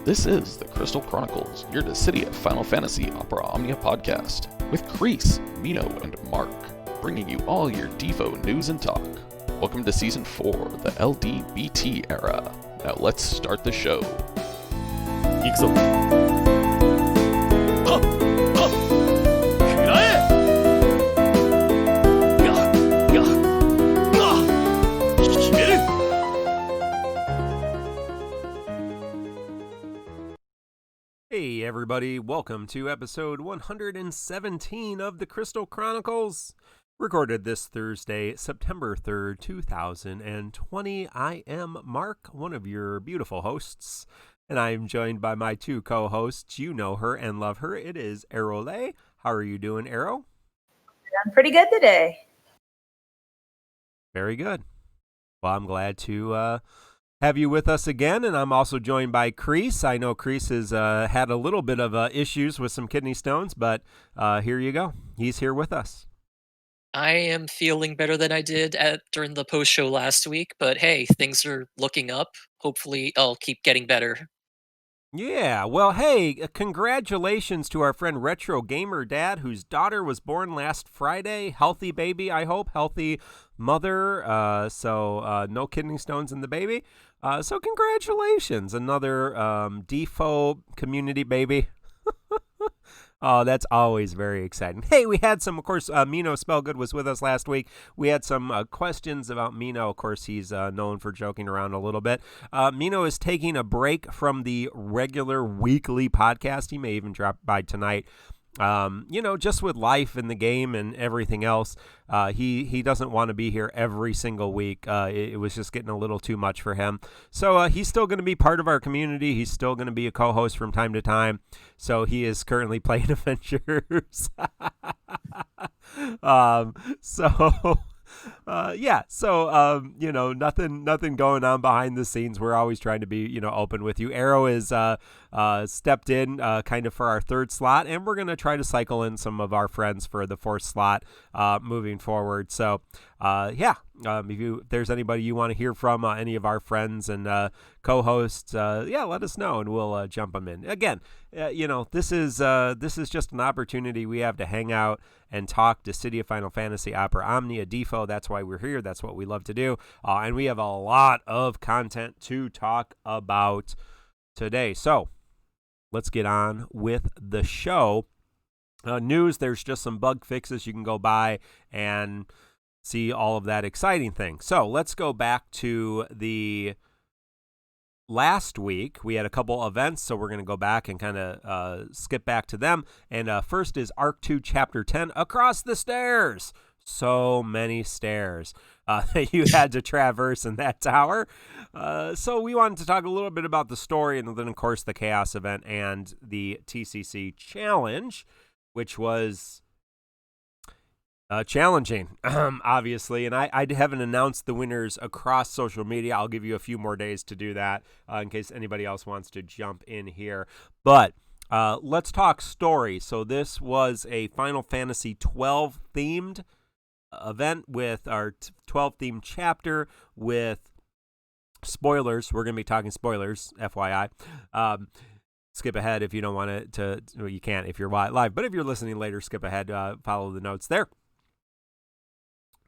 This is the Crystal Chronicles, your Dissidia Final Fantasy Opera Omnia podcast, with Kreese, Mino, and Mark, bringing you all your Devo news and talk. Welcome to Season 4, the LDBT era. Now let's start the show. Hey everybody, welcome to episode 117 of the Crystal Chronicles. Recorded this Thursday, September 3rd, 2020. I am Mark, one of your beautiful hosts, and I am joined by my two co-hosts. You know her and love her. It is Arole. How are you doing, Arrow? I'm pretty good today. Very good. Well, I'm glad to have you with us again, and I'm also joined by Kreese. I know Kreese has had a little bit of issues with some kidney stones, but here you go. He's here with us. I am feeling better than I did during the post show last week, but hey, things are looking up. Hopefully, I'll keep getting better. Yeah, well, hey, congratulations to our friend Retro Gamer Dad, whose daughter was born last Friday. Healthy baby, I hope. Healthy mother. So no kidney stones in the baby. So congratulations. Another Defo community baby. Oh, that's always very exciting. Hey, we had some, of course, Mino Spellgood was with us last week. We had some questions about Mino. Of course, he's known for joking around a little bit. Mino is taking a break from the regular weekly podcast. He may even drop by tonight. Just with life in the game and everything else, he doesn't want to be here every single week. It was just getting a little too much for him. So he's still going to be part of our community. He's still going to be a co-host from time to time. So he is currently playing Avengers. Nothing going on behind the scenes. We're always trying to be, open with you. Arrow is stepped in kind of for our third slot, and we're going to try to cycle in some of our friends for the fourth slot moving forward. So, if there's anybody you want to hear from, any of our friends and co-hosts, let us know, and we'll jump them in. Again, this is just an opportunity we have to hang out and talk Dissidia Final Fantasy Opera Omnia Defo. That's why we're here. That's what we love to do. And we have a lot of content to talk about today. So let's get on with the show. News, there's just some bug fixes you can go by and see all of that exciting thing. So let's go back to the last week. We had a couple events, so we're going to go back and kind of skip back to them. And first is Arc 2 Chapter 10, Across the Stairs. So many stairs that you had to traverse in that tower. So we wanted to talk a little bit about the story, and then, of course, the Chaos event and the TCC Challenge, which was challenging, obviously, and I haven't announced the winners across social media. I'll give you a few more days to do that in case anybody else wants to jump in here. But let's talk story. So this was a Final Fantasy 12 themed event with our 12 themed chapter with spoilers. We're going to be talking spoilers, FYI. Skip ahead if you don't want to. Well, you can't if you're live, but if you're listening later, skip ahead. Follow the notes there.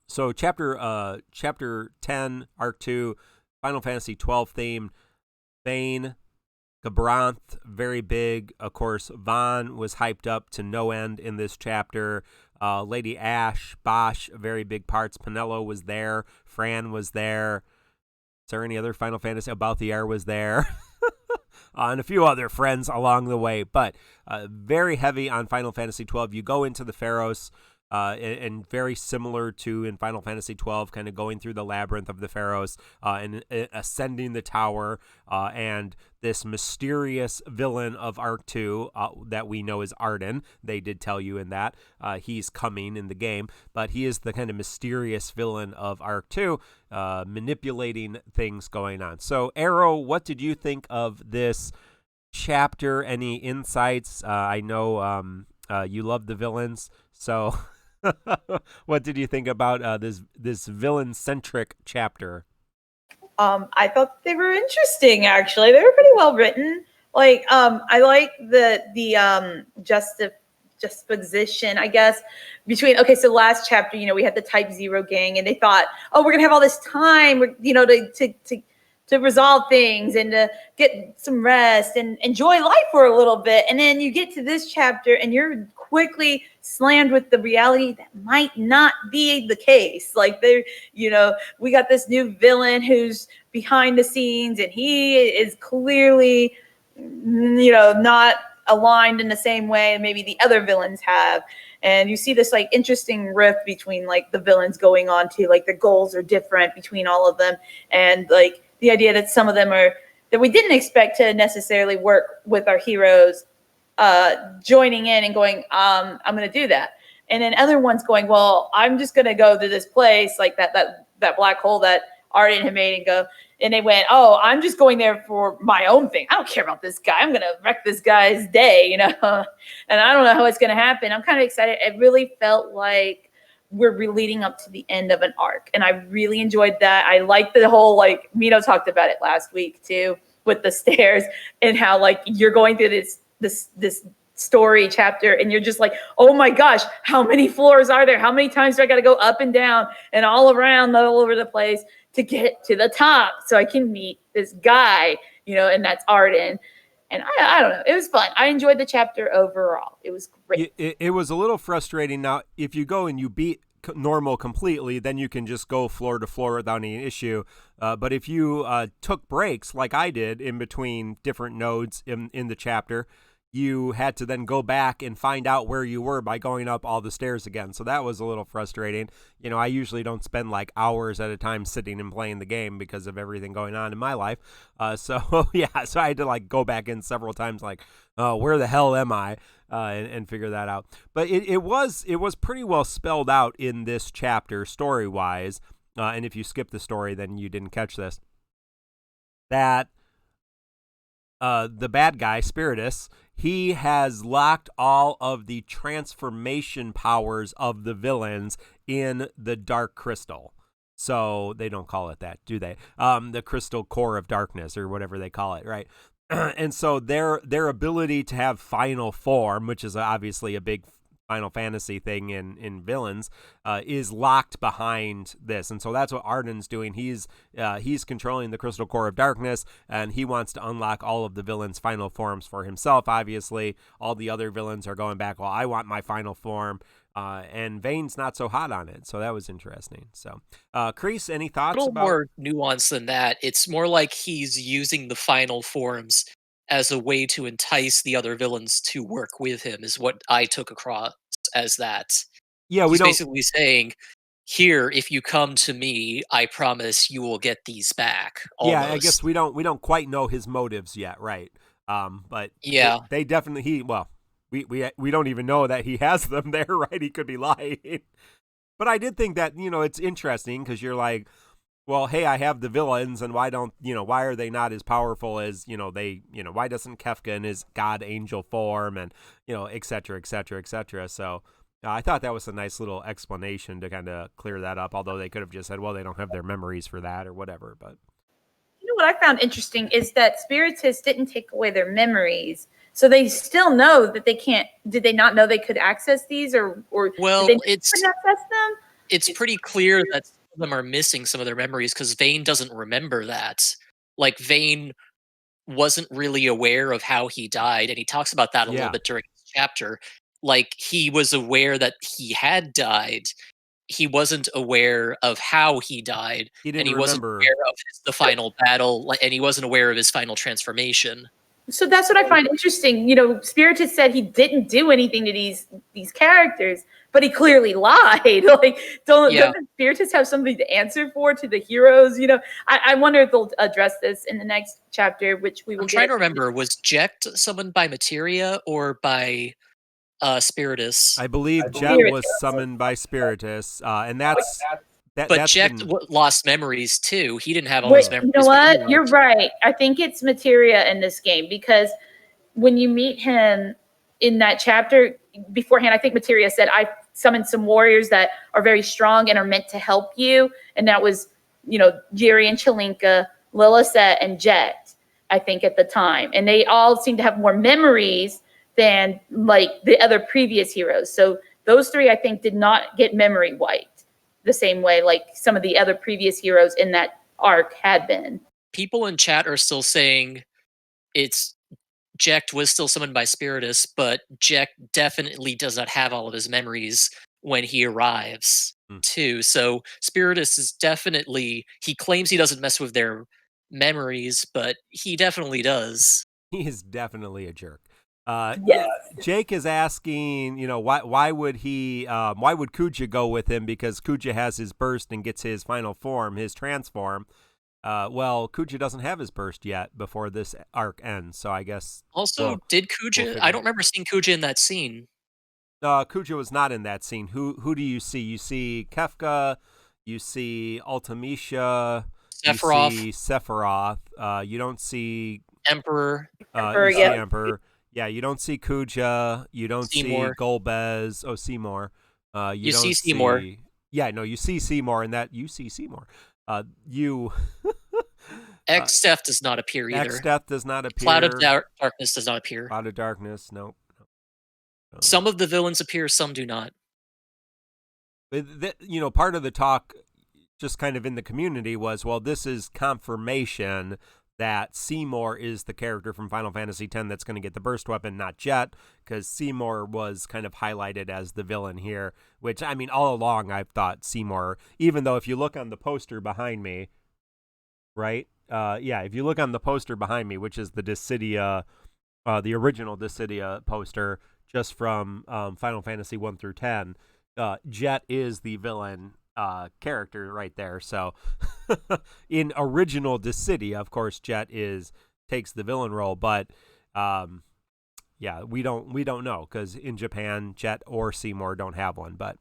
So chapter 10, Arc 2, Final Fantasy 12 theme, Thane, Gabranth, very big. Of course, Vaughn was hyped up to no end in this chapter. Lady Ashe, Bosch, very big parts. Penelo was there. Fran was there. Is there any other Final Fantasy? Balthier was there. And a few other friends along the way. But very heavy on Final Fantasy 12. You go into the Pharos, and very similar to in Final Fantasy 12, kind of going through the labyrinth of the Pharos and ascending the tower, and this mysterious villain of Arc 2 that we know is Arden. They did tell you in that. He's coming in the game, but he is the kind of mysterious villain of Arc 2, manipulating things going on. So, Arrow, what did you think of this chapter? Any insights? I know you love the villains, so... What did you think about this villain-centric chapter? I thought they were interesting, actually. They were pretty well written. Like, I like the juxtaposition, I guess, between, okay, so last chapter, we had the Type 0 gang, and they thought, oh, we're gonna have all this time, to resolve things and to get some rest and enjoy life for a little bit. And then you get to this chapter and you're quickly slammed with the reality that might not be the case. Like, we got this new villain who's behind the scenes, and he is clearly, not aligned in the same way maybe the other villains have. And you see this like interesting rift between like the villains going on to like the goals are different between all of them, and like the idea that some of them are that we didn't expect to necessarily work with our heroes joining in and going, I'm going to do that. And then other ones going, well, I'm just going to go to this place like that black hole that Arden had made and they went, oh, I'm just going there for my own thing. I don't care about this guy. I'm going to wreck this guy's day, and I don't know how it's going to happen. I'm kind of excited. It really felt like we're leading up to the end of an arc, and I really enjoyed that. I liked the whole, like, Mino talked about it last week too, with the stairs and how like you're going through this story chapter and you're just like, oh my gosh, how many floors are there? How many times do I got to go up and down and all around, all over the place to get to the top so I can meet this guy, and that's Arden. And I don't know. It was fun. I enjoyed the chapter overall. It was great. It was a little frustrating. Now, if you go and you beat normal completely, then you can just go floor to floor without any issue. But if you took breaks like I did in between different nodes in the chapter, you had to then go back and find out where you were by going up all the stairs again. So that was a little frustrating. I usually don't spend like hours at a time sitting and playing the game because of everything going on in my life. So yeah, so I had to like go back in several times, like, where the hell am I? And figure that out. But it was pretty well spelled out in this chapter story wise. And if you skip the story, then you didn't catch this. That the bad guy, Spiritus, he has locked all of the transformation powers of the villains in the Dark Crystal. So they don't call it that, do they? The Crystal Core of Darkness, or whatever they call it, right? And so their ability to have final form, which is obviously a big Final Fantasy thing in villains, is locked behind this. And so that's what Arden's doing. He's controlling the Crystal Core of Darkness, and he wants to unlock all of the villains' final forms for himself. Obviously, all the other villains are going back, well, I want my final form. And Vane's not so hot on it. So that was interesting. So, Kreese, any thoughts A little about... more nuance than that. It's more like he's using the final forms as a way to entice the other villains to work with him, is what I took across as that. Yeah, He's basically saying, here, if you come to me, I promise you will get these back. Almost. Yeah, I guess we don't quite know his motives yet, right? But yeah, they definitely we don't even know that he has them there, right? He could be lying. But I did think that, it's interesting because you're like, well, hey, I have the villains, and why are they not as powerful as, why doesn't Kefka in his god angel form, and, et cetera, et cetera, et cetera. So I thought that was a nice little explanation to kind of clear that up, although they could have just said, well, they don't have their memories for that or whatever. But what I found interesting is that Spiritus didn't take away their memories. So they still know that they can't. Did they not know they could access these, or well, did they access them? It's pretty clear that some of them are missing some of their memories because Vane doesn't remember that. Like, Vane wasn't really aware of how he died, and he talks about that a little bit during this chapter. Like, he was aware that he had died. He wasn't aware of how he died, and he wasn't aware of the final battle, and he wasn't aware of his final transformation. So that's what I find interesting. Spiritus said he didn't do anything to these characters, but he clearly lied. Like, doesn't Spiritus have something to answer for to the heroes? I wonder if they'll address this in the next chapter, which we will. I'm trying to remember. Was Jekt summoned by Materia or by Spiritus? I believe Jekt was summoned by Spiritus, and that's... But Jekt lost memories too. He didn't have all his memories. You know what? You're right. I think it's Materia in this game, because when you meet him in that chapter beforehand, I think Materia said, I summoned some warriors that are very strong and are meant to help you. And that was, Jiri and Chelinka, Lilithette, and Jekt. I think, at the time. And they all seem to have more memories than like the other previous heroes. So those three, I think, did not get memory wiped the same way like some of the other previous heroes in that arc had been. People in chat are still saying it's Jekt was still summoned by Spiritus, but Jekt definitely does not have all of his memories when he arrives, too. So Spiritus is definitely, he claims he doesn't mess with their memories, but he definitely does. He is definitely a jerk. Yes. Yeah, Jake is asking, why would Kuja go with him? Because Kuja has his burst and gets his final form, his transform. Well, Kuja doesn't have his burst yet before this arc ends, so I guess. Also, did Kuja? I don't remember seeing Kuja in that scene. Kuja was not in that scene. Who do you see? You see Kefka, you see Ultimisha, Sephiroth. you see Sephiroth. You don't see Emperor. You see Emperor. Yeah, you don't see Kuja. You don't Seymour. see Golbez. Oh, Seymour. You see Seymour. Yeah, no, you see Seymour, and that you see Seymour. X-Death does not appear either. X-Death does not appear. Cloud of Darkness does not appear. Cloud of Darkness, no. Some of the villains appear, some do not. Part of the talk, just kind of in the community, was, well, this is confirmation that Seymour is the character from Final Fantasy X that's going to get the burst weapon, not Jet, because Seymour was kind of highlighted as the villain here, which, I mean, all along I've thought Seymour, even though if you look on the poster behind me, right? If you look on the poster behind me, which is the Dissidia, the original Dissidia poster, just from Final Fantasy 1 through 10, Jet is the villain character right there. So in original Dissidia, of course, Jet takes the villain role, but we don't know, because in Japan, Jet or Seymour don't have one. But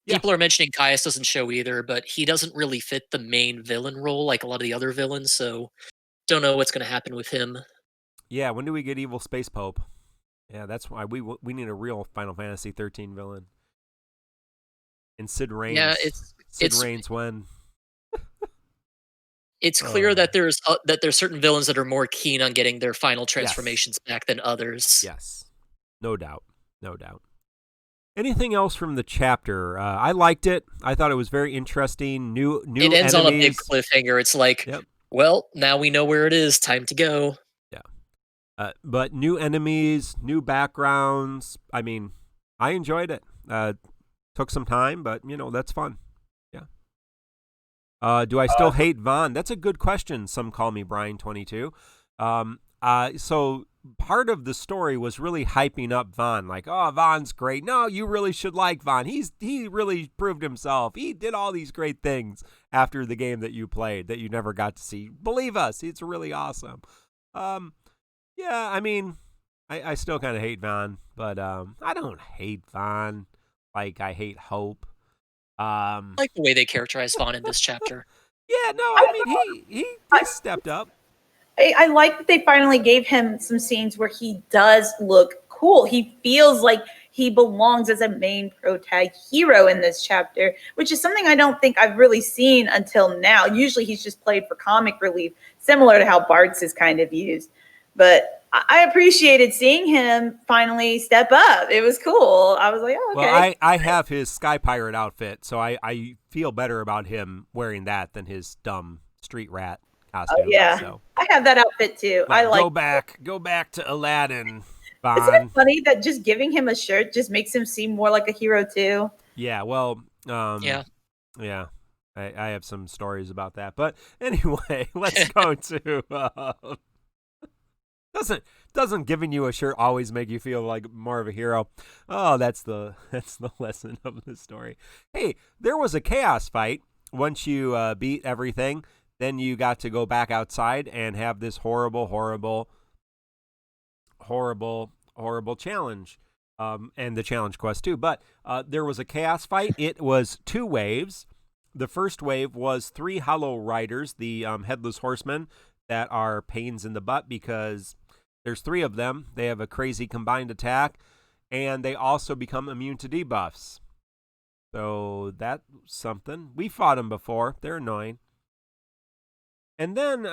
people are mentioning Caius doesn't show either, but he doesn't really fit the main villain role like a lot of the other villains, so don't know what's going to happen with him. Yeah, when do we get Evil Space Pope? Yeah, that's why we need a real Final Fantasy 13 villain. And Cid reigns. Yeah, Cid reigns when. It's clear that there's certain villains that are more keen on getting their final transformations back than others. Yes, no doubt. Anything else from the chapter? I liked it. I thought it was very interesting. New It ends enemies. on a big cliffhanger. It's like, well, now we know where it is. Time to go. Yeah. But new enemies, new backgrounds. I mean, I enjoyed it. Took some time, but that's fun. Yeah. Do I still hate Vaughn? That's a good question. Some call me Brian22. So part of the story was really hyping up Vaughn, like, oh, Vaughn's great. No, you really should like Vaughn. He really proved himself. He did all these great things after the game that you played that you never got to see. Believe us, it's really awesome. Yeah, I mean, I still kind of hate Vaughn, but I don't hate Vaughn like I hate Hope. I like the way they characterize Vaughn in this chapter. Yeah, no, I mean, he stepped up. I like that they finally gave him some scenes where he does look cool. He feels like he belongs as a main protag hero in this chapter, which is something I don't think I've really seen until now. Usually he's just played for comic relief, similar to how Bartz is kind of used. But I appreciated seeing him finally step up. It was cool. I was like, oh, okay. Well, I have his Sky Pirate outfit, so I feel better about him wearing that than his dumb street rat costume. Oh, yeah. So. I have that outfit too. I like. Go back to Aladdin. Vaughn. Isn't it funny that just giving him a shirt just makes him seem more like a hero too? Yeah. Well. Yeah. I have some stories about that, but anyway, let's go to. Doesn't giving you a shirt always make you feel like more of a hero? Oh, that's the lesson of the story. Hey, there was a chaos fight. Once you beat everything, then you got to go back outside and have this horrible challenge, and the challenge quest too. But there was a chaos fight. It was 2 waves. The first wave was 3 Hollow Riders, the headless horsemen that are pains in the butt because there's 3 of them. They have a crazy combined attack, and they also become immune to debuffs. So that's something. We fought them before. They're annoying. And then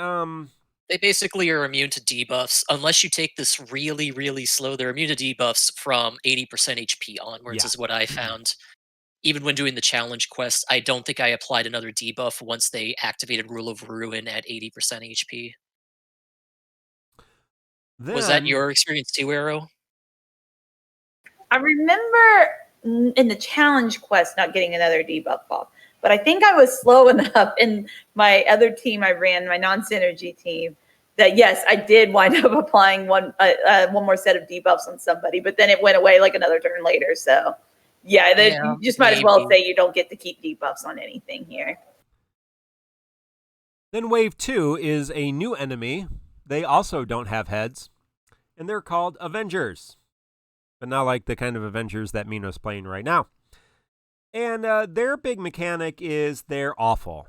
They basically are immune to debuffs unless you take this really, really slow. They're immune to debuffs from 80% HP onwards, Yeah. is what I found. Even when doing the challenge quest, I don't think I applied another debuff once they activated Rule of Ruin at 80% HP. Was that Then your experience too, Arrow? I remember in the challenge quest not getting another debuff off, but I think I was slow enough in my other team I ran, my non-synergy team, that yes, I did wind up applying one more set of debuffs on somebody, but then it went away like another turn later. So yeah, you just might as well say you don't get to keep debuffs on anything here. Then Wave 2 is a new enemy. They also don't have heads, and they're called Avengers, but not like the kind of Avengers that Mino's playing right now. And their big mechanic is they're awful.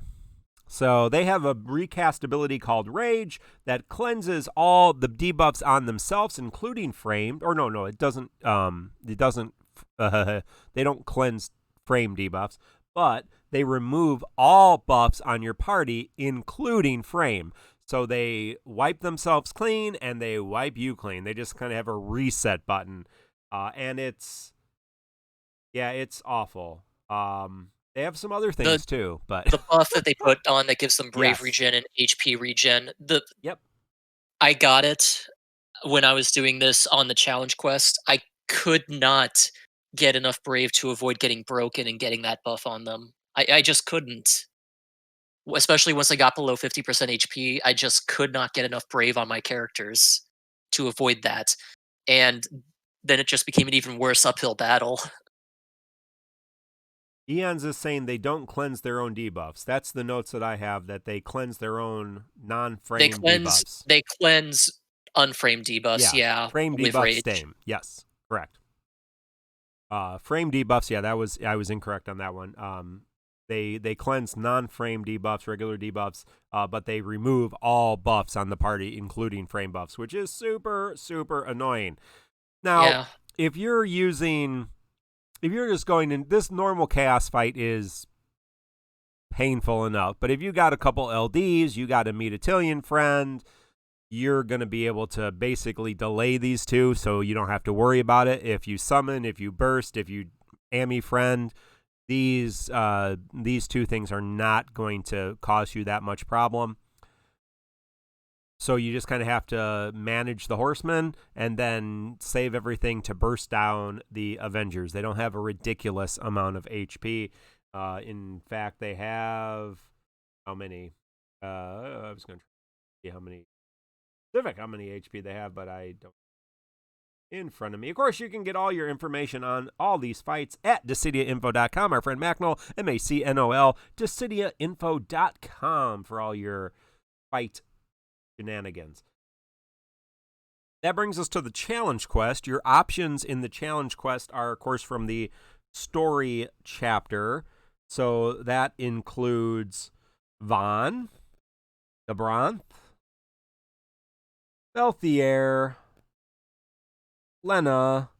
So they have a recast ability called Rage that cleanses all the debuffs on themselves, including framed. Or no, it doesn't. It doesn't. They don't cleanse frame debuffs, but they remove all buffs on your party, including frame. So they wipe themselves clean and they wipe you clean. They just kind of have a reset button, and it's awful. They have some other things too, but the buff that they put on that gives them brave regen and HP regen. Yep. I got it when I was doing this on the challenge quest. I could not get enough brave to avoid getting broken and getting that buff on them. I just couldn't. Especially once I got below 50% HP, I just could not get enough brave on my characters to avoid that. And then it just became an even worse uphill battle. Eons is saying they don't cleanse their own debuffs. That's the notes that I have, that they cleanse their own non-frame debuffs. They cleanse unframed debuffs, yeah. Frame with debuffs rage. stay. Yes, correct. Frame debuffs, yeah, I was incorrect on that one. They cleanse non-frame debuffs, regular debuffs, but they remove all buffs on the party, including frame buffs, which is super, super annoying. Now, if you're just going in, this normal chaos fight is painful enough, but if you got a couple LDs, you got a Amidatelion friend, you're going to be able to basically delay these two so you don't have to worry about it. If you summon, if you burst, if you Ami friend, these two things are not going to cause you that much problem. So you just kind of have to manage the horsemen and then save everything to burst down the Avengers. They don't have a ridiculous amount of HP. In fact, they have how many? I was going to see how many HP they have, but I don't in front of me. Of course, you can get all your information on all these fights at DecidiaInfo.com. Our friend Macnol, MACNOL, DecidiaInfo.com for all your fight shenanigans. That brings us to the challenge quest. Your options in the challenge quest are, of course, from the story chapter. So that includes Vaughn, Gabranth, Belthier, Lena,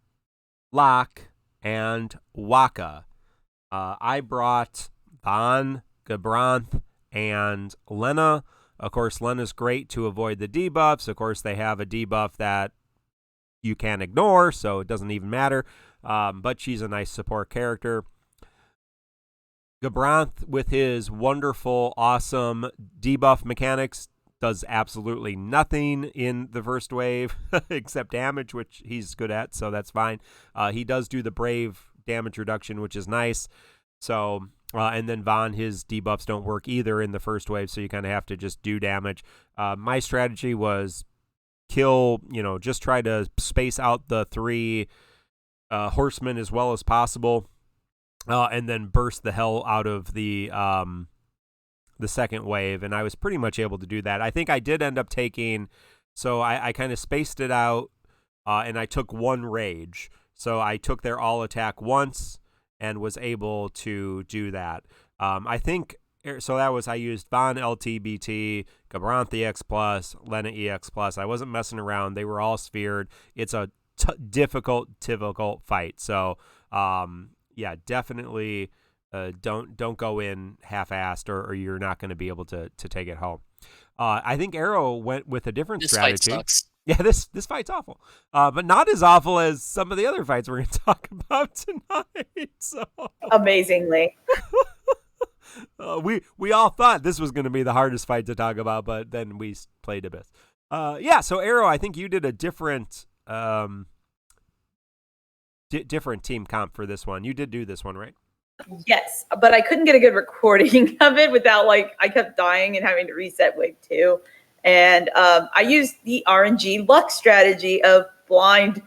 Locke, and Waka. I brought Vaughn, Gabranth, and Lena. Of course, Lena's great to avoid the debuffs. Of course, they have a debuff that you can't ignore, so it doesn't even matter. But she's a nice support character. Gabranth, with his wonderful, awesome debuff mechanics, does absolutely nothing in the first wave except damage, which he's good at, so that's fine. He does do the brave damage reduction, which is nice. So, and then Vaughn, his debuffs don't work either in the first wave, so you kind of have to just do damage. My strategy was kill, just try to space out the three horsemen as well as possible, and then burst the hell out of the second wave, and I was pretty much able to do that. I think I did end up taking, so I kind of spaced it out, and I took one rage. So I took their all attack once and was able to do that. I think, so that was, I used Vaughn LTBT, Gabranth EX+, Lena EX+. I wasn't messing around. They were all sphered. It's a difficult fight. So, yeah, definitely don't go in half-assed or you're not going to be able to take it home. I think Arrow went with a different This strategy. fight sucks. Yeah, this fight's awful, but not as awful as some of the other fights we're going to talk about tonight. So Amazingly. we all thought this was going to be the hardest fight to talk about, but then we played Abyss. Yeah, so Arrow, I think you did a different different team comp for this one. You did do this one, right? Yes, but I couldn't get a good recording of it without I kept dying and having to reset wig 2. And I used the RNG luck strategy of blind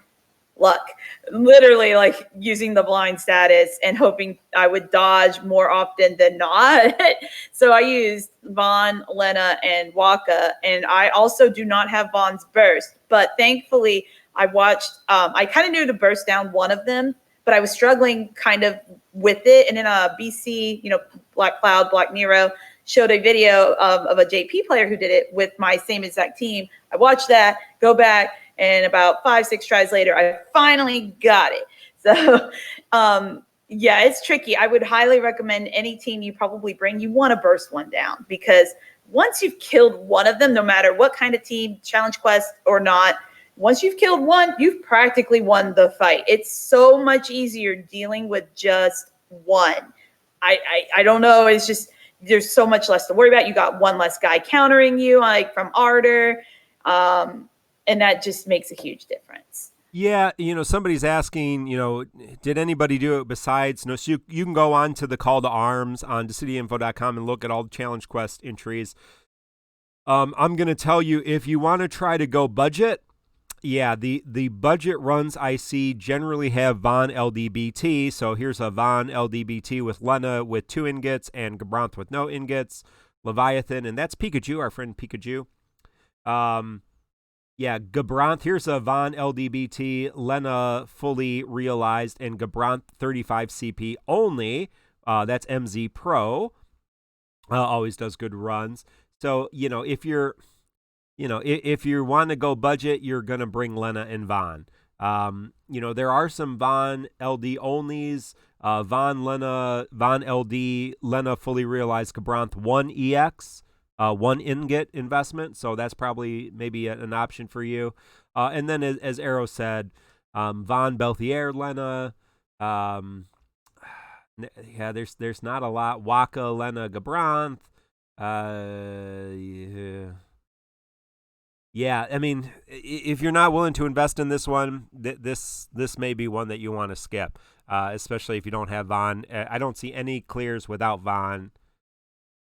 luck, literally using the blind status and hoping I would dodge more often than not. So I used Vaughn, Lena, and Waka, and I also do not have Vaughn's burst, but thankfully I watched, I kind of knew to burst down one of them, but I was struggling kind of with it. And then BC, Black Cloud, Black Nero, showed a video of a JP player who did it with my same exact team. I watched that, go back, and about 5-6 tries later, I finally got it. So, yeah, it's tricky. I would highly recommend any team you probably bring, you want to burst one down, because once you've killed one of them, no matter what kind of team, challenge quest or not, once you've killed one, you've practically won the fight. It's so much easier dealing with just one. I don't know. It's just, there's so much less to worry about. You got one less guy countering you, from Ardor. And that just makes a huge difference. Yeah, somebody's asking, did anybody do it besides? So you can go on to the call to arms on decityinfo.com and look at all the challenge quest entries. I'm going to tell you, if you want to try to go budget, yeah, the budget runs I see generally have Vaughn LDBT. So here's a Vaughn LDBT with Lena with 2 ingots and Gabranth with no ingots, Leviathan, and that's Pikachu, our friend Pikachu. Yeah, Gabranth, here's a Vaughn LDBT, Lena fully realized, and Gabranth 35 CP only. That's MZ Pro. Always does good runs. So, if you're... if you want to go budget, you're going to bring Lena and Vaughn. There are some Vaughn LD onlys, Vaughn LD, Lena fully realized, Gabranth 1 EX, 1 ingot investment. So that's probably maybe an option for you. And then as Arrow said, Vaughn Belthier, Lena, yeah, there's not a lot. Waka, Lena, Gabranth, yeah. Yeah, I mean, if you're not willing to invest in this one, this may be one that you want to skip, especially if you don't have Vaughn. I don't see any clears without Vaughn,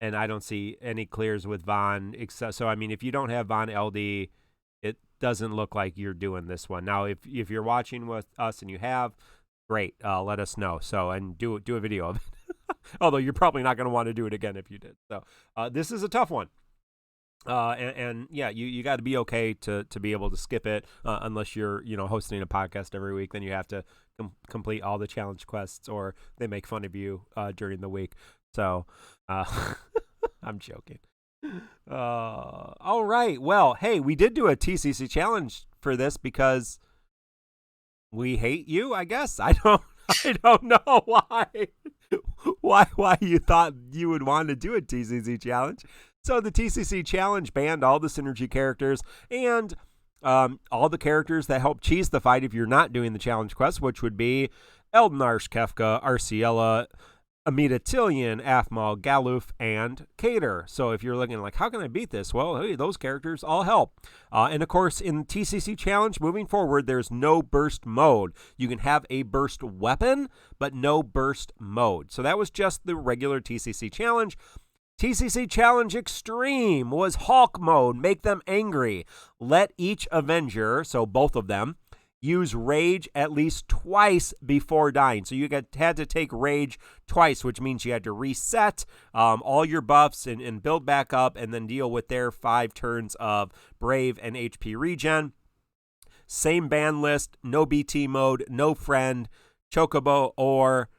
and I don't see any clears with Vaughn. So, I mean, if you don't have Vaughn LD, it doesn't look like you're doing this one. Now, if you're watching with us and you have, great, let us know. So, and do a video of it. Although you're probably not going to want to do it again if you did. So, this is a tough one. And yeah, you got to be okay to be able to skip it, unless you're, hosting a podcast every week, then you have to complete all the challenge quests or they make fun of you, during the week. So, I'm joking. All right. Well, hey, we did do a TCC challenge for this because we hate you, I guess. I don't know why you thought you would want to do a TCC challenge. So the TCC Challenge banned all the synergy characters and all the characters that help cheese the fight if you're not doing the challenge quest, which would be Eald'narche, Kefka, Arciela, Amidatelion, Aphmau, Galuf, and Cater. So if you're looking how can I beat this? Well, hey, those characters all help. And of course, in TCC Challenge, moving forward, there's no burst mode. You can have a burst weapon, but no burst mode. So that was just the regular TCC Challenge. TCC Challenge Extreme was Hulk mode. Make them angry. Let each Avenger, so both of them, use Rage at least twice before dying. So you had to take Rage twice, which means you had to reset all your buffs and build back up and then deal with their 5 turns of Brave and HP regen. Same ban list, no BT mode, no friend, Chocobo, or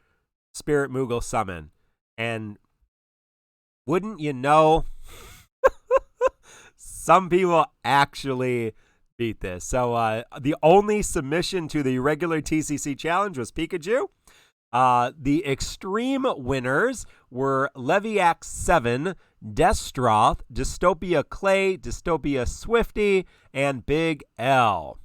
Spirit Moogle summon. And wouldn't you know, some people actually beat this. So the only submission to the regular TCC challenge was Pikachu. The extreme winners were Leviax 7, Destroth, Dystopia Clay, Dystopia Swifty, and Big L.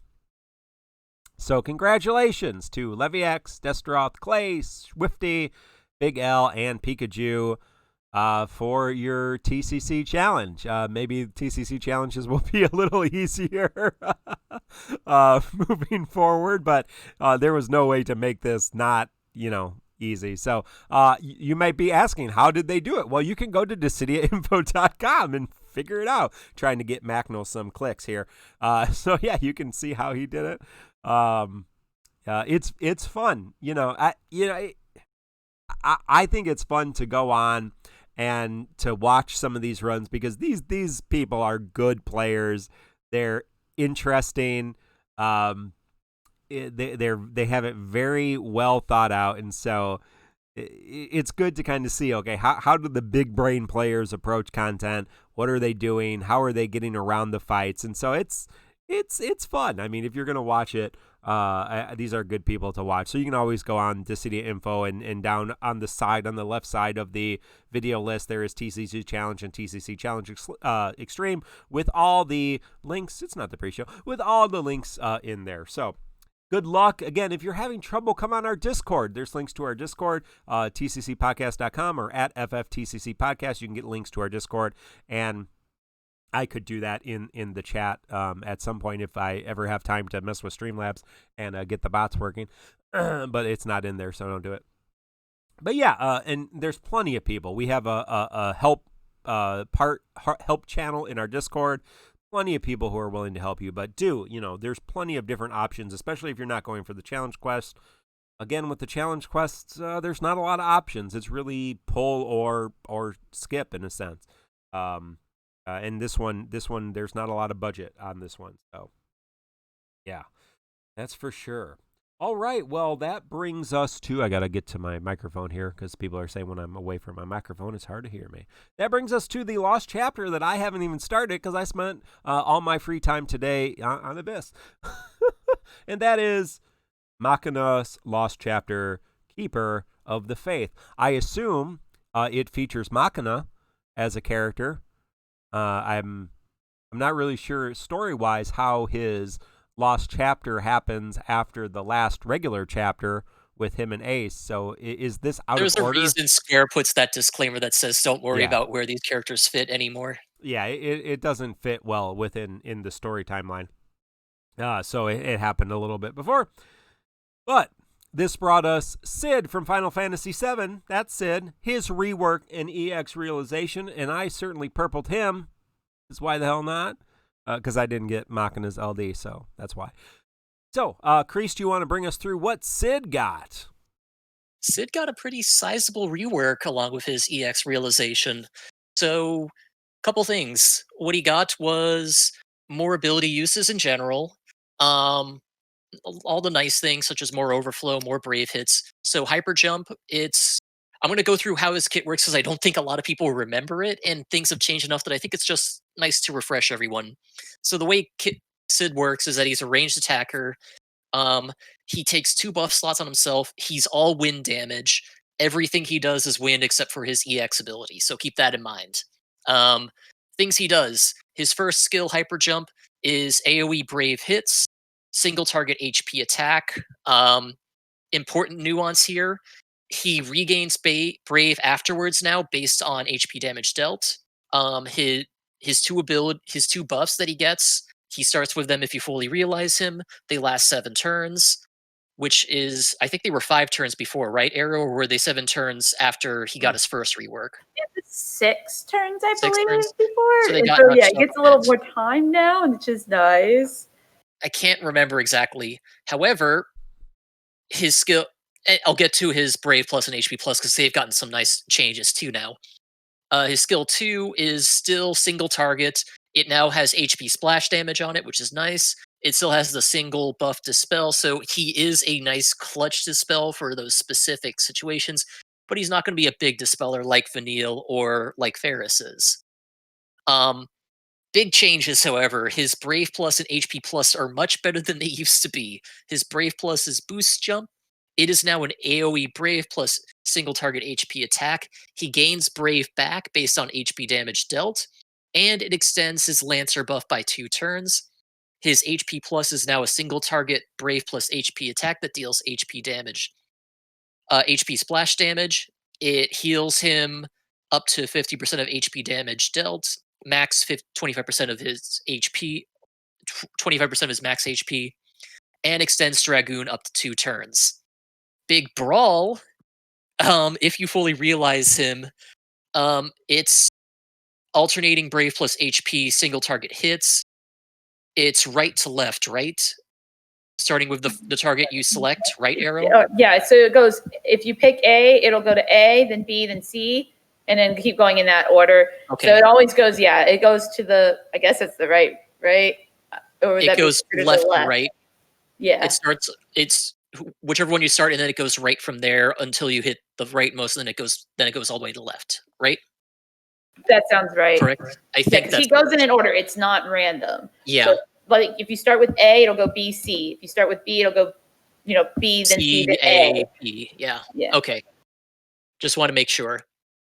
So congratulations to Leviax, Destroth, Clay, Swifty, Big L, and Pikachu for your TCC challenge. Maybe TCC challenges will be a little easier moving forward, but there was no way to make this not, easy. So you might be asking, how did they do it? Well, you can go to DecidiaInfo.com and figure it out. Trying to get Macno some clicks here. So yeah, you can see how he did it. It's fun. I think it's fun to go on and to watch some of these runs because these people are good players. They're interesting. They have it very well thought out, and so it's good to kind of see, okay, how do the big brain players approach content? What are they doing? How are they getting around the fights? And so it's fun. I mean, if you're gonna watch it, these are good people to watch. So you can always go on Decidia Info and down on the left side of the video list, there is TCC Challenge and TCC Challenge Extreme with all the links. It's not the pre-show, with all the links in there. So good luck. Again, if you're having trouble, come on our Discord. There's links to our Discord, tccpodcast.com or at FFTCC Podcast. You can get links to our Discord, and I could do that in the chat at some point if I ever have time to mess with Streamlabs and get the bots working. But it's not in there, so don't do it. But yeah, and there's plenty of people. We have a help channel in our Discord. Plenty of people who are willing to help you. But there's plenty of different options, especially if you're not going for the challenge quest. Again, with the challenge quests, there's not a lot of options. It's really pull or skip in a sense. And this one, there's not a lot of budget on this one. So, yeah, that's for sure. All right, well, that brings us to, I got to get to my microphone here because people are saying when I'm away from my microphone, it's hard to hear me. That brings us to the lost chapter that I haven't even started because I spent all my free time today on Abyss. And that is Machina's lost chapter, Keeper of the Faith. I assume it features Machina as a character. I'm not really sure story-wise how his lost chapter happens after the last regular chapter with him and Ace. So is this out of order? There's a reason Square puts that disclaimer that says don't worry about where these characters fit anymore. Yeah, it doesn't fit well in the story timeline. So it happened a little bit before. But this brought us Cid from Final Fantasy VII. That's Cid. His rework in EX Realization, and I certainly purpled him. That's why the hell not? Because I didn't get Machina's LD, so that's why. So, Kreese, do you want to bring us through what Cid got? Cid got a pretty sizable rework along with his EX Realization. So, couple things. What he got was more ability uses in general. All the nice things such as more overflow, more brave hits. So hyper jump, I'm going to go through how his kit works because I don't think a lot of people remember it, and things have changed enough that I think it's just nice to refresh everyone. So the way Cid works is that he's a ranged attacker. He takes 2 buff slots on himself. He's all wind damage. Everything he does is wind except for his EX ability, so keep that in mind. Things he does. His first skill, hyper jump, is AoE brave hits, single target HP attack. Important nuance here. He regains brave afterwards now based on HP damage dealt. His two buffs that he gets, he starts with them if you fully realize him. They last 7 turns, which is, I think they were 5 turns before, right, Arrow? Or were they 7 turns after he got his first rework? It was 6 turns, I 6 believe, turns. before. So, he gets a little more time now, which is nice. I can't remember exactly. However, his skill, I'll get to his Brave Plus and HP Plus because they've gotten some nice changes too now. His skill 2 is still single target. It now has HP splash damage on it, which is nice. It still has the single buff dispel, so he is a nice clutch dispel for those specific situations, but he's not going to be a big dispeller like Vanille or like Ferris is. Big changes, however. His Brave Plus and HP Plus are much better than they used to be. His Brave Plus is Boost Jump. It is now an AoE Brave plus single target HP attack. He gains Brave back based on HP damage dealt, and it extends his Lancer buff by 2 turns. His HP plus is now a single target Brave plus HP attack that deals HP damage. HP splash damage. It heals him up to 50% of HP damage dealt, max 25% of his HP, 25% of his max HP, and extends Dragoon up to 2 turns. Big Brawl, if you fully realize him, it's alternating Brave plus HP single target hits. It's right to left, right? Starting with the target you select, right arrow? Yeah, so it goes, if you pick A, it'll go to A, then B, then C, and then keep going in that order. Okay. So it always goes, it goes to the, I guess it's the right? Or it goes left to right. Yeah. It's whichever one you start, and then it goes right from there until you hit the rightmost, and then it goes all the way to the left, right? That sounds right. Correct. I think he goes in an order. It's not random. Yeah. So, like if you start with A, it'll go B, C. If you start with B, it'll go, B, then C, then A. B. Yeah. Yeah. Okay. Just want to make sure.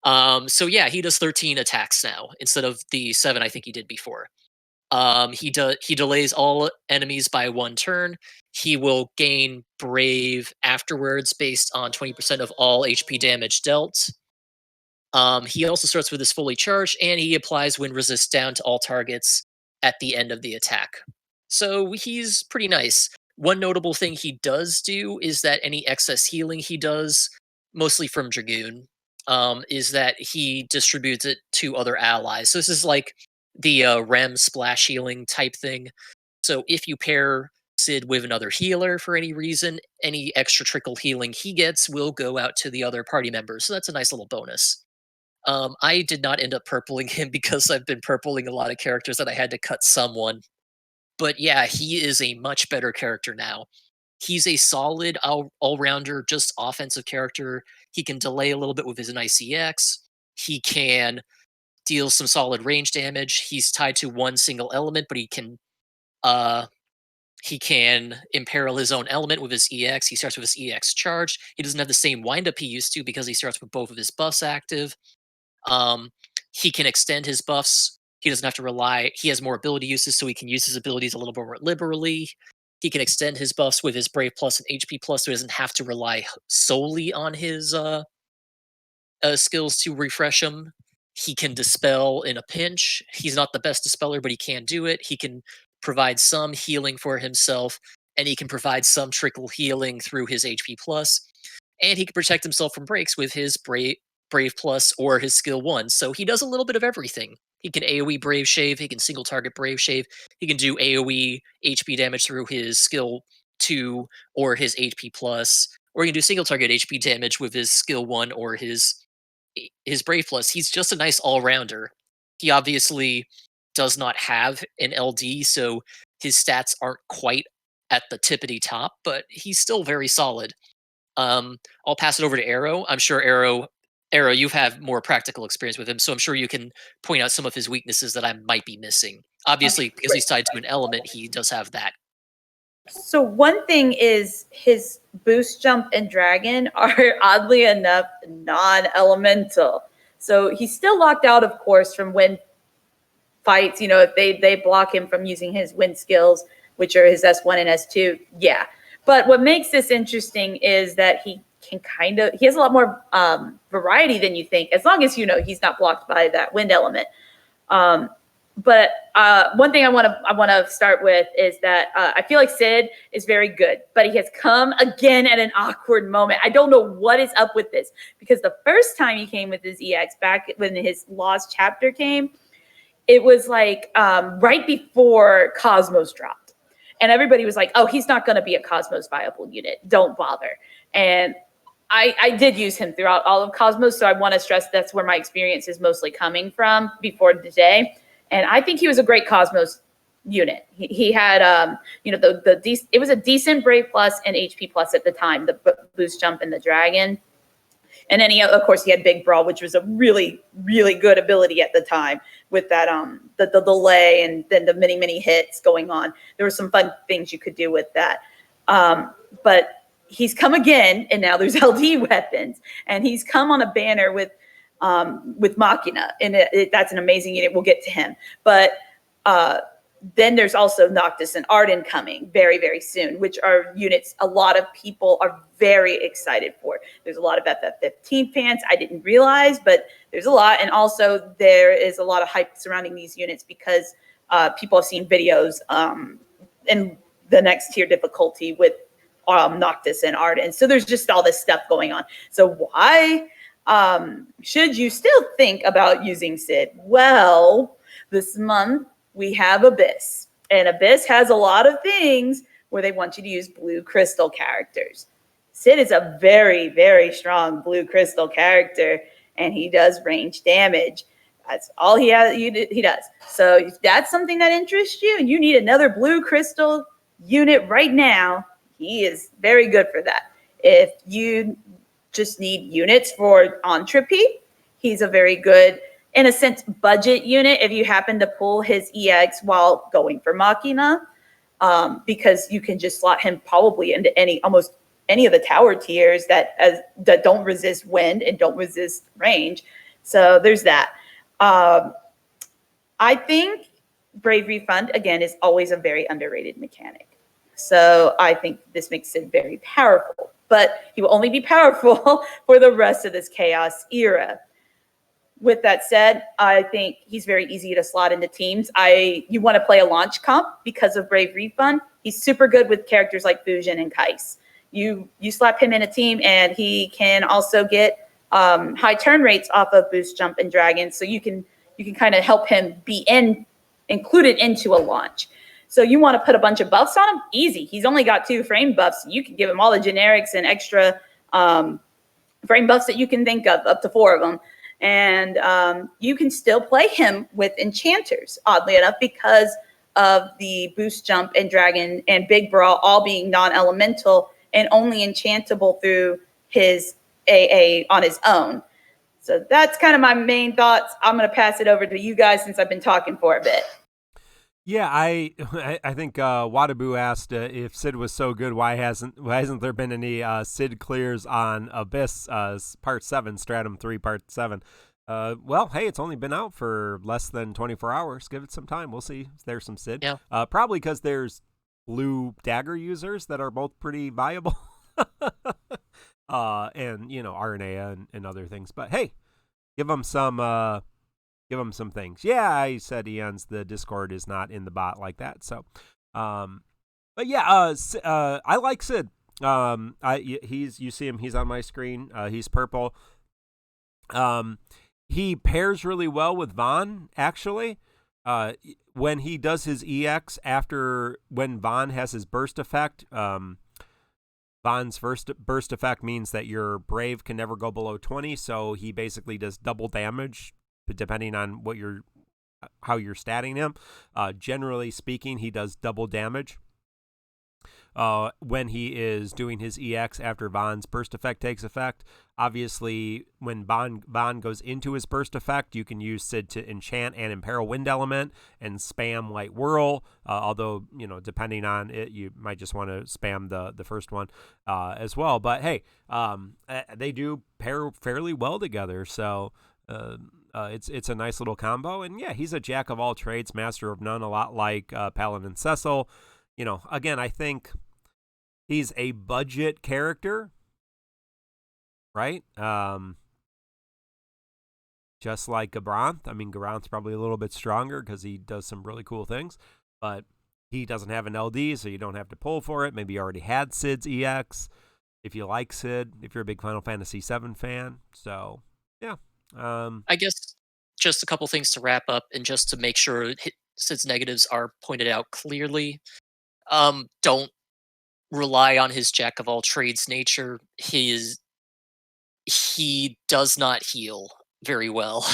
So yeah, he does 13 attacks now instead of the 7 I think he did before. He delays all enemies by 1 turn. He will gain Brave afterwards based on 20% of all HP damage dealt. He also starts with his fully charged, and he applies wind resist down to all targets at the end of the attack. So he's pretty nice. One notable thing he does do is that any excess healing he does, mostly from Dragoon, is that he distributes it to other allies. So this is like the Rem splash healing type thing. So if you pair Cid with another healer for any reason, any extra trickle healing he gets will go out to the other party members. So that's a nice little bonus. I did not end up purpling him because I've been purpling a lot of characters that I had to cut someone. But yeah, he is a much better character now. He's a solid all-rounder, just offensive character. He can delay a little bit with his nice EX. He can deal some solid range damage. He's tied to one single element, but he can imperil his own element with his EX. He starts with his EX charged. He doesn't have the same windup he used to because he starts with both of his buffs active. He can extend his buffs. He doesn't have to rely. He has more ability uses, so he can use his abilities a little more liberally. He can extend his buffs with his Brave Plus and HP Plus, so he doesn't have to rely solely on his skills to refresh him. He can dispel in a pinch. He's not the best dispeller, but he can do it. He can provide some healing for himself, and he can provide some trickle healing through his HP Plus. And he can protect himself from breaks with his Brave Plus or his skill 1. So he does a little bit of everything. He can AoE Brave Shave, he can single target Brave Shave, he can do AoE HP damage through his skill 2 or his HP Plus, or he can do single target HP damage with his skill 1 or his Brave Plus. He's just a nice all-rounder. He obviously does not have an LD, so his stats aren't quite at the tippity top, but he's still very solid. I'll pass it over to Arrow. I'm sure Arrow, you've had more practical experience with him, so I'm sure you can point out some of his weaknesses that I might be missing. Obviously, because he's tied to an element, he does have that. So one thing is his boost jump and dragon are oddly enough non-elemental. So he's still locked out, of course, from wind fights. If they block him from using his wind skills, which are his S1 and S2. Yeah. But what makes this interesting is that he has a lot more variety than you think, as long as he's not blocked by that wind element. But one thing I want to start with is that I feel like Cid is very good, but he has come again at an awkward moment. I don't know what is up with this, because the first time he came with his EX back when his Lost chapter came, it was like right before Cosmos dropped. And everybody was like, oh, he's not going to be a Cosmos viable unit. Don't bother. And I did use him throughout all of Cosmos, so I want to stress that's where my experience is mostly coming from before today. And I think he was a great Cosmos unit. He had, it was a decent Brave Plus and HP Plus at the time, the boost jump and the dragon. And then of course, he had Big Brawl, which was a really, really good ability at the time with that, the delay and then the many hits going on. There were some fun things you could do with that. But he's come again, and now there's LD weapons, and he's come on a banner with Machina, and that's an amazing unit. We'll get to him, but then there's also Noctis and Arden coming very, very soon, which are units a lot of people are very excited for. There's a lot of FF15 fans. I didn't realize, but there's a lot. And also there is a lot of hype surrounding these units because people have seen videos in the next tier difficulty with Noctis and Arden. So there's just all this stuff going on. So why should you still think about using Cid? Well, this month, we have Abyss, and Abyss has a lot of things where they want you to use blue crystal characters. Cid is a very, very strong blue crystal character, and he does range damage. That's all he has. He does. So if that's something that interests you, and you need another blue crystal unit right now, he is very good for that. If you just need units for Entropy, he's a very good, in a sense, budget unit if you happen to pull his EX while going for Machina, because you can just slot him probably into almost any of the tower tiers that don't resist wind and don't resist range. So there's that. I think Brave Refund, again, is always a very underrated mechanic. So I think this makes it very powerful, but he will only be powerful for the rest of this Chaos era. With that said, I think he's very easy to slot into teams. You want to play a launch comp because of Brave Refund. He's super good with characters like Fusion and Kais. You slap him in a team, and he can also get high turn rates off of Boost Jump and Dragon. So you can kind of help him be included into a launch. So you want to put a bunch of buffs on him? Easy. He's only got 2 frame buffs. You can give him all the generics and extra frame buffs that you can think of, up to 4 of them. And you can still play him with enchanters, oddly enough, because of the Boost Jump and Dragon and Big Brawl all being non-elemental and only enchantable through his AA on his own. So that's kind of my main thoughts. I'm going to pass it over to you guys since I've been talking for a bit. Yeah, I think Wadabu asked if Cid was so good, why hasn't there been any Cid clears on Abyss Part 7, Stratum 3 Part 7? Well, hey, it's only been out for less than 24 hours. Give it some time. We'll see if there's some Cid. Yeah. Probably because there's blue Dagger users that are both pretty viable. And, RNA and other things. But hey, give them some things. Yeah, I said Eon's the Discord is not in the bot like that. So, but yeah, I like Cid. You see him. He's on my screen. He's purple. He pairs really well with Vaughn. Actually, when he does his EX when Vaughn has his burst effect. Vaughn's first burst effect means that your Brave can never go below 20. So he basically does double damage, depending on how you're statting him. Generally speaking, he does double damage when he is doing his EX after Vaughn's burst effect takes effect. Obviously, when Vaughn goes into his burst effect, you can use Cid to enchant and imperil Wind Element and spam Light Whirl. Although, depending on it, you might just want to spam the first one as well. But hey, they do pair fairly well together. So it's a nice little combo. And yeah, he's a jack of all trades, master of none, a lot like Paladin Cecil. Again, I think he's a budget character, right? Just like Gabranth. I mean, Gabranth's probably a little bit stronger because he does some really cool things, but he doesn't have an LD, so you don't have to pull for it. Maybe you already had Cid's EX if you like Cid, if you're a big Final Fantasy VII fan. So, yeah. I guess just a couple things to wrap up, and just to make sure Cid's negatives are pointed out clearly. Don't rely on his jack of all trades nature. He does not heal very well.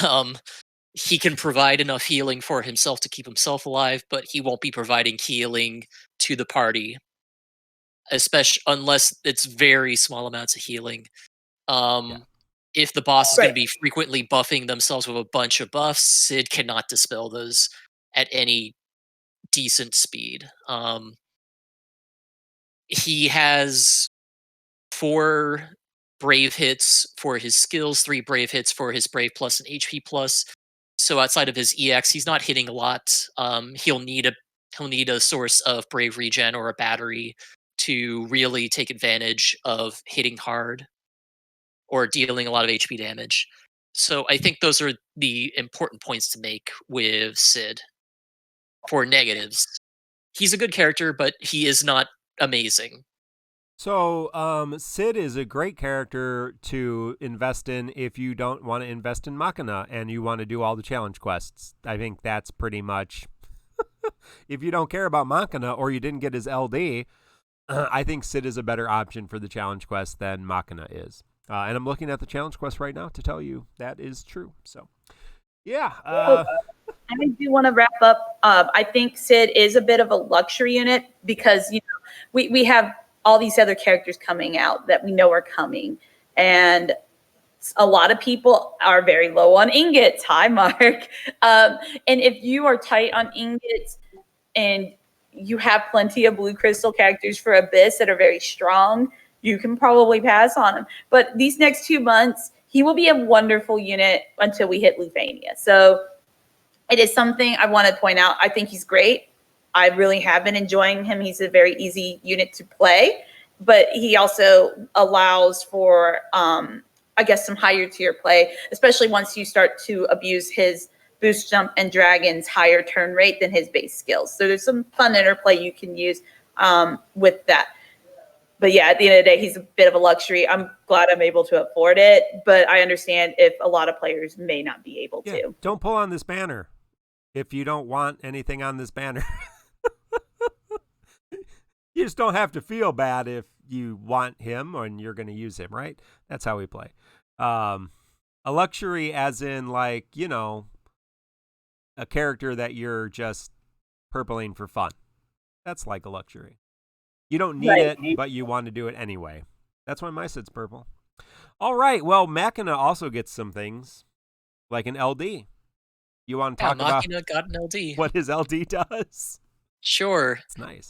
He can provide enough healing for himself to keep himself alive, but he won't be providing healing to the party, especially unless it's very small amounts of healing. If the boss is going to be frequently buffing themselves with a bunch of buffs, Cid cannot dispel those at any decent speed. He has 4 brave hits for his skills, 3 brave hits for his brave plus and HP plus. So outside of his EX, he's not hitting a lot. He'll need a source of brave regen or a battery to really take advantage of hitting hard or dealing a lot of HP damage. So I think those are the important points to make with Cid. For negatives, he's a good character, but he is not amazing. So, Cid is a great character to invest in if you don't want to invest in Machina and you want to do all the challenge quests. I think that's pretty much... if you don't care about Machina or you didn't get his LD, I think Cid is a better option for the challenge quest than Machina is. And I'm looking at the challenge quest right now to tell you that is true. So, yeah. I do want to wrap up. I think Cid is a bit of a luxury unit because, you know, we have all these other characters coming out that we know are coming. And a lot of people are very low on ingots. Hi, Mark. And if you are tight on ingots and you have plenty of blue crystal characters for Abyss that are very strong, you can probably pass on him. But these next 2 months, he will be a wonderful unit until we hit Lufania. So it is something I want to point out. I think he's great. I really have been enjoying him. He's a very easy unit to play, but he also allows for, I guess, some higher tier play, especially once you start to abuse his boost jump and dragon's higher turn rate than his base skills. So there's some fun interplay you can use with that. But yeah, at the end of the day, he's a bit of a luxury. I'm glad I'm able to afford it, but I understand if a lot of players may not be able to. Don't pull on this banner if you don't want anything on this banner. You just don't have to feel bad if you want him and you're going to use him, right? That's how we play. A luxury as in, like, you know, a character that you're just purpling for fun. That's like a luxury. You don't need it, but you want to do it anyway. That's why my Cid's purple. All right. Well, Machina also gets some things, like an LD. You want to talk about Machina got an LD. what his LD does? Sure. It's nice.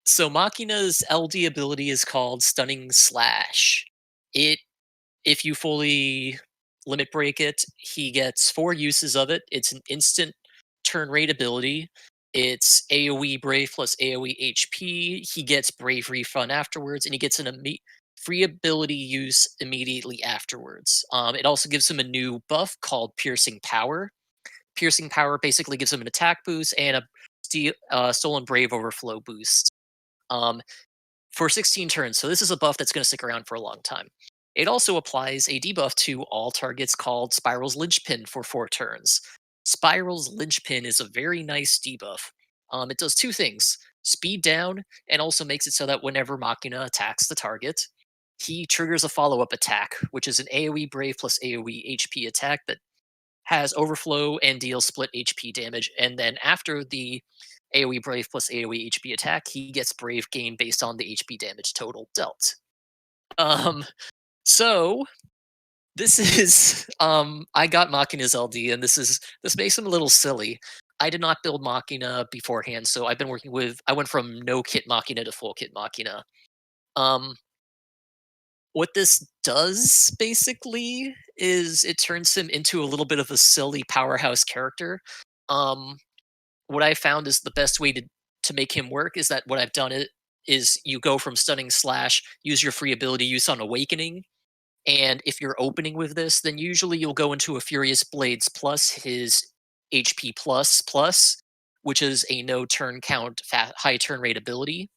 So Machina's LD ability is called Stunning Slash. If you fully limit break it, he gets 4 uses of it. It's an instant turn rate ability. It's AoE Brave plus AoE HP. He gets Brave Refund afterwards, and he gets an free ability use immediately afterwards. It also gives him a new buff called Piercing Power. Piercing Power basically gives him an attack boost and a Stolen Brave Overflow boost for 16 turns. So this is a buff that's going to stick around for a long time. It also applies a debuff to all targets called Spiral's Linchpin for 4 turns. Spiral's Linchpin is a very nice debuff. It does 2 things: speed down, and also makes it so that whenever Machina attacks the target, he triggers a follow-up attack, which is an AoE Brave plus AoE HP attack that has overflow and deals split HP damage. And then after the AoE Brave plus AoE HP attack, he gets Brave gain based on the HP damage total dealt. So this is I got Machina's LD, and this makes him a little silly. I did not build Machina beforehand, so I went from no kit Machina to full kit Machina. What this does basically is it turns him into a little bit of a silly powerhouse character. What I found is the best way to make him work is that what I've done is you go from Stunning Slash, use your free ability use on Awakening, and if you're opening with this, then usually you'll go into a Furious Blades plus his HP plus, which is a no turn count high turn rate ability.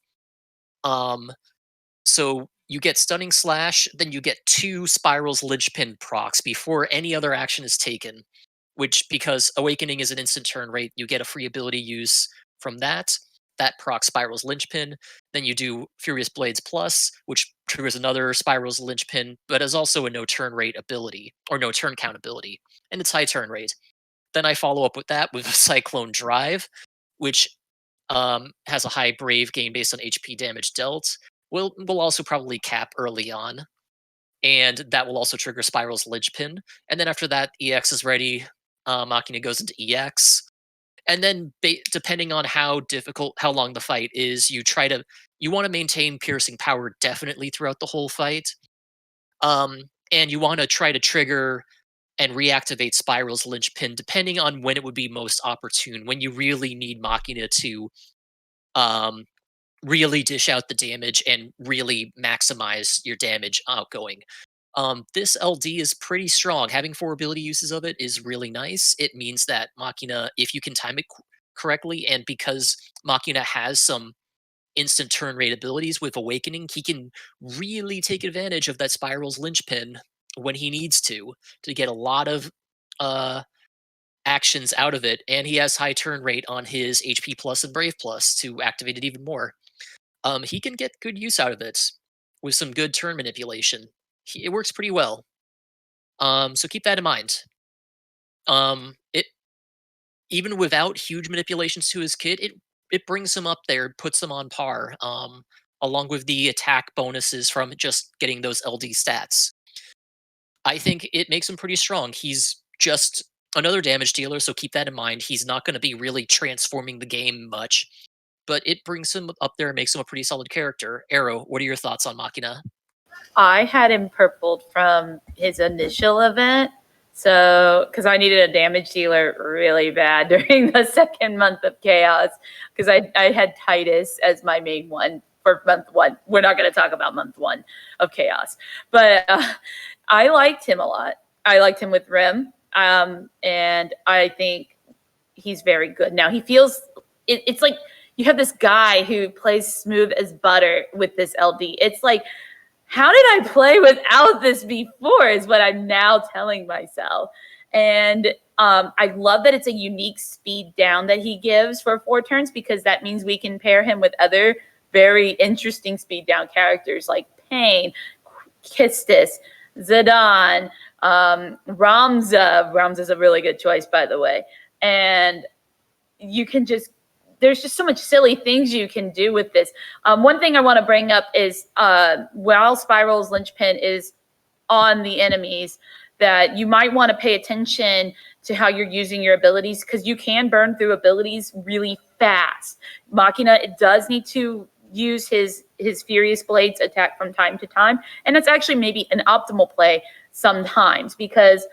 So you get Stunning Slash, then you get 2 Spiral's Linchpin procs before any other action is taken, which, because Awakening is an instant turn rate, you get a free ability use from that. That procs Spiral's Linchpin. Then you do Furious Blades Plus, which triggers another Spiral's Linchpin, but is also a no turn rate ability, or no turn count ability, and it's high turn rate. Then I follow up with that with Cyclone Drive, which has a high Brave gain based on HP damage dealt. Will also probably cap early on, and that will also trigger Spiral's Linchpin. And then after that, EX is ready. Machina goes into EX, And then depending on how long the fight is, you want to maintain piercing power definitely throughout the whole fight. And you want to try to trigger and reactivate Spiral's linchpin depending on when it would be most opportune, when you really need Machina to um, really dish out the damage and really maximize your damage outgoing. This LD is pretty strong. Having 4 ability uses of it is really nice. It means that Machina, if you can time it correctly, and because Machina has some instant turn rate abilities with Awakening, he can really take advantage of that Spiral's linchpin when he needs to get a lot of uh, actions out of it. And he has high turn rate on his HP plus and Brave plus to activate it even more. He can get good use out of it with some good turn manipulation. It works pretty well. So keep that in mind. It even without huge manipulations to his kit, it brings him up there, puts him on par. Along with the attack bonuses from just getting those LD stats. I think it makes him pretty strong. He's just another damage dealer, so keep that in mind. He's not going to be really transforming the game much, but it brings him up there and makes him a pretty solid character. Arrow, what are your thoughts on Machina? I had him purpled from his initial event. So, because I needed a damage dealer really bad during the second month of Chaos, because I had Titus as my main one for month 1. We're not going to talk about month 1 of Chaos, but I liked him a lot. I liked him with Rem, and I think he's very good. Now, he feels, it's like you have this guy who plays smooth as butter with this LD. It's like, how did I play without this before is what I'm now telling myself. And I love that it's a unique speed down that he gives for 4 turns, because that means we can pair him with other very interesting speed down characters like Pain, Kistis, Zidane, Ramza. Ramza's a really good choice, by the way. And you can just, there's just so much silly things you can do with this. One thing I want to bring up is while Spiral's linchpin is on the enemies, that you might want to pay attention to how you're using your abilities, because you can burn through abilities really fast. Machina does need to use his Furious Blades attack from time to time, and it's actually maybe an optimal play sometimes, because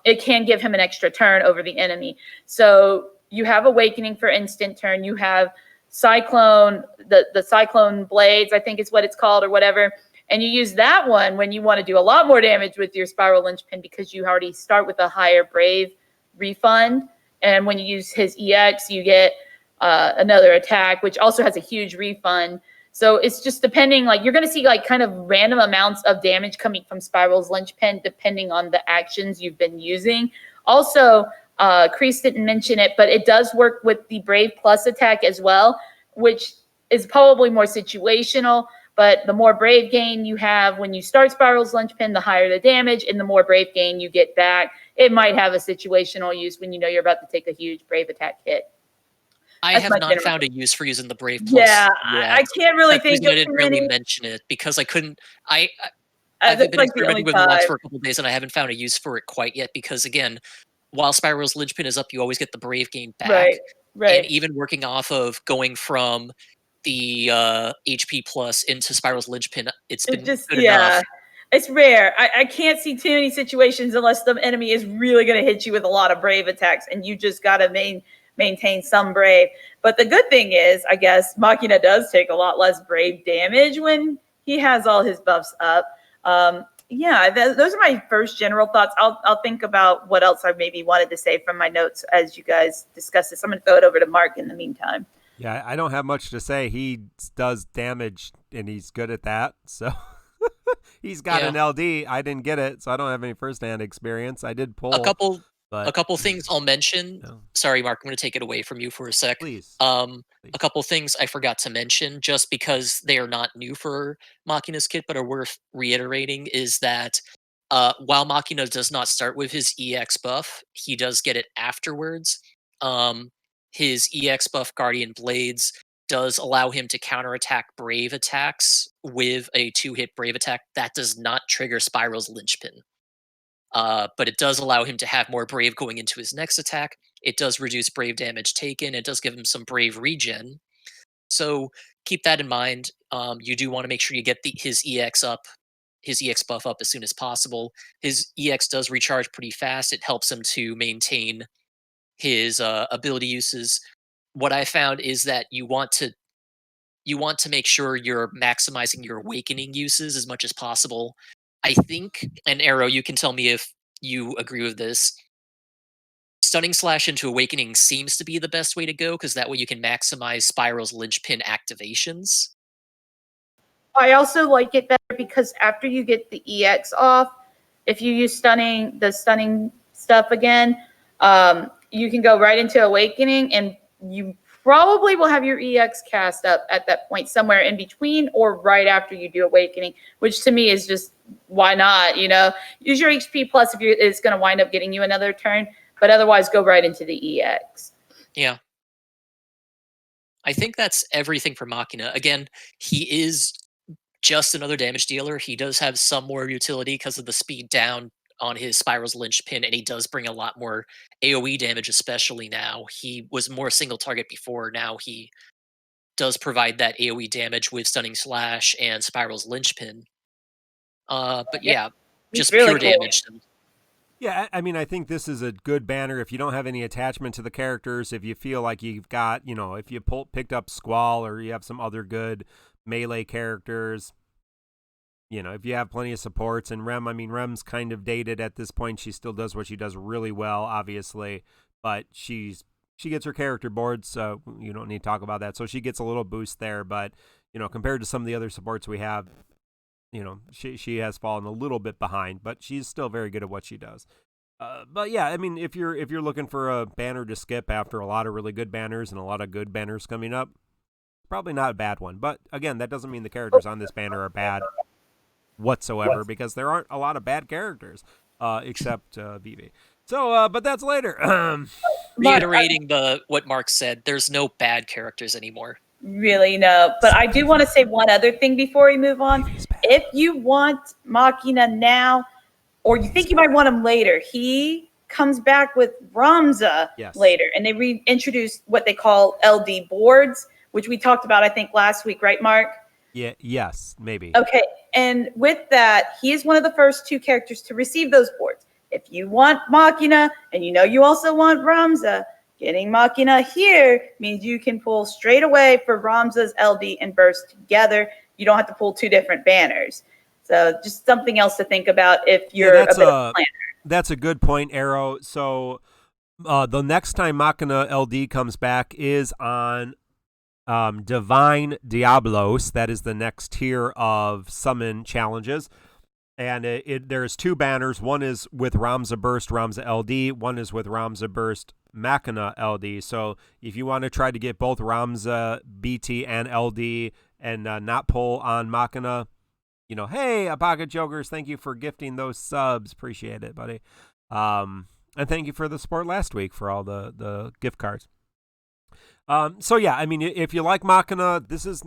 it can give him an extra turn over the enemy. So you have Awakening for instant turn. You have Cyclone, the Cyclone Blades, I think is what it's called, or whatever. And you use that one when you want to do a lot more damage with your Spiral Linchpin, because you already start with a higher Brave refund. And when you use his EX, you get another attack, which also has a huge refund. So it's just depending, like you're going to see like kind of random amounts of damage coming from Spiral's Linchpin, depending on the actions you've been using. Also, Kreese didn't mention it, but it does work with the Brave Plus attack as well, which is probably more situational. But the more Brave gain you have when you start Spiral's Linchpin, the higher the damage, and the more Brave gain you get back. It might have a situational use when you know you're about to take a huge Brave attack hit. I have not found a use for using the Brave Plus. Yeah, I can't really think of I didn't really mention it because I couldn't. I've been like experimenting with mods for a couple of days, and I haven't found a use for it quite yet. Because again, while Spiral's Linchpin is up, you always get the Brave gain back. Right. And even working off of going from the HP plus into Spiral's Linchpin, it's been just good enough. It's rare. I can't see too many situations unless the enemy is really going to hit you with a lot of Brave attacks, and you just got to maintain some Brave. But the good thing is, I guess, Machina does take a lot less Brave damage when he has all his buffs up. Those are my first general thoughts. I'll think about what else I maybe wanted to say from my notes as you guys discuss this. I'm going to throw it over to Mark in the meantime. Yeah, I don't have much to say. He does damage, and he's good at that. So he's got an LD. I didn't get it, so I don't have any firsthand experience. I did pull a couple things I'll mention. No. Sorry, Mark, I'm going to take it away from you for a sec. Please. A couple things I forgot to mention, just because they are not new for Machina's kit, but are worth reiterating, is that while Machina does not start with his EX buff, he does get it afterwards. His EX buff, Guardian Blades, does allow him to counterattack Brave attacks with a 2-hit Brave attack. That does not trigger Spiral's Linchpin. But it does allow him to have more Brave going into his next attack. It does reduce brave damage taken. It does give him some brave regen. So keep that in mind. You do want to make sure you get his EX up, his EX buff up as soon as possible. His EX does recharge pretty fast. It helps him to maintain his ability uses. What I found is that you want to make sure you're maximizing your awakening uses as much as possible. I think, and Arrow, you can tell me if you agree with this. Stunning Slash into Awakening seems to be the best way to go because that way you can maximize Spiral's linchpin activations. I also like it better because after you get the EX off, if you use the stunning stuff again, you can go right into Awakening, and you probably will have your EX cast up at that point somewhere in between or right after you do Awakening, which to me is just, why not? Use your HP plus if it's going to wind up getting you another turn, but otherwise go right into the EX. Yeah. I think that's everything for Machina. Again, he is just another damage dealer. He does have some more utility because of the speed down on his Spiral's linchpin, and he does bring a lot more AoE damage, especially now. He was more single target before. Now he does provide that AoE damage with Stunning Slash and Spiral's linchpin. But yeah, just really pure cool. damage. Yeah, I mean, I think this is a good banner if you don't have any attachment to the characters, if you feel like you've got, if you picked up Squall or you have some other good melee characters, if you have plenty of supports. And Rem's kind of dated at this point. She still does what she does really well, obviously, but she gets her character boards, so you don't need to talk about that. So she gets a little boost there, but, compared to some of the other supports we have, she has fallen a little bit behind, but she's still very good at what she does. But yeah, I mean, if you're looking for a banner to skip after a lot of really good banners and a lot of good banners coming up, probably not a bad one. But again, that doesn't mean the characters on this banner are bad whatsoever, because there aren't a lot of bad characters, except Vivi. So, but that's later. Reiterating what Mark said, there's no bad characters anymore. Really, no. But I do want to say one other thing before we move on. If you want Machina now, or you think you might want him later, he comes back with Ramza later. And they reintroduced what they call LD boards, which we talked about, I think, last week. Right, Mark? Yeah. Yes, maybe. Okay. And with that, he is one of the first 2 characters to receive those boards. If you want Machina, and you also want Ramza, getting Machina here means you can pull straight away for Ramza's LD and Burst together. You don't have to pull 2 different banners. So just something else to think about if you're a bit of a planner. That's a good point, Arrow. So the next time Machina LD comes back is on Divine Diablos. That is the next tier of summon challenges. And there's 2 banners. One is with Ramza Burst, Ramza LD. One is with Ramza Burst, Machina LD. So if you want to try to get both Ramza BT and LD and not pull on Machina, hey, Pocket Jokers, thank you for gifting those subs. Appreciate it, buddy. And thank you for the support last week for all the gift cards. So yeah, I mean, if you like Machina, this is,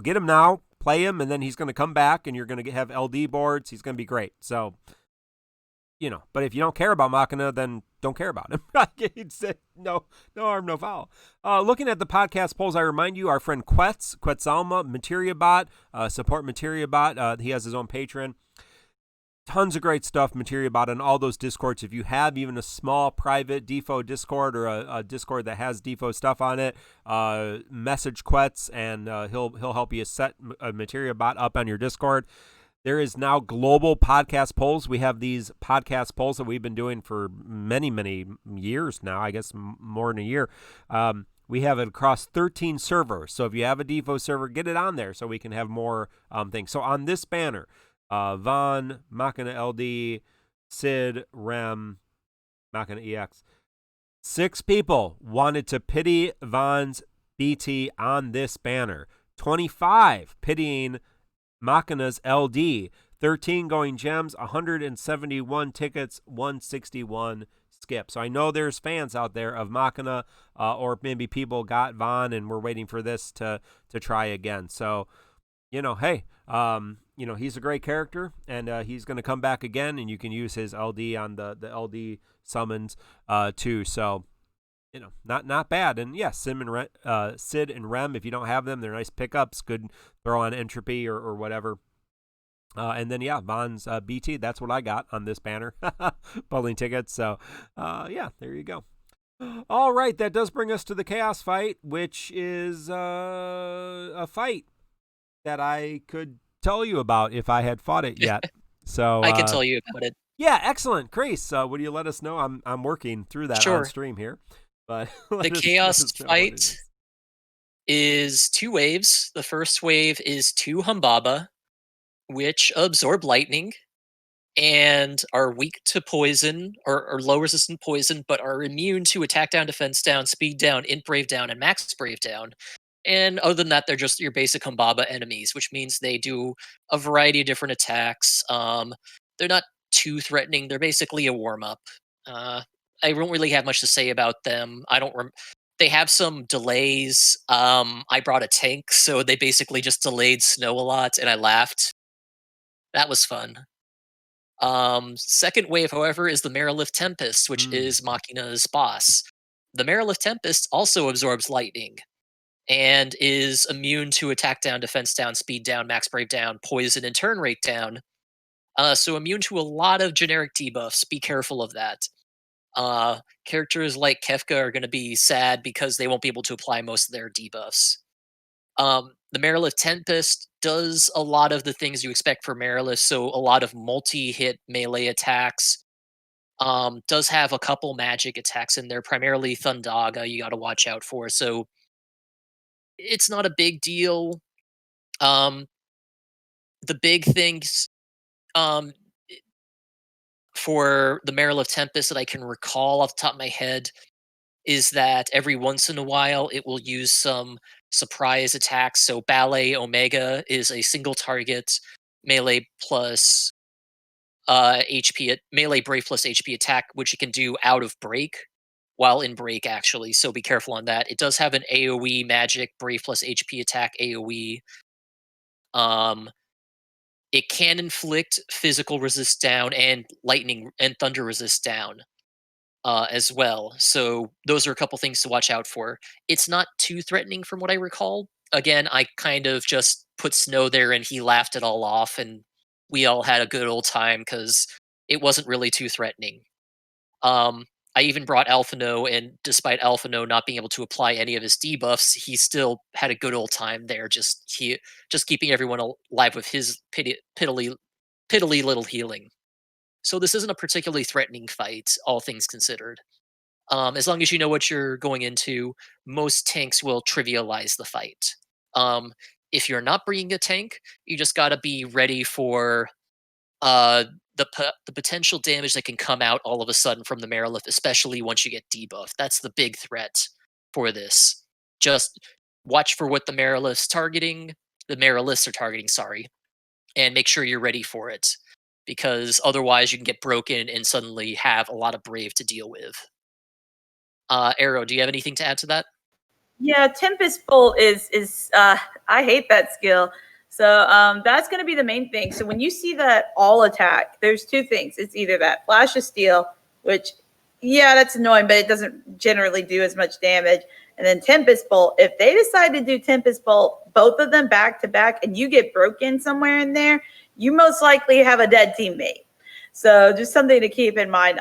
get him now, play him, and then he's going to come back and you're going to have LD boards. He's going to be great. So, but if you don't care about Machina, then don't care about him. No harm, no foul. Looking at the podcast polls, I remind you, our friend Quetzalma, MateriaBot, support MateriaBot. He has his own Patreon. Tons of great stuff, MateriaBot, on all those Discords. If you have even a small private Defo Discord or a Discord that has Defo stuff on it, message Quetz and he'll help you set a MateriaBot up on your Discord. There is now global podcast polls. We have these podcast polls that we've been doing for many, many years now, I guess more than a year. We have it across 13 servers. So if you have a Defo server, get it on there so we can have more things. So on this banner, Von, Machina LD, Cid, Rem, Machina EX. 6 people wanted to pity Von's BT on this banner. 25 pitying Machina's LD. 13 going gems, 171 tickets, 161 skip. So I know there's fans out there of Machina, or maybe people got Von and we're waiting for this to try again. So, hey, he's a great character, and he's going to come back again, and you can use his LD on the LD summons too. So not bad. And yeah, Cid and Rem, if you don't have them, they're nice pickups. Good throw on entropy or whatever. And then yeah, Von's BT. That's what I got on this banner, bowling tickets. So yeah, there you go. All right, that does bring us to the Chaos fight, which is a fight that I could tell you about if I had fought it yet. So I can tell you about it. Yeah, excellent, Chris. Would you let us know? I'm working through that on stream here, but the Chaos fight is 2 waves. The first wave is 2 Humbaba, which absorb lightning and are weak to poison or low resistant poison, but are immune to attack down, defense down, speed down, int brave down, and max brave down. And other than that, they're just your basic Humbaba enemies, which means they do a variety of different attacks. They're not too threatening. They're basically a warm-up. I don't really have much to say about them. They have some delays. I brought a tank, so they basically just delayed snow a lot, and I laughed. That was fun. Second wave, however, is the Merilith Tempest, which is Machina's boss. The Merilith Tempest also absorbs lightning and is immune to attack down, defense down, speed down, max brave down, poison, and turn rate down. So immune to a lot of generic debuffs. Be careful of that. Characters like Kefka are going to be sad because they won't be able to apply most of their debuffs. The Merilith Tempest does a lot of the things you expect for Merilith, so a lot of multi-hit melee attacks. Does have a couple magic attacks in there, primarily Thundaga you got to watch out for, so it's not a big deal. The big things for the Merilith Tempest that I can recall off the top of my head is that every once in a while it will use some surprise attacks. So Ballet Omega is a single target melee plus HP, melee brave plus HP attack, which it can do out of break while in break actually. So be careful on that. It does have an AoE magic brave plus HP attack AoE. It can inflict physical resist down and lightning and thunder resist down. As well. So those are a couple things to watch out for. It's not too threatening from what I recall. Again, I kind of just put Snow there and he laughed it all off and we all had a good old time because it wasn't really too threatening. I even brought Alphino, and despite Alphino not being able to apply any of his debuffs, he still had a good old time there, just keeping everyone alive with his piddly little healing. So this isn't a particularly threatening fight, all things considered. As long as you know what you're going into, most tanks will trivialize the fight. If you're not bringing a tank, you just got to be ready for the potential damage that can come out all of a sudden from the Merilith, especially once you get debuffed. That's the big threat for this. Just watch for what the Meriliths are targeting, sorry, and make sure you're ready for it. Because otherwise you can get broken and suddenly have a lot of brave to deal with. Arrow, do you have anything to add to that? Yeah, Tempest Bolt is I hate that skill. So that's going to be the main thing. So when you see that all attack, there's 2 things. It's either that Flash of Steel, which, yeah, that's annoying, but it doesn't generally do as much damage. And then Tempest Bolt. If they decide to do Tempest Bolt, both of them back to back, and you get broken somewhere in there, you most likely have a dead teammate. So just something to keep in mind.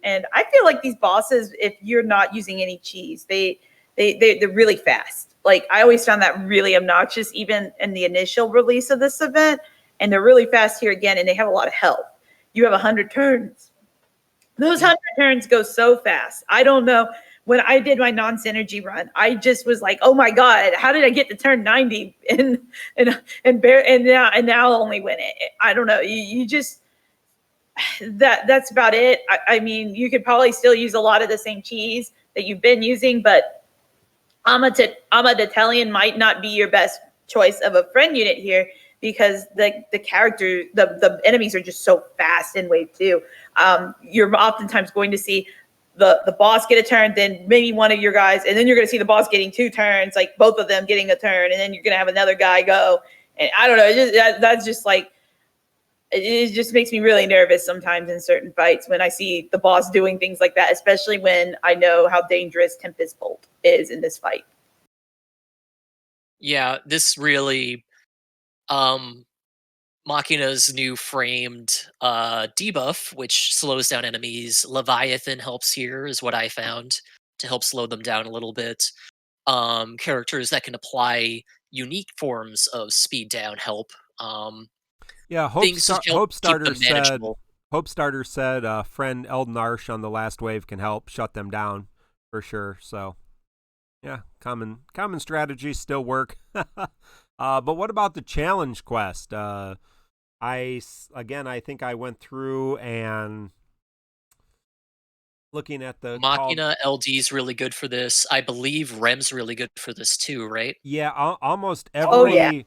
And I feel like these bosses, if you're not using any cheese, they're really fast. Like I always found that really obnoxious, even in the initial release of this event. And they're really fast here again, and they have a lot of health. You have 100 turns. Those 100 turns go so fast. I don't know. When I did my non-synergy run, I just was like, "Oh my god, how did I get to turn 90 and now only win it?" I don't know. You just that's about it. I mean, you could probably still use a lot of the same cheese that you've been using, but Amidatelion might not be your best choice of a friend unit here because the enemies are just so fast in wave 2. You're oftentimes going to see the boss get a turn, then maybe one of your guys, and then you're going to see the boss getting 2 turns, like both of them getting a turn, and then you're going to have another guy go. And I don't know, that's just like, it just makes me really nervous sometimes in certain fights when I see the boss doing things like that, especially when I know how dangerous Tempest Bolt is in this fight. Yeah, this really, Machina's new framed debuff, which slows down enemies. Leviathan helps here, is what I found, to help slow them down a little bit. Characters that can apply unique forms of speed down help. Yeah, Things to help keep them manageable. Hope Starter said friend Eald'narche on the last wave can help shut them down for sure. So yeah, common strategies still work. But what about the challenge quest? I think I went through and looking at the Machina LD is really good for this. I believe Rem's really good for this too, right? Yeah, almost every. Oh, yeah.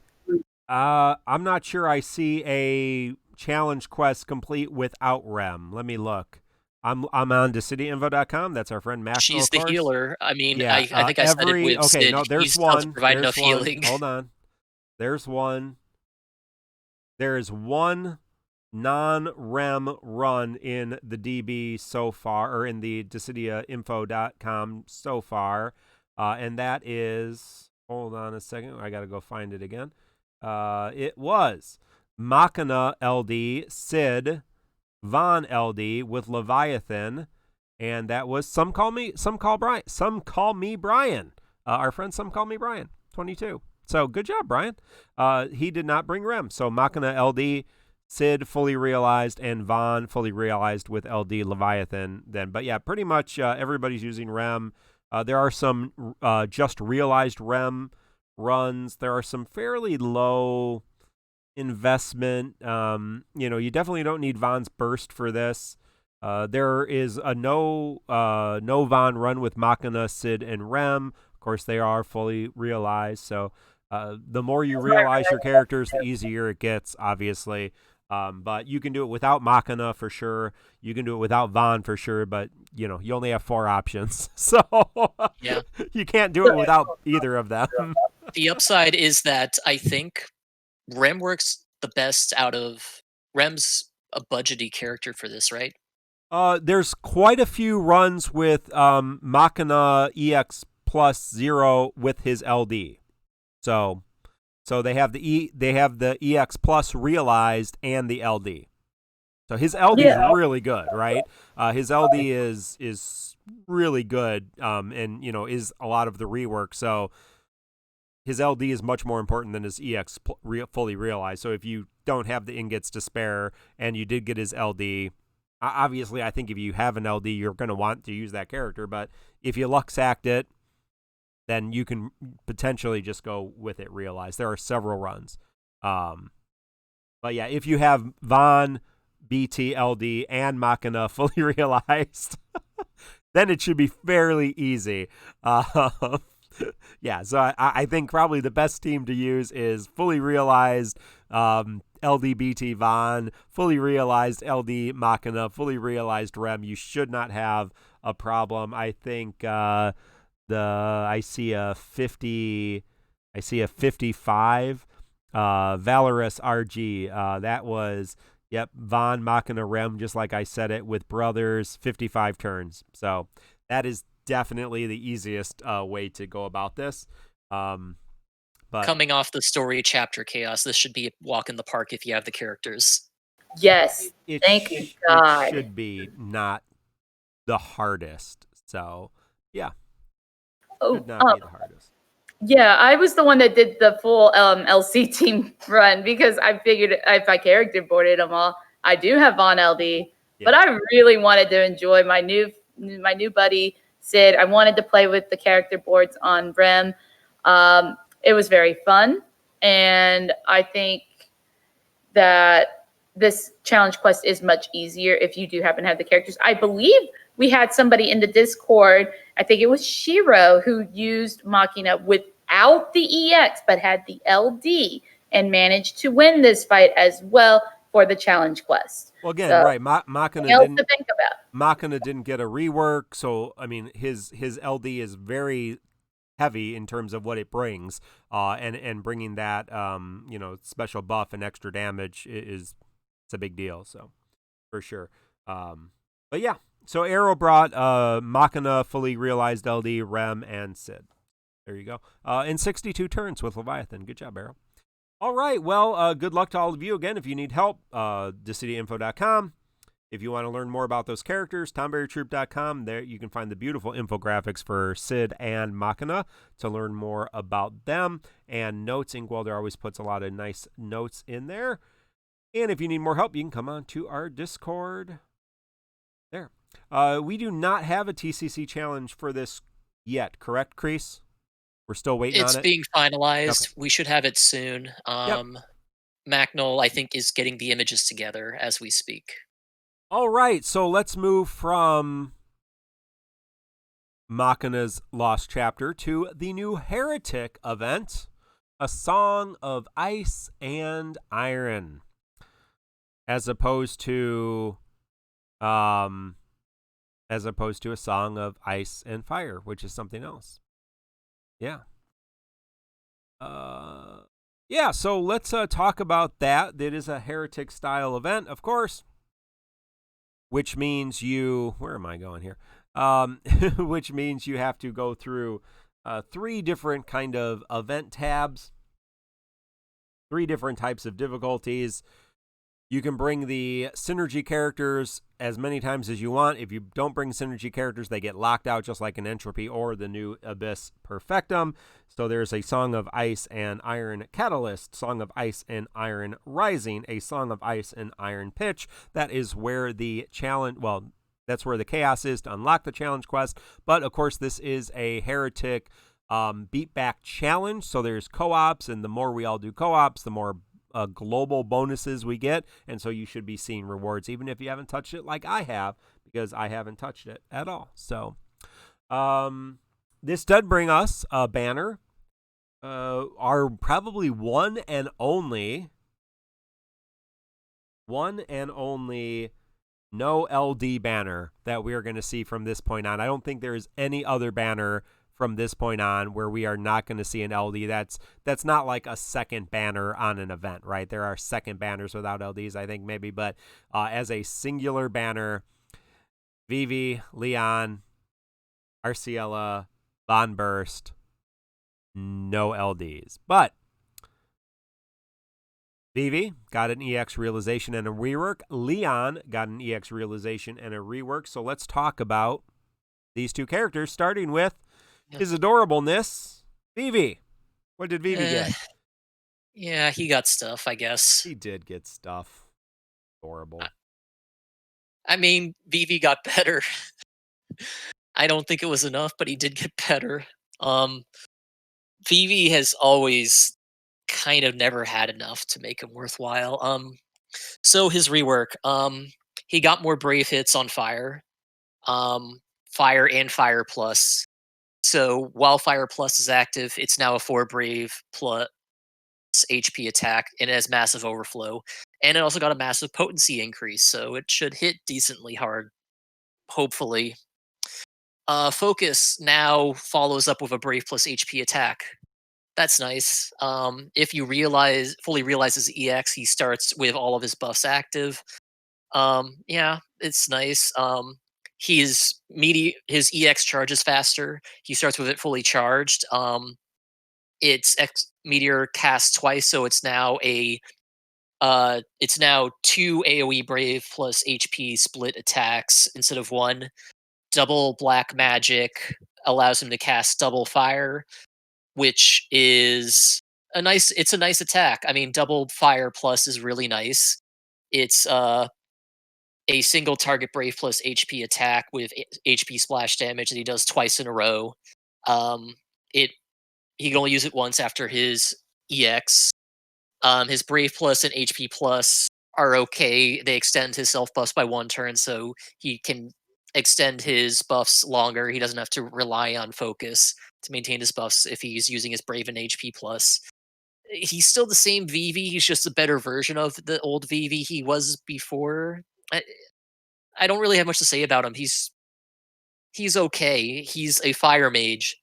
I'm not sure I see a challenge quest complete without Rem. Let me look. I'm on DecityInfo.com. That's our friend Max. She's the healer. I mean, Yeah, I think I said it with okay, Cid. no, there's He's one. doesn't provide enough healing. Hold on. There's one. There is one non-Rem run in the DB so far, or in the DecityInfo.com so far, and that is. Hold on a second. I got to go find it again. It was Machina LD, Cid, Von LD with Leviathan, and that was Some Call Me Brian. Our friend Some Call Me Brian, 22. So good job, Brian. He did not bring Rem. So Machina LD, Cid fully realized, and Von fully realized with LD Leviathan. But yeah, pretty much everybody's using Rem. There are some just realized Rem runs. There are some fairly low investment. You definitely don't need Von's burst for this. There is a no Von run with Machina, Cid, and Rem. Of course, they are fully realized. So the more you realize your characters, the easier it gets, obviously. But you can do it without Machina for sure. You can do it without Von for sure, but you only have 4 options. So yeah, you can't do it without either of them. The upside is that I think Rem works the best out of Rem's a budgety character for this, right? There's quite a few runs with Machina EX plus 0 with his LD. So they have the EX plus realized and the LD. So his LD is really good, right? His LD is really good, and is a lot of the rework. So his LD is much more important than his EX fully realized. So if you don't have the ingots to spare and you did get his LD, obviously I think if you have an LD, you're going to want to use that character. But if you luck sacked it, then you can potentially just go with it realized. There are several runs. But yeah, if you have Von, BT, LD, and Machina fully realized, then it should be fairly easy. Yeah, so I think probably the best team to use is fully realized LDBT Von, fully realized LD Machina, fully realized Rem. You should not have a problem. I think I see a 55 Valorous RG. That was Von, Machina, Rem, just like I said it, with brothers, 55 turns. So that is definitely the easiest way to go about this. But coming off the story chapter chaos, this should be a walk in the park if you have the characters. Yes. Thank God. It should be not the hardest. So yeah. Should not be the hardest. Yeah, I was the one that did the full LC team run because I figured if I character boarded them all, I do have Von LD. But I really wanted to enjoy my new buddy Cid. I wanted to play with the character boards on Rem. It was very fun, and I think that this challenge quest is much easier if you do happen to have the characters. I believe we had somebody in the Discord, I think it was Shiro, who used Machina without the EX but had the LD and managed to win this fight as well for the challenge quest. Well, again, so, right, Machina didn't get a rework, so I mean his LD is very heavy in terms of what it brings, and bringing that special buff and extra damage is it's a big deal. So for sure. But yeah, so Arrow brought Machina, fully realized LD, Rem, and Cid. There you go. In 62 turns with Leviathan. Good job, Arrow. All right. Well, good luck to all of you. Again, if you need help, decityinfo.com. If you want to learn more about those characters, tomberrytroop.com. There you can find the beautiful infographics for Cid and Machina to learn more about them. And notes, Inkwelder always puts a lot of nice notes in there. And if you need more help, you can come on to our Discord. There. We do not have a TCC challenge for this yet, correct, Kreese? We're still waiting on it? It's being finalized. Okay. We should have it soon. Yep. Macnol, I think, is getting the images together as we speak. All right, so let's move from Machina's Lost Chapter to the new Heretic event, A Song of Ice and Iron, as opposed to A Song of Ice and Fire, which is something else. Yeah. Yeah, so let's talk about that. That is a Heretic style event, of course. Which means where am I going here? Which means you have to go through 3 different kind of event tabs, 3 different types of difficulties. You can bring the synergy characters as many times as you want. If you don't bring synergy characters, they get locked out just like an Entropy or the new Abyss Perfectum. So there's a Song of Ice and Iron Catalyst, Song of Ice and Iron Rising, a Song of Ice and Iron Pitch. That is where the challenge, well, that's where the chaos is to unlock the challenge quest. But of course, this is a Heretic beatback challenge. So there's co-ops, and the more we all do co-ops, the more global bonuses we get, and so you should be seeing rewards even if you haven't touched it like I have, because I haven't touched it at all. So this did bring us a banner, our probably one and only no LD banner that we are going to see from this point on. I don't think there is any other banner from this point on where we are not going to see an LD. That's not like a second banner on an event, right? There are second banners without LDs, I think, maybe, but as a singular banner, Vivi, Leon, Arciela, Von Burst, no LDs. But Vivi got an EX Realization and a rework. Leon got an EX Realization and a rework. So let's talk about these 2 characters, starting with his adorableness, Vivi. What did Vivi get? Yeah, he got stuff, I guess. He did get stuff. Adorable. I mean, Vivi got better. I don't think it was enough, but he did get better. Vivi has always kind of never had enough to make him worthwhile. So his rework, he got more brave hits on fire. Fire and Fire Plus. So while Fire Plus is active, it's now a 4 brave plus HP attack, and it has massive overflow. And it also got a massive potency increase, so it should hit decently hard, hopefully. Focus now follows up with a brave plus HP attack. That's nice. If you fully realize his EX, he starts with all of his buffs active. Yeah, it's nice. His EX charges faster. He starts with it fully charged. Its Meteor casts twice, so it's now 2 AoE Brave plus HP split attacks instead of 1. Double Black Magic allows him to cast double fire, which is a nice attack. I mean, double fire plus is really nice. It's a single target brave plus HP attack with HP splash damage that he does twice in a row. He can only use it once after his EX. His brave plus and HP plus are okay. They extend his self buffs by 1 turn, so he can extend his buffs longer. He doesn't have to rely on focus to maintain his buffs if he's using his brave and HP plus. He's still the same Vivi. He's just a better version of the old Vivi he was before. I don't really have much to say about him. He's okay. He's a fire mage.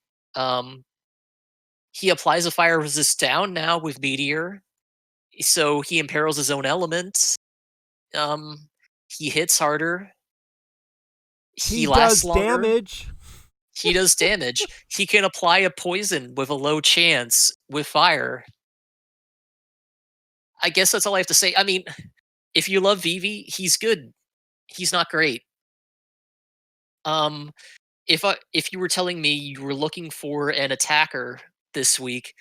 He applies a fire resist down now with Meteor, so he imperils his own element. He hits harder. He lasts does longer. damage. He does damage. He can apply a poison with a low chance with fire. I guess that's all I have to say. I mean, if you love Vivi, he's good. He's not great. If you were telling me you were looking for an attacker this week,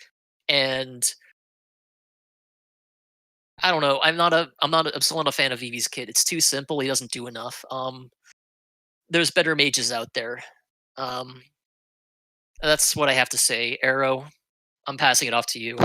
and I don't know, I'm still not a fan of Vivi's kit. It's too simple. He doesn't do enough. There's better mages out there. That's what I have to say. Arrow, I'm passing it off to you.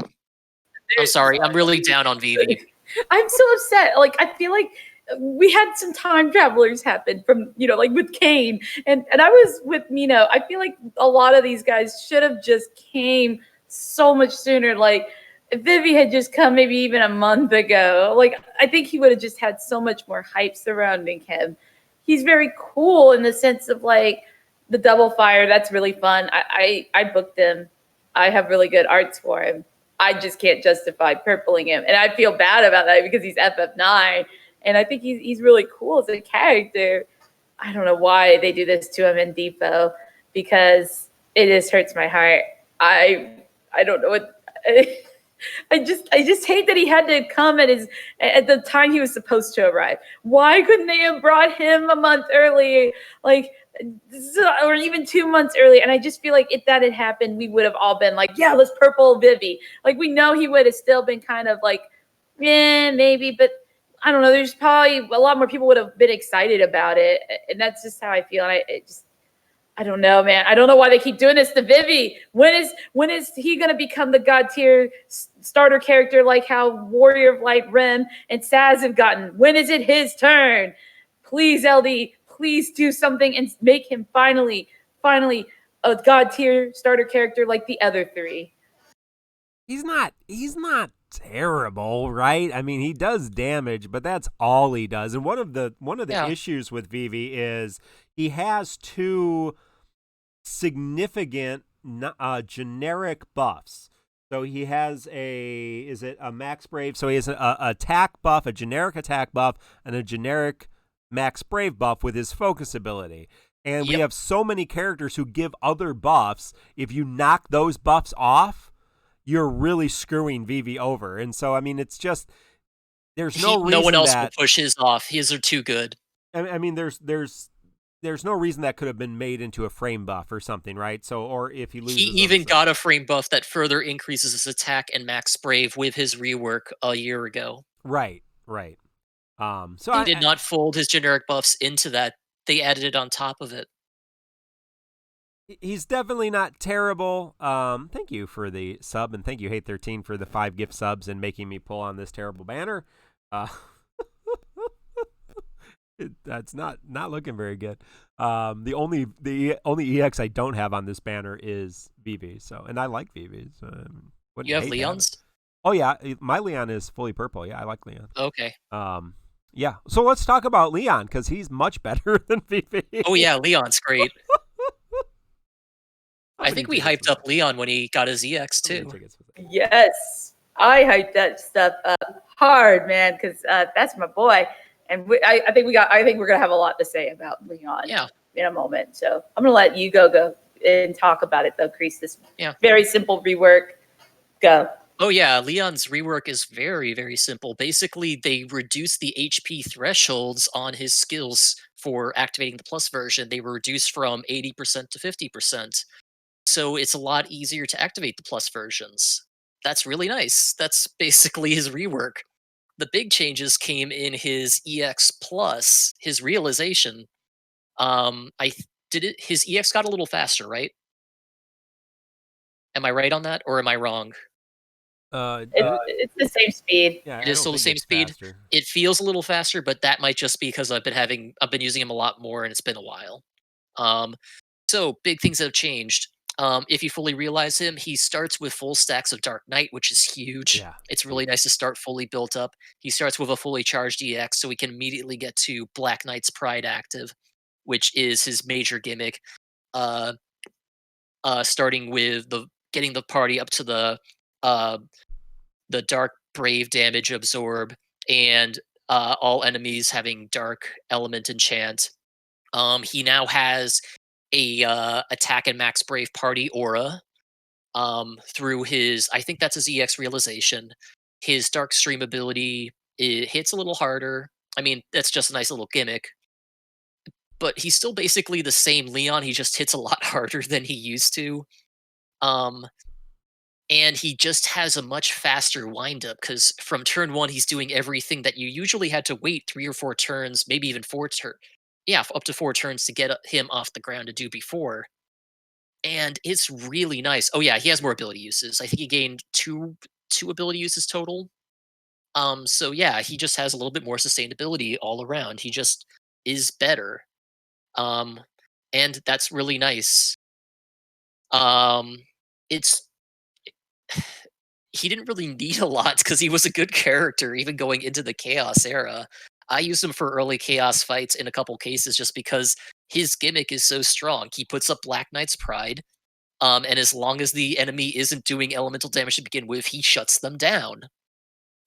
I'm sorry. I'm really down on Vivi. I'm so upset. Like, I feel like we had some time travelers happen from, like with Kane and I was with Mino. I feel like a lot of these guys should have just came so much sooner. Like, if Vivi had just come maybe even a month ago, like, I think he would have just had so much more hype surrounding him. He's very cool in the sense of like the double fire. That's really fun. I booked him. I have really good arts for him. I just can't justify purpling him. And I feel bad about that because he's FF9. And I think he's really cool as a character. I don't know why they do this to him in Depot because it just hurts my heart. I don't know what I just hate that he had to come at the time he was supposed to arrive. Why couldn't they have brought him a month early? Like, or even 2 months early. And I just feel like if that had happened, we would have all been like, yeah, let's purple Vivi. Like, we know he would have still been kind of like, yeah, maybe, but I don't know. There's probably a lot more people would have been excited about it. And that's just how I feel. And I don't know, man. I don't know why they keep doing this to Vivi. When is he going to become the god tier starter character like how Warrior of Light, Rem, and Saz have gotten? When is it his turn? Please, LD, please do something and make him finally a god tier starter character like the other three. He's not terrible, right? I mean, he does damage, but that's all he does. And one of the issues with Vivi is he has two significant generic buffs. So he has a Max Brave? So he has an attack buff, a generic attack buff, and a generic Max Brave buff with his focus ability. And we have so many characters who give other buffs. If you knock those buffs off, you're really screwing Vivi over. And so, I mean, it's just, there's no reason no one else will push his off. His are too good. I mean, there's no reason that could have been made into a frame buff or something, right? So, or if he loses, he even got a frame buff that further increases his attack and max brave with his rework a year ago. Right. So he did not fold his generic buffs into that. They added it on top of it. He's definitely not terrible. Thank you for the sub, and thank you, Hate13, for the 5 gift subs and making me pull on this terrible banner. That's not looking very good. The only EX I don't have on this banner is Vivi. So, and I like Vivi. So you have Leon's? Oh yeah, my Leon is fully purple. Yeah, I like Leon. Okay. Yeah. So let's talk about Leon because he's much better than Vivi. Oh yeah, Leon's great. I think we hyped up Leon when he got his EX too. Yes, I hyped that stuff up hard, man, because that's my boy. And I think we're gonna have a lot to say about Leon in a moment. So I'm gonna let you go and talk about it though, Kreese. This very simple rework. Go. Oh yeah, Leon's rework is very, very simple. Basically, they reduce the HP thresholds on his skills for activating the plus version. They were reduced from 80% to 50%. So it's a lot easier to activate the plus versions. That's really nice. That's basically his rework. The big changes came in his EX Plus, his realization. His EX got a little faster, right? Am I right on that, or am I wrong? It's the same speed. Yeah, it is still the same speed. Faster. It feels a little faster, but that might just be because I've been using him a lot more, and it's been a while. So big things have changed. If you fully realize him, he starts with full stacks of Dark Knight, which is huge. Yeah. It's really nice to start fully built up. He starts with a fully charged EX, so we can immediately get to Black Knight's Pride active, which is his major gimmick. Starting with getting the party up to the Dark Brave damage absorb and all enemies having dark element enchant. He now has a attack and max brave party aura through his, I think that's his EX realization. His dark stream ability, it hits a little harder. I mean, that's just a nice little gimmick. But he's still basically the same Leon. He just hits a lot harder than he used to. Um, and he just has a much faster windup because from turn one, he's doing everything that you usually had to wait 3 or 4 turns, maybe even 4 turns. Yeah, up to 4 turns to get him off the ground to do before. And it's really nice. Oh yeah, he has more ability uses. I think he gained two ability uses total. So yeah, he just has a little bit more sustainability all around. He just is better. Um, and that's really nice. Um, it's he didn't really need a lot because he was a good character even going into the Chaos era. I used him for early Chaos fights in a couple cases just because his gimmick is so strong. He puts up Black Knight's Pride, and as long as the enemy isn't doing elemental damage to begin with, he shuts them down.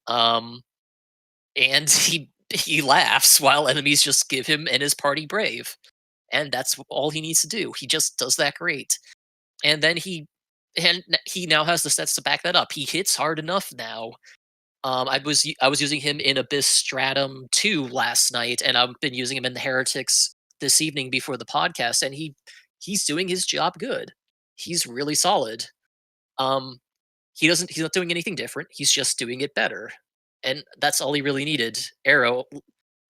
Um, and he laughs while enemies just give him and his party brave, and that's all he needs to do. He just does that great, and then he now has the stats to back that up. He hits hard enough now. I was using him in Abyss Stratum 2 last night, and I've been using him in the Heretics this evening before the podcast, and he's doing his job good. He's really solid. Um, he's not doing anything different. He's just doing it better, and that's all he really needed. Arrow,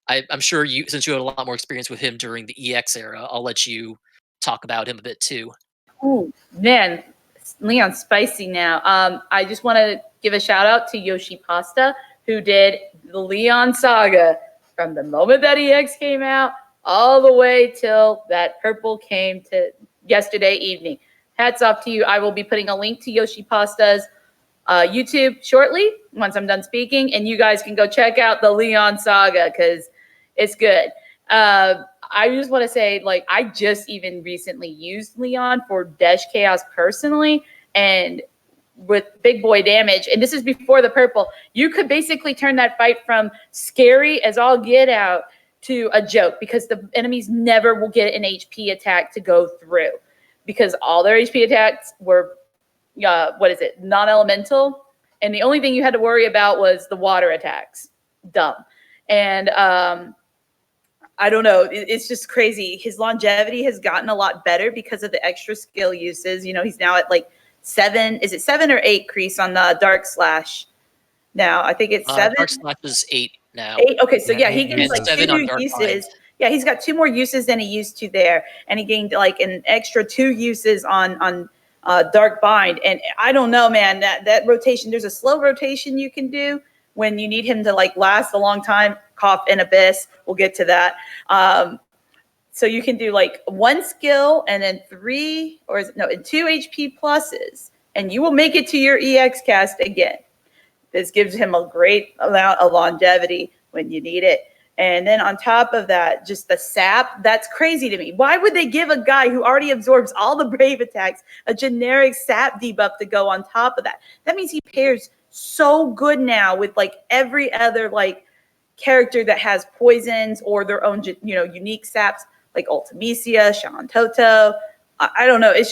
I'm sure you, since you had a lot more experience with him during the EX era, I'll let you talk about him a bit too. Oh man, Leon's spicy now. I just want to give a shout out to Yoshi Pasta, who did the Leon saga from the moment that EX came out all the way till that purple came to yesterday evening. Hats off to you. I will be putting a link to Yoshi Pasta's YouTube shortly once I'm done speaking, and you guys can go check out the Leon saga because it's good. I just want to say, like, I just even recently used Leon for Desh Chaos personally, and with big boy damage, and this is before the purple, you could basically turn that fight from scary as all get out to a joke because the enemies never will get an HP attack to go through because all their HP attacks were, non-elemental, and the only thing you had to worry about was the water attacks. Dumb. And I don't know. It's just crazy. His longevity has gotten a lot better because of the extra skill uses. You know, he's now at like 7. Is it 7 or 8 crease on the Dark Slash now? I think it's 7. Dark Slash is 8 now. 8. Okay, so yeah, he gains like 2 new uses. Mind. Yeah, he's got 2 more uses than he used to there, and he gained like an extra 2 uses on Dark Bind. And I don't know, man. That rotation. There's a slow rotation you can do when you need him to like last a long time. Cough and Abyss. We'll get to that. So you can do like 1 skill and then 2 HP pluses, and you will make it to your EX cast again. This gives him a great amount of longevity when you need it. And then on top of that, just the sap, that's crazy to me. Why would they give a guy who already absorbs all the brave attacks a generic sap debuff to go on top of that? That means he pairs so good now with like every other like character that has poisons or their own, unique saps like Ultimisia, Shantoto. I don't know. It's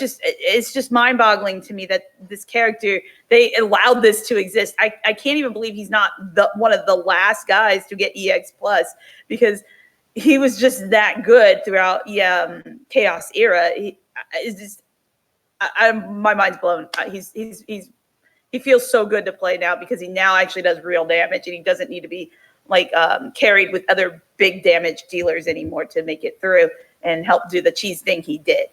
just mind-boggling to me that this character, they allowed this to exist. I can't even believe he's not one of the last guys to get EX Plus because he was just that good throughout Chaos era. My mind's blown. He feels so good to play now because he now actually does real damage and he doesn't need to be like carried with other big damage dealers anymore to make it through and help do the cheese thing he did.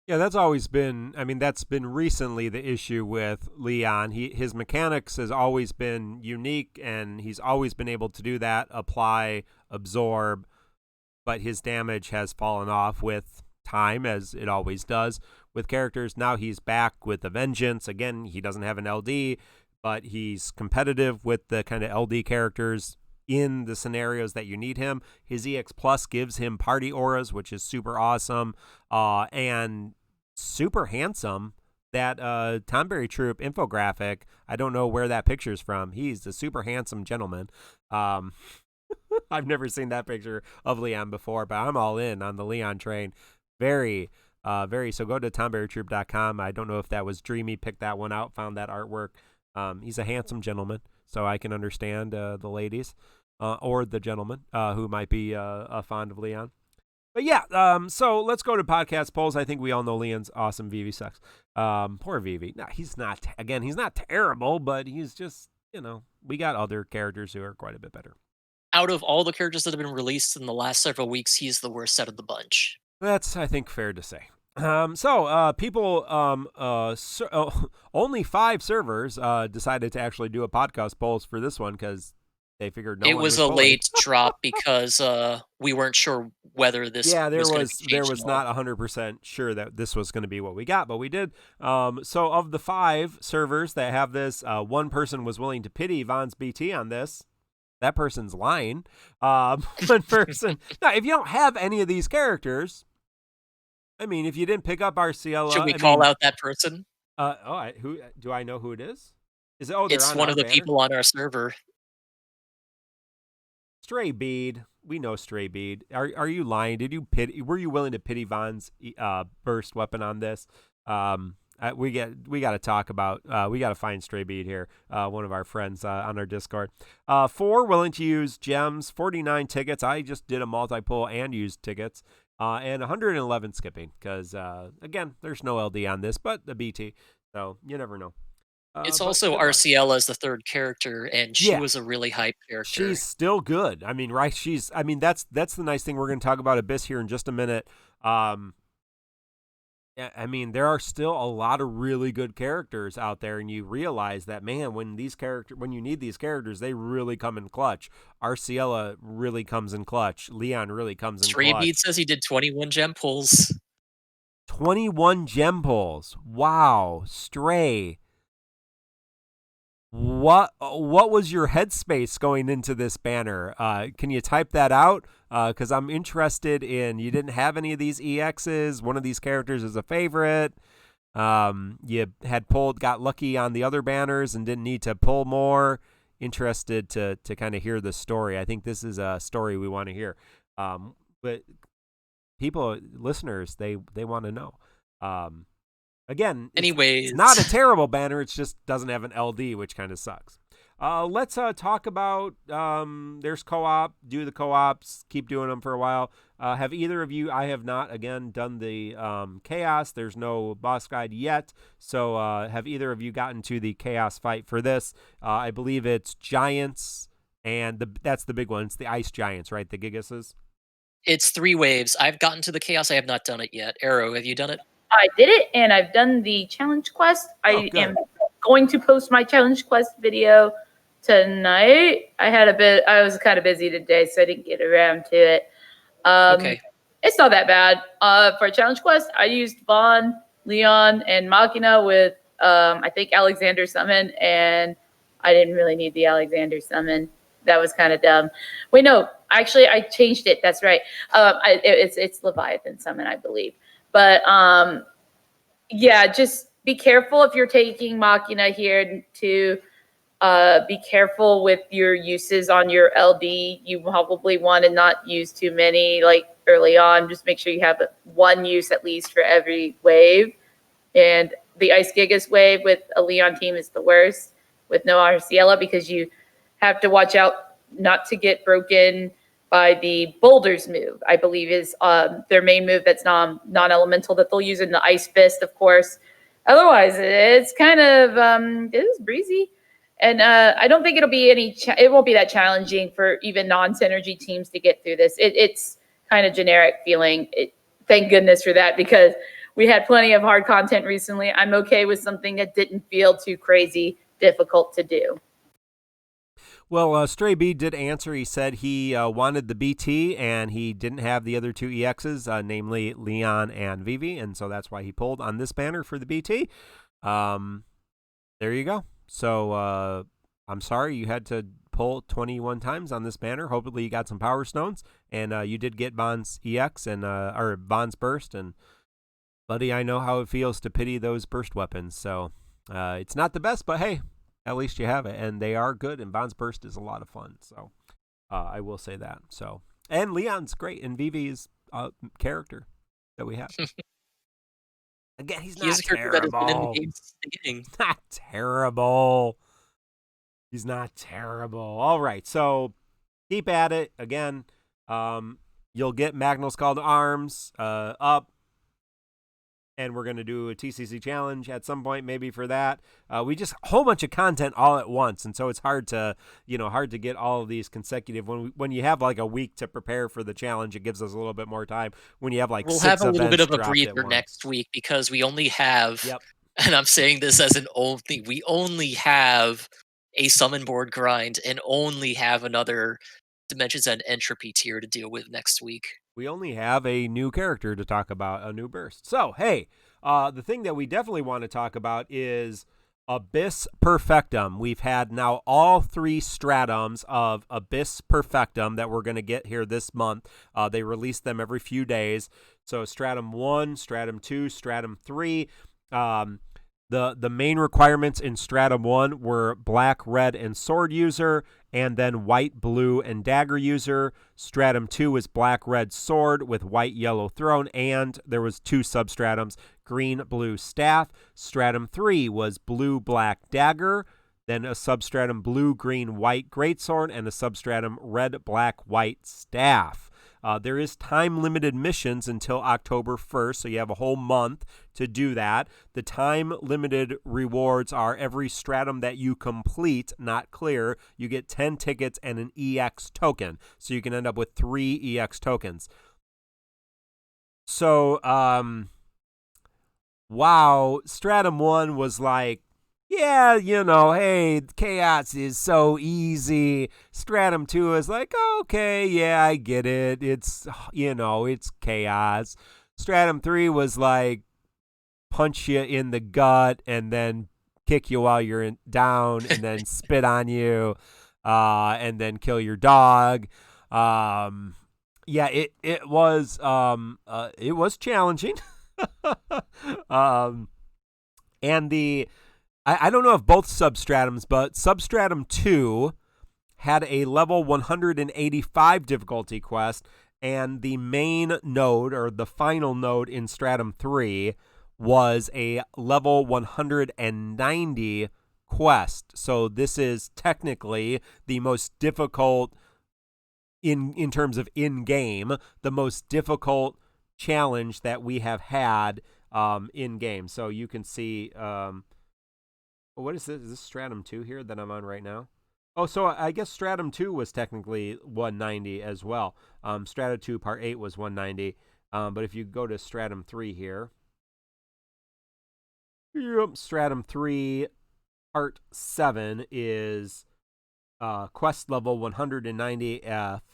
Yeah, that's always been, that's been recently the issue with Leon. His mechanics has always been unique, and he's always been able to do that, apply, absorb, but his damage has fallen off with time, as it always does with characters. Now he's back with a vengeance. Again, he doesn't have an LD, but he's competitive with the kind of LD characters in the scenarios that you need him. His EX Plus gives him party auras, which is super awesome, and super handsome. That Tonberry Troop infographic, I don't know where that picture's from. He's a super handsome gentleman. I've never seen that picture of Leon before, but I'm all in on the Leon train. Very, so go to tomberrytroop.com. I don't know if that was Dreamy, picked that one out, found that artwork. He's a handsome gentleman, so I can understand the ladies or the gentleman who might be fond of Leon. But yeah, so let's go to podcast polls. I think we all know Leon's awesome. Vivi sucks. Poor Vivi. No, he's not, he's not terrible, but he's just, we got other characters who are quite a bit better. Out of all the characters that have been released in the last several weeks, he's the worst out of the bunch. That's, I think, fair to say. People, only 5 servers decided to actually do a podcast polls for this one because they figured it was a late drop because we weren't sure whether this. Yeah, there was not 100% sure that this was going to be what we got, but we did. So of the 5 servers that have this, one person was willing to pity Von's BT on this. That person's lying. One person. Now, if you don't have any of these characters, I mean, if you didn't pick up Arciela, should we call out that person? Who do I know who it is? Is it? Oh, it's one of the people on our server. Stray Bead, we know Stray Bead. Are you lying? Did you pity? Were you willing to pity Von's burst weapon on this? We got to talk about. We got to find Stray Bead here. One of our friends on our Discord. 4 willing to use gems. 49 tickets. I just did a multi-pull and used tickets. And 111 skipping because again, there's no LD on this, but the BT. So you never know. It's also Arciela as the 3rd character, and she was a really hype character. She's still good. I mean, right? That's the nice thing. We're going to talk about Abyss here in just a minute. I mean, there are still a lot of really good characters out there, and you realize that, man, when you need these characters, they really come in clutch. Arciela really comes in clutch. Leon really comes in clutch. Stray Beat says he did 21 gem pulls. 21 gem pulls. Wow, Stray. What was your headspace going into this banner? Can you type that out? Because I'm interested in, you didn't have any of these EXs. One of these characters is a favorite. You had got lucky on the other banners and didn't need to pull more. Interested to kind of hear the story. I think this is a story we want to hear. But people, listeners, they want to know. Again, anyways, it's not a terrible banner. It just doesn't have an LD, which kind of sucks. Let's talk about there's co-op. Do the co-ops. Keep doing them for a while. Have either of you? I have not, again, done the chaos. There's no boss guide yet. So have either of you gotten to the chaos fight for this? I believe it's giants, and that's the big one. It's the ice giants, right? The Gigases. It's 3 waves. I've gotten to the chaos. I have not done it yet. Arrow, have you done it? I did it, and I've done the challenge quest. I am going to post my challenge quest video tonight. I was kind of busy today, so I didn't get around to it. Okay. It's not that bad. For a challenge quest, I used Von, Leon, and Machina with, I think, Alexander Summon, and I didn't really need the Alexander Summon. That was kind of dumb. Wait, no, actually, I changed it. That's right. It's Leviathan Summon, I believe. But yeah, just be careful if you're taking Machina here to be careful with your uses on your LD. You probably want to not use too many like early on. Just make sure you have 1 use at least for every wave. And the Ice Gigas wave with a Leon team is the worst with no Arciela because you have to watch out not to get broken by the Boulders move, I believe is their main move that's non-elemental that they'll use in the Ice Fist, of course. Otherwise, it's kind of, it is breezy. And I don't think it'll be it won't be that challenging for even non-synergy teams to get through this. It's kind of generic feeling. Thank goodness for that because we had plenty of hard content recently. I'm okay with something that didn't feel too crazy difficult to do. Well, Stray B did answer. He said he wanted the BT and he didn't have the other 2 EXs, namely Leon and Vivi, and so that's why he pulled on this banner for the BT. There you go. So I'm sorry you had to pull 21 times on this banner. Hopefully you got some Power Stones, and you did get Von's EX and or Von's Burst. And buddy, I know how it feels to pity those burst weapons. So it's not the best, but hey. At least you have it, and they are good, and Von's Burst is a lot of fun. So I will say that. So, and Leon's great, and Vivi's character that we have. Again, he's not a character that has been in the terrible. game since the beginning. Not terrible. He's not terrible. All right, so keep at it. Again, you'll get Magnus Call to Arms up. And we're going to do a TCC challenge at some point, maybe for that. We just a whole bunch of content all at once, and so it's hard to get all of these consecutive. When you have like a week to prepare for the challenge, it gives us a little bit more time. When you have like we'll six have a little bit of a dropped at breather once. next week because we only have, Yep. and I'm saying this as we only have a summon board grind and only have another Dimensions and Entropy tier to deal with next week. We only have a new character to talk about, a new burst. So, hey, the thing that we definitely want to talk about is Abyss Perfectum. We've had now all 3 Stratums of Abyss Perfectum that we're going to get here this month. They release them every few days. So Stratum 1, Stratum 2, Stratum 3. The main requirements in Stratum 1 were black, red, and sword user, and then white, blue, and dagger user. Stratum 2 was black, red, sword with white, yellow throne, and there was 2 substratums, green, blue, staff. Stratum 3 was blue, black, dagger, then a substratum blue, green, white, greatsword, and a substratum red, black, white, staff. There is time-limited missions until October 1st, so you have a whole month to do that. The time-limited rewards are every stratum that you complete, not clear, you get 10 tickets and an EX token. So you can end up with 3 EX tokens. So, wow, Stratum 1 was like, yeah, hey, chaos is so easy. Stratum 2 is like, okay, yeah, I get it. It's, it's chaos. Stratum 3 was like, punch you in the gut and then kick you while you're down and then spit on you and then kill your dog. Yeah, it was challenging. And I don't know if both substratums, but substratum 2 had a level 185 difficulty quest, and the main node, or the final node in stratum 3, was a level 190 quest. So this is technically the most difficult, in terms of in-game, the most difficult challenge that we have had in-game. So you can see... what is this? Is this Stratum 2 here that I'm on right now? Oh, so I guess Stratum 2 was technically 190 as well. Stratum 2 Part 8 was 190. But if you go to Stratum 3 here. Stratum 3 Part 7 is quest level 190.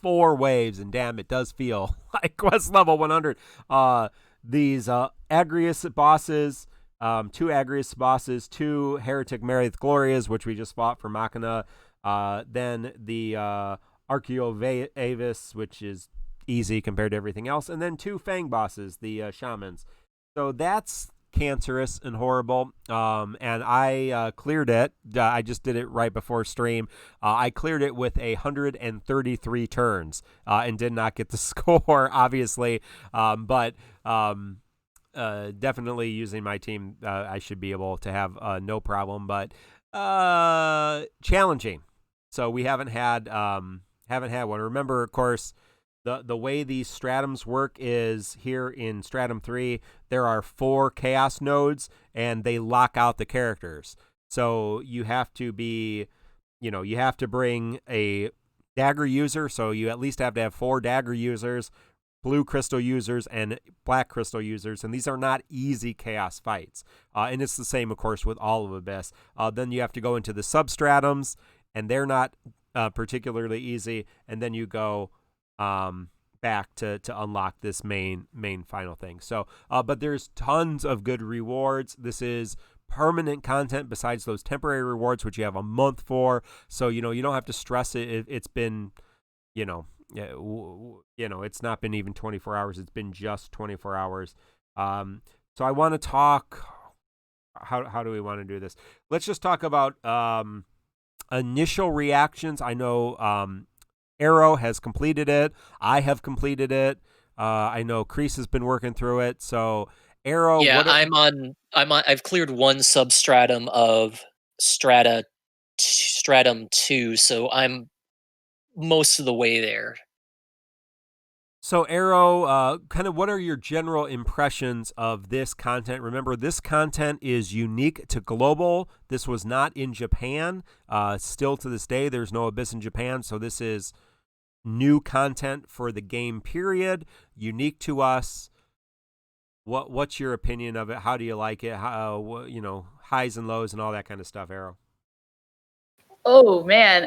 4 waves, and damn, it does feel like quest level 100. These Agrius bosses... 2 Agrius bosses, 2 Heretic Marith Glorias, which we just fought for Machina. Then the Archaeovavis, which is easy compared to everything else. And then 2 Fang bosses, the Shamans. So that's cancerous and horrible. And I cleared it. I just did it right before stream. I cleared it with 133 turns and did not get the score, obviously. But... definitely using my team, I should be able to have no problem, but challenging. So we haven't had one. Remember, of course, the way these stratums work is here in Stratum 3, there are 4 chaos nodes, and they lock out the characters. So you have to be, you have to bring a dagger user, so you at least have to have 4 dagger users, blue crystal users, and black crystal users, and these are not easy chaos fights. And it's the same, of course, with all of Abyss. Then you have to go into the substratums, and they're not particularly easy, and then you go back to unlock this main final thing. So, but there's tons of good rewards. This is permanent content besides those temporary rewards, which you have a month for. So, you don't have to stress it. It's been, it's not been even 24 hours. It's been just 24 hours. So I want to talk, how do we want to do this? Let's just talk about initial reactions. I know Arrow has completed it. I have completed it. I know Kreese has been working through it. So Arrow, Yeah, I've cleared one substratum of Stratum 2, so I'm most of the way there. So Arrow, kind of what are your general impressions of this content? Remember, this content is unique to global. This was not in Japan. Still to this day, there's no Abyss in Japan. So this is new content for the game period, unique to us. What's your opinion of it? How do you like it? How, highs and lows and all that kind of stuff, Arrow? Oh man,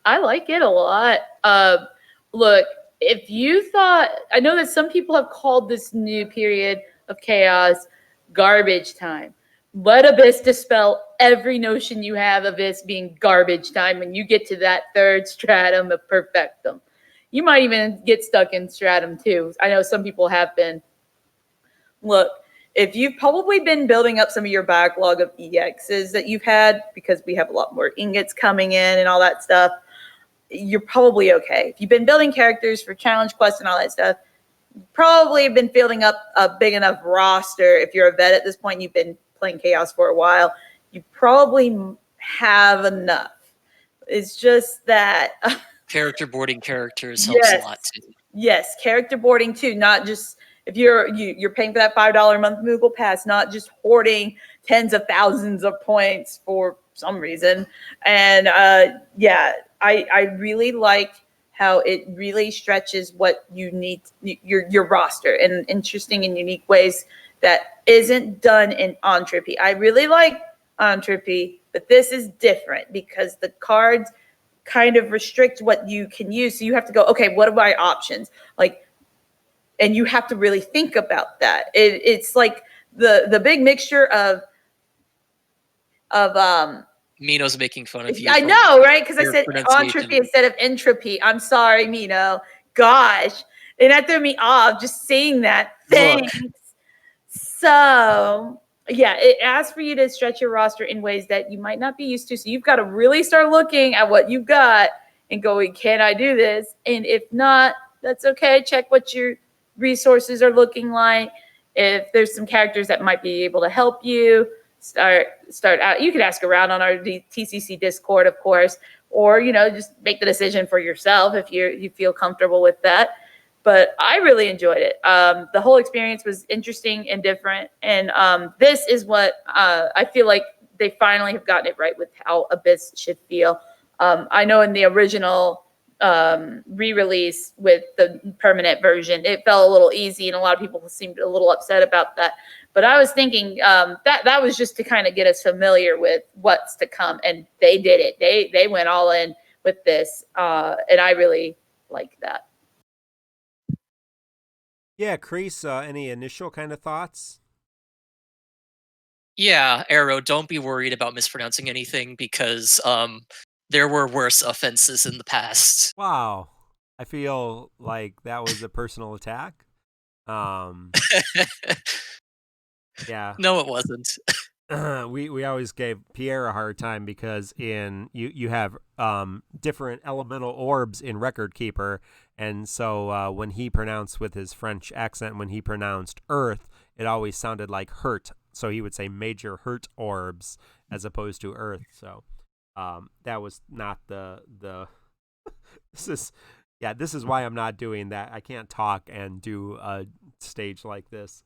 I like it a lot. Look, if you thought, I know that some people have called this new period of chaos garbage time. Let Abyss dispel every notion you have of this being garbage time when you get to that third stratum of Perfectum. You might even get stuck in Stratum 2. I know some people have been. Look, if you've probably been building up some of your backlog of EXs that you've had, because we have a lot more ingots coming in and all that stuff, you're probably okay. If you've been building characters for challenge quests and all that stuff, you probably have been building up a big enough roster. If you're a vet at this point, you've been playing Chaos for a while, you probably have enough. It's just that character boarding characters helps a lot too. Yes, character boarding too, not just if you're paying for that $5 a month Moogle pass, not just hoarding tens of thousands of points for some reason. And I really like how it really stretches what you need, your roster in interesting and unique ways that isn't done in Entropy. I really like Entropy, but this is different because the cards kind of restrict what you can use. So you have to go, okay, what are my options? Like, and you have to really think about that. It's like the big mixture of Mino's making fun of you. I know, right? Because I said entropy instead of entropy. I'm sorry, Mino. Gosh. And that threw me off just seeing that. Thanks. So yeah, it asks for you to stretch your roster in ways that you might not be used to. So you've got to really start looking at what you've got and going, can I do this? And if not, that's okay. Check what your resources are looking like. If there's some characters that might be able to help you, start out. You can ask around on our TCC Discord, of course, or just make the decision for yourself if you feel comfortable with that. But I really enjoyed it. The whole experience was interesting and different, and this is what I feel like they finally have gotten it right with how Abyss should feel. I know in the original re-release with the permanent version, it felt a little easy, and a lot of people seemed a little upset about that. But I was thinking that was just to kind of get us familiar with what's to come, and they did it. They went all in with this, and I really like that. Yeah, Kreese, any initial kind of thoughts? Yeah, Arrow, don't be worried about mispronouncing anything because there were worse offenses in the past. Wow. I feel like that was a personal attack. Yeah. No, it wasn't. We always gave Pierre a hard time because you have different elemental orbs in Record Keeper, and so when he pronounced with his French accent, when he pronounced Earth, it always sounded like hurt. So he would say major hurt orbs as opposed to Earth. So that was not the this is why I'm not doing that. I can't talk and do a stage like this.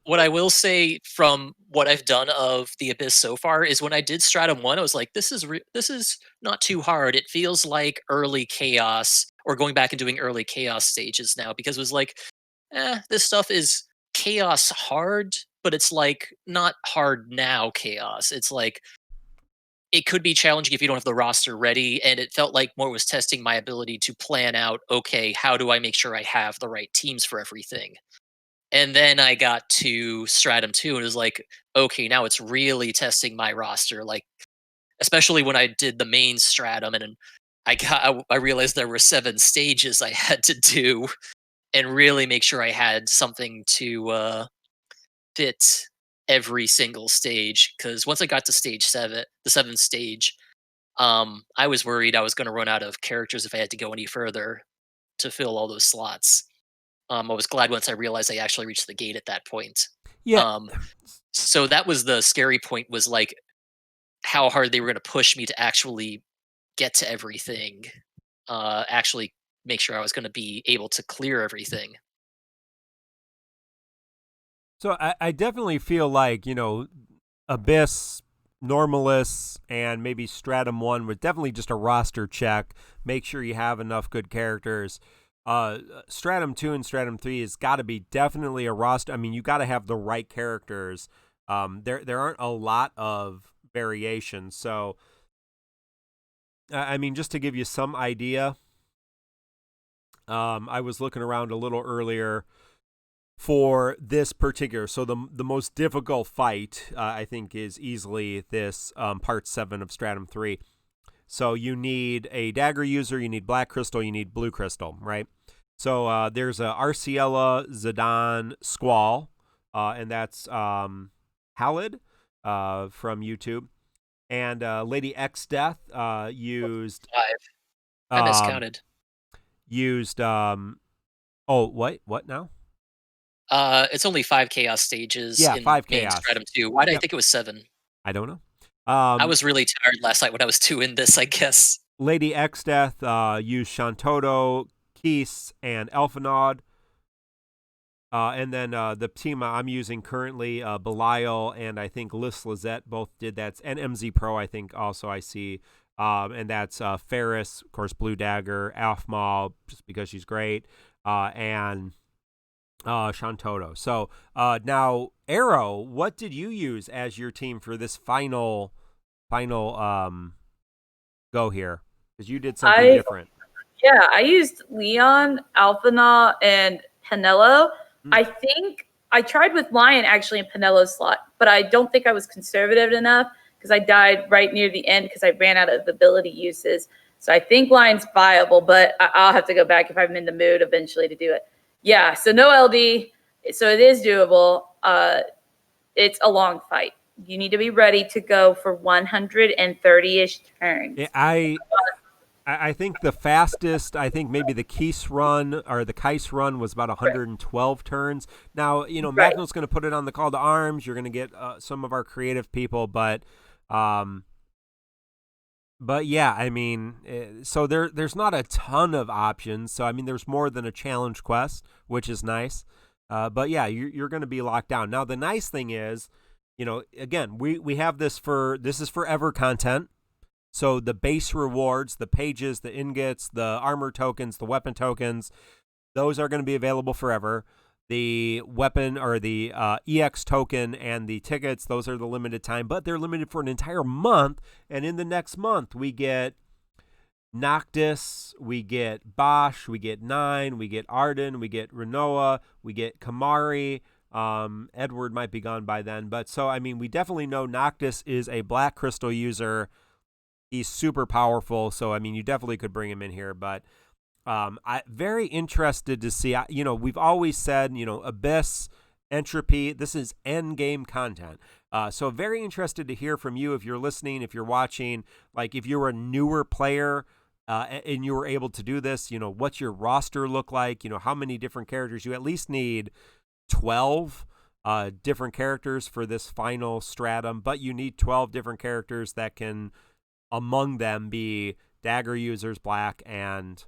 What I will say from what I've done of the Abyss so far is when I did Stratum 1, I was like, this is not too hard. It feels like early chaos, or going back and doing early chaos stages now, because it was like, this stuff is chaos hard, but it's like not hard now chaos. It's like it could be challenging if you don't have the roster ready, and it felt like more was testing my ability to plan out, okay, how do I make sure I have the right teams for everything? And then I got to Stratum 2 and it was like, okay, now it's really testing my roster. Like, especially when I did the main Stratum and I realized there were 7 stages I had to do and really make sure I had something to fit every single stage. Because once I got to stage 7, the 7th stage, I was worried I was going to run out of characters if I had to go any further to fill all those slots. I was glad once I realized I actually reached the gate at that point. Yeah. So that was the scary point, was like how hard they were going to push me to actually get to everything, actually make sure I was going to be able to clear everything. So I definitely feel like, Abyss, Normalus, and maybe Stratum 1 was definitely just a roster check. Make sure you have enough good characters. Stratum 2 and Stratum 3 has got to be definitely a roster. I mean, you got to have the right characters. There aren't a lot of variations. So, I mean, just to give you some idea, I was looking around a little earlier for this particular. So the most difficult fight, I think, is easily this part 7 of Stratum 3. So you need a Dagger user, you need Black Crystal, you need Blue Crystal, right? So there's a Arciela, Zidane, Squall, and that's Halid from YouTube. And Lady X Death used... 5. I miscounted. Used... what now? It's only 5 chaos stages. Yeah, in 5 main chaos. Stratum 2. Why did I think it was 7? I don't know. I was really tired last night when I was doing this, I guess. Lady X Death used Shantoto, Keese, and Elfanaud. And then the team I'm using currently, Belial and I think Liz Lizette both did that. And MZ Pro, I think, also I see. And that's Ferris, of course, Blue Dagger, Aphmau, just because she's great, and Shantoto. So now, Arrow, what did you use as your team for this final go here? Because you did something different. Yeah, I used Leon, Alphana, and Penelo. I think I tried with Lion actually in Penelo's slot, but I don't think I was conservative enough because I died right near the end because I ran out of ability uses. So I think Lion's viable, but I'll have to go back if I'm in the mood eventually to do it. Yeah, so no LD, so it is doable. It's a long fight. You need to be ready to go for 130-ish turns. Yeah, I think the fastest, I think maybe the Keese run or the Kais run was about 112 turns. Now, Magno's going to put it on the call to arms. You're going to get some of our creative people, but yeah, I mean, so there's not a ton of options. So, I mean, there's more than a challenge quest, which is nice. But yeah, you're going to be locked down. Now, the nice thing is, again, we have this is forever content. So the base rewards, the pages, the ingots, the armor tokens, the weapon tokens, those are going to be available forever. The weapon or the EX token and the tickets, those are the limited time, but they're limited for an entire month. And in the next month, we get Noctis, we get Bosch, we get Nine, we get Arden, we get Renoa, we get Kamari. Edward might be gone by then. But so, I mean, we definitely know Noctis is a Black Crystal user. He's super powerful, so I mean, you definitely could bring him in here. But I'm very interested to see. We've always said, Abyss, Entropy. This is end game content. So very interested to hear from you if you're listening, if you're watching. Like if you're a newer player and you were able to do this, what's your roster look like? How many different characters? You at least need 12 different characters for this final stratum, but you need 12 different characters that can, among them, be Dagger users, Black and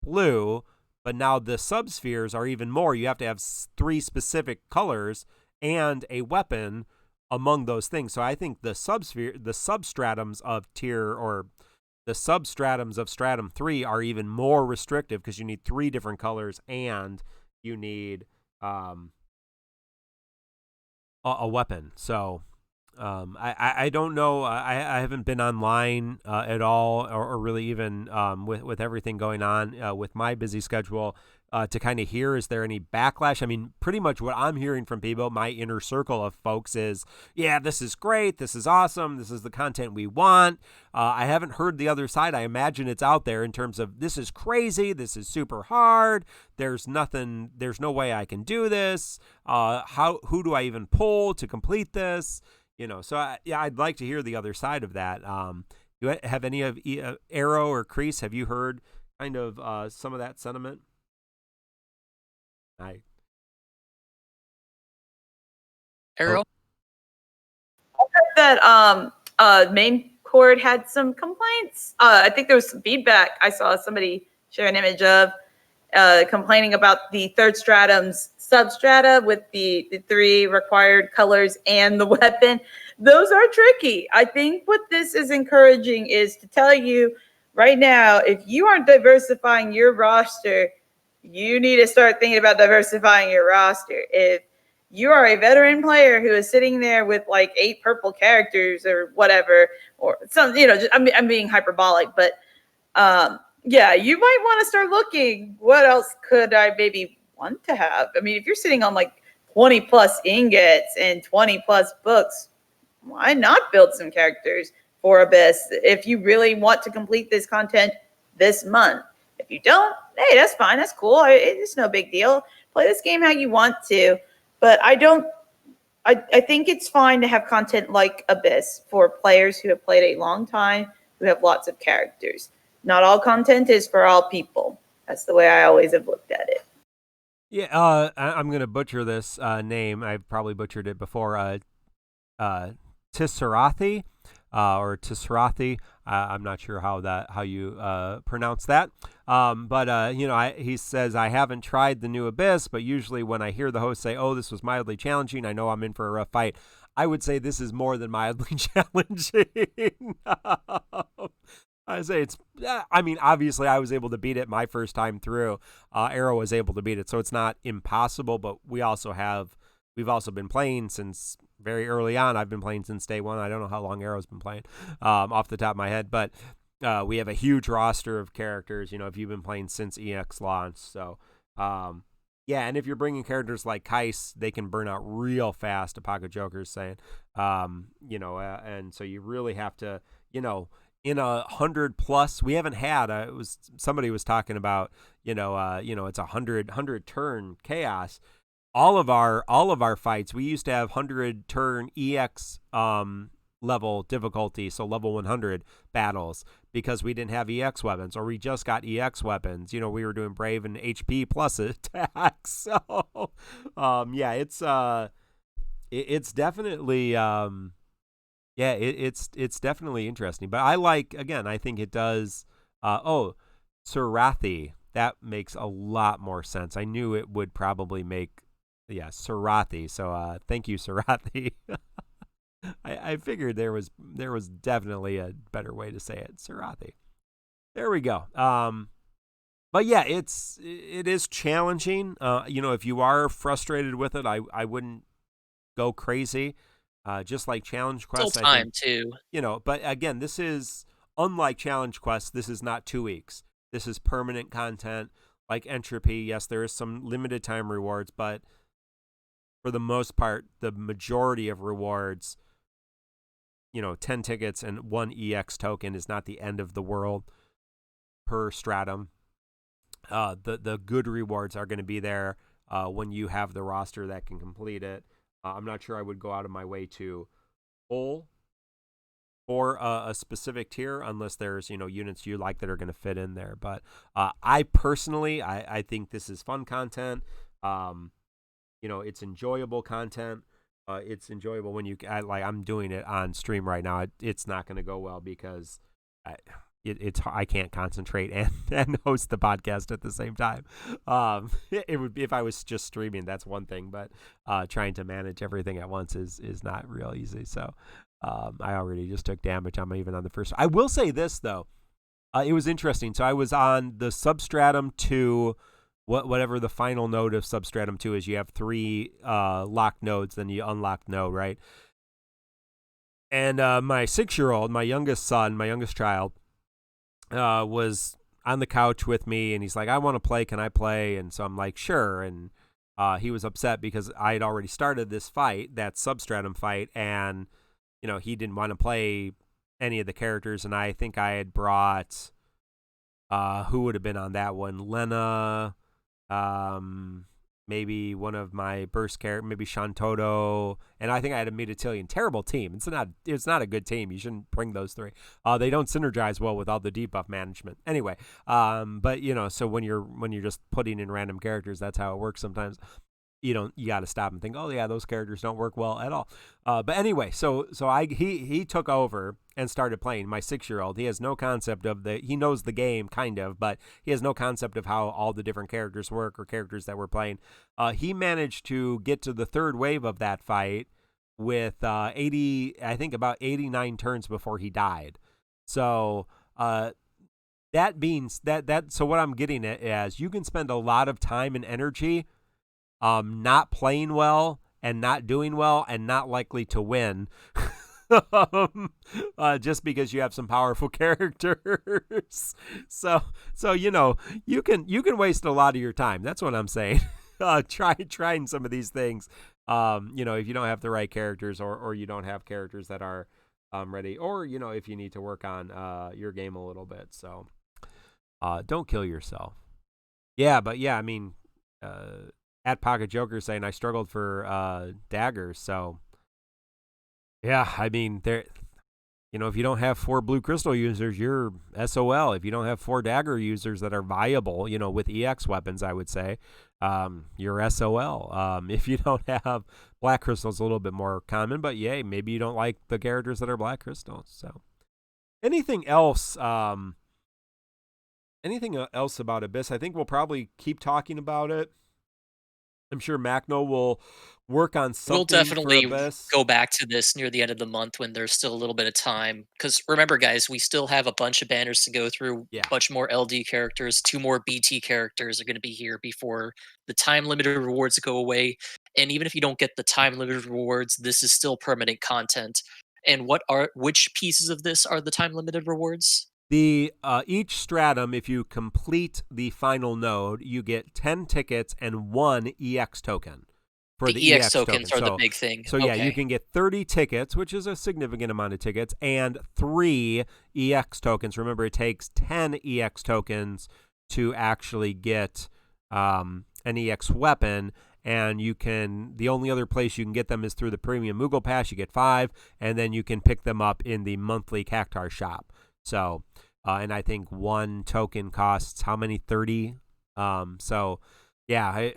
Blue. But now the subspheres are even more. You have to have 3 specific colors and a weapon among those things. So I think the substratums of the substratums of Stratum 3 are even more restrictive because you need 3 different colors and you need a weapon. So I don't know. I haven't been online at all or really even with everything going on with my busy schedule to kind of hear, is there any backlash? I mean, pretty much what I'm hearing from people, my inner circle of folks, is, yeah, this is great. This is awesome. This is the content we want. I haven't heard the other side. I imagine it's out there in terms of, this is crazy. This is super hard. There's no way I can do this. Who do I even pull to complete this? So I'd like to hear the other side of that. Do you have any of Arrow or Kreese? Have you heard kind of some of that sentiment? Arrow? That main chord had some complaints. I think there was some feedback. I saw somebody share an image of complaining about the third stratum's substrata with the 3 required colors and the weapon. Those are tricky. I think what this is encouraging is to tell you right now, if you aren't diversifying your roster, you need to start thinking about diversifying your roster. If you are a veteran player who is sitting there with like 8 purple characters or whatever, or some, I'm being hyperbolic, but yeah, you might want to start looking. What else could I maybe want to have? I mean, if you're sitting on like 20 plus ingots and 20 plus books, why not build some characters for Abyss if you really want to complete this content this month? If you don't, hey, that's fine. That's cool. It's no big deal. Play this game how you want to. But I think it's fine to have content like Abyss for players who have played a long time, who have lots of characters. Not all content is for all people. That's the way I always have looked at it. Yeah, I'm going to butcher this name. I've probably butchered it before. Tisarathi or Tisarathi. I'm not sure how you pronounce that. But he says, I haven't tried the new Abyss, but usually when I hear the host say, "Oh, this was mildly challenging," I know I'm in for a rough fight. I would say this is more than mildly challenging. I say it's. I mean, obviously, I was able to beat it my first time through. Arrow was able to beat it, so it's not impossible. But we've also been playing since very early on. I've been playing since day one. I don't know how long Arrow's been playing, off the top of my head, but we have a huge roster of characters. If you've been playing since EX launch, so yeah. And if you're bringing characters like Kais, they can burn out real fast. A Pocket Joker's saying, and so you really have to, in 100 plus, we haven't had. Somebody was talking about, it's 100 turn chaos. All of our fights, we used to have 100 turn EX level difficulty, so level 100 battles, because we didn't have EX weapons, or we just got EX weapons. We were doing Brave and HP plus attacks. So, yeah, it's definitely. Yeah, it's definitely interesting. But I think it does. Sarathi. That makes a lot more sense. I knew it would probably make, Sarathi. So thank you, Sarathi. I figured there was definitely a better way to say it, Sarathi. There we go. But yeah, it is challenging. If you are frustrated with it, I wouldn't go crazy. Just like Challenge Quest. Still time too. But again, this is unlike Challenge Quest. This is not 2 weeks. This is permanent content, like Entropy. Yes, there is some limited time rewards, but for the most part, the majority of rewards, 10 tickets and 1 EX token is not the end of the world per stratum. The good rewards are going to be there when you have the roster that can complete it. I'm not sure I would go out of my way to pull for a specific tier unless there's, units you like that are going to fit in there. But I personally, I think this is fun content. It's enjoyable content. It's enjoyable when I'm doing it on stream right now. It's not going to go well because I can't concentrate and host the podcast at the same time. It would be if I was just streaming, that's one thing, but trying to manage everything at once is not real easy. So I already just took damage. I'm even on the first. I will say this though, it was interesting. So I was on the Substratum 2, whatever the final node of Substratum 2 is. You have 3 locked nodes, then you unlock node, right? And my 6-year-old, my youngest child, was on the couch with me, and he's like, "I want to play. Can I play?" And so I'm like, "Sure." And he was upset because I had already started this fight, that Substratum fight, and he didn't want to play any of the characters. And I think I had brought who would have been on that one, Lena, maybe one of my burst characters, maybe Shantoto, and I think I had Amidatelion. Terrible team. It's not a good team. You shouldn't bring those three. They don't synergize well with all the debuff management. Anyway, but so when you're just putting in random characters, that's how it works sometimes. You got to stop and think, oh yeah, those characters don't work well at all. But anyway, so he took over and started playing. My 6-year-old, he has no concept of he knows the game kind of, but he has no concept of how all the different characters work or characters that we're playing. He managed to get to the third wave of that fight with about 89 turns before he died. So that means so what I'm getting at is you can spend a lot of time and energy not playing well and not doing well and not likely to win just because you have some powerful characters. So you can waste a lot of your time. That's what I'm saying. Trying some of these things, if you don't have the right characters or you don't have characters that are ready, or if you need to work on your game a little bit. So don't kill yourself. Yeah, but yeah, I mean, at Pocket Joker saying I struggled for daggers. So yeah, I mean, if you don't have 4 blue crystal users, you're SOL. If you don't have 4 dagger users that are viable, with EX weapons, I would say, you're SOL. If you don't have black crystals, a little bit more common, but yay, maybe you don't like the characters that are black crystals. So anything else? Anything else about Abyss? I think we'll probably keep talking about it. I'm sure Macno will work on something. We'll definitely for Abyss. go back to this near the end of the month when there's still a little bit of time. Because remember, guys, we still have a bunch of banners to go through, a bunch more LD characters, 2 more BT characters are going to be here before the time-limited rewards go away. And even if you don't get the time-limited rewards, this is still permanent content. And which pieces of this are the time-limited rewards? The each stratum, if you complete the final node, you get 10 tickets and 1 EX token. For the EX tokens are the big thing. So yeah, you can get 30 tickets, which is a significant amount of tickets, and 3 EX tokens. Remember, it takes 10 EX tokens to actually get an EX weapon, and the only other place you can get them is through the premium Moogle Pass. You get 5, and then you can pick them up in the monthly Cactar shop. So, and I think 1 token costs how many? 30. So, yeah,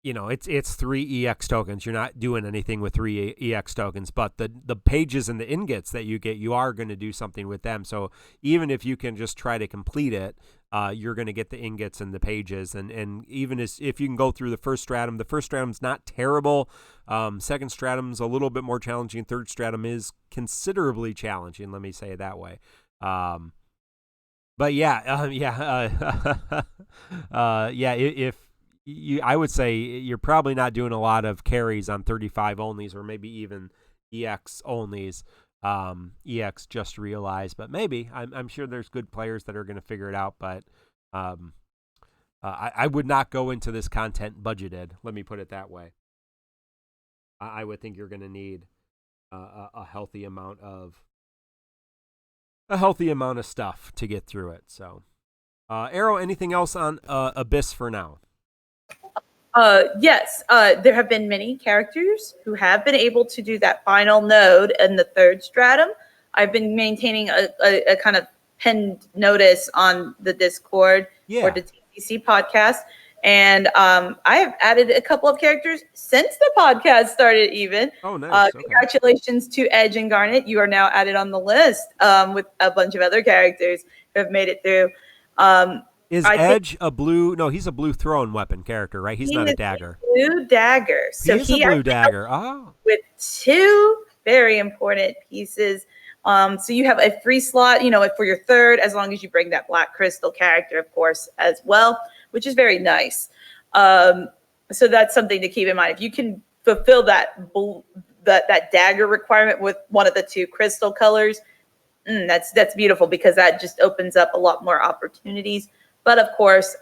it's 3 EX tokens. You're not doing anything with 3 EX tokens, but the pages and the ingots that you get, you are going to do something with them. So even if you can just try to complete it, you're going to get the ingots and the pages. And even if you can go through the first stratum's not terrible. Second stratum's a little bit more challenging. Third stratum is considerably challenging. Let me say it that way. But if I would say you're probably not doing a lot of carries on 35 onlys or maybe even EX onlys. EX just realized, but maybe I'm sure there's good players that are going to figure it out. But I would not go into this content budgeted. Let me put it that way. I would think you're going to need a healthy amount of stuff to get through it. So, Arrow, anything else on Abyss for now? Yes, there have been many characters who have been able to do that final node in the 3rd stratum. I've been maintaining a kind of pinned notice on the Discord or the TCC podcast. And I have added a couple of characters since the podcast started even. Oh, nice. Congratulations to Edge and Garnet. You are now added on the list with a bunch of other characters who have made it through. Is Edge a blue? No, he's a blue throwing weapon character, right? He's not a dagger. Blue dagger. So he's a blue dagger. Oh. With 2 very important pieces. So you have a free slot, for your 3rd, as long as you bring that black crystal character, of course, as well, which is very nice. So that's something to keep in mind. If you can fulfill that dagger requirement with one of the 2 crystal colors, that's beautiful, because that just opens up a lot more opportunities. But of course,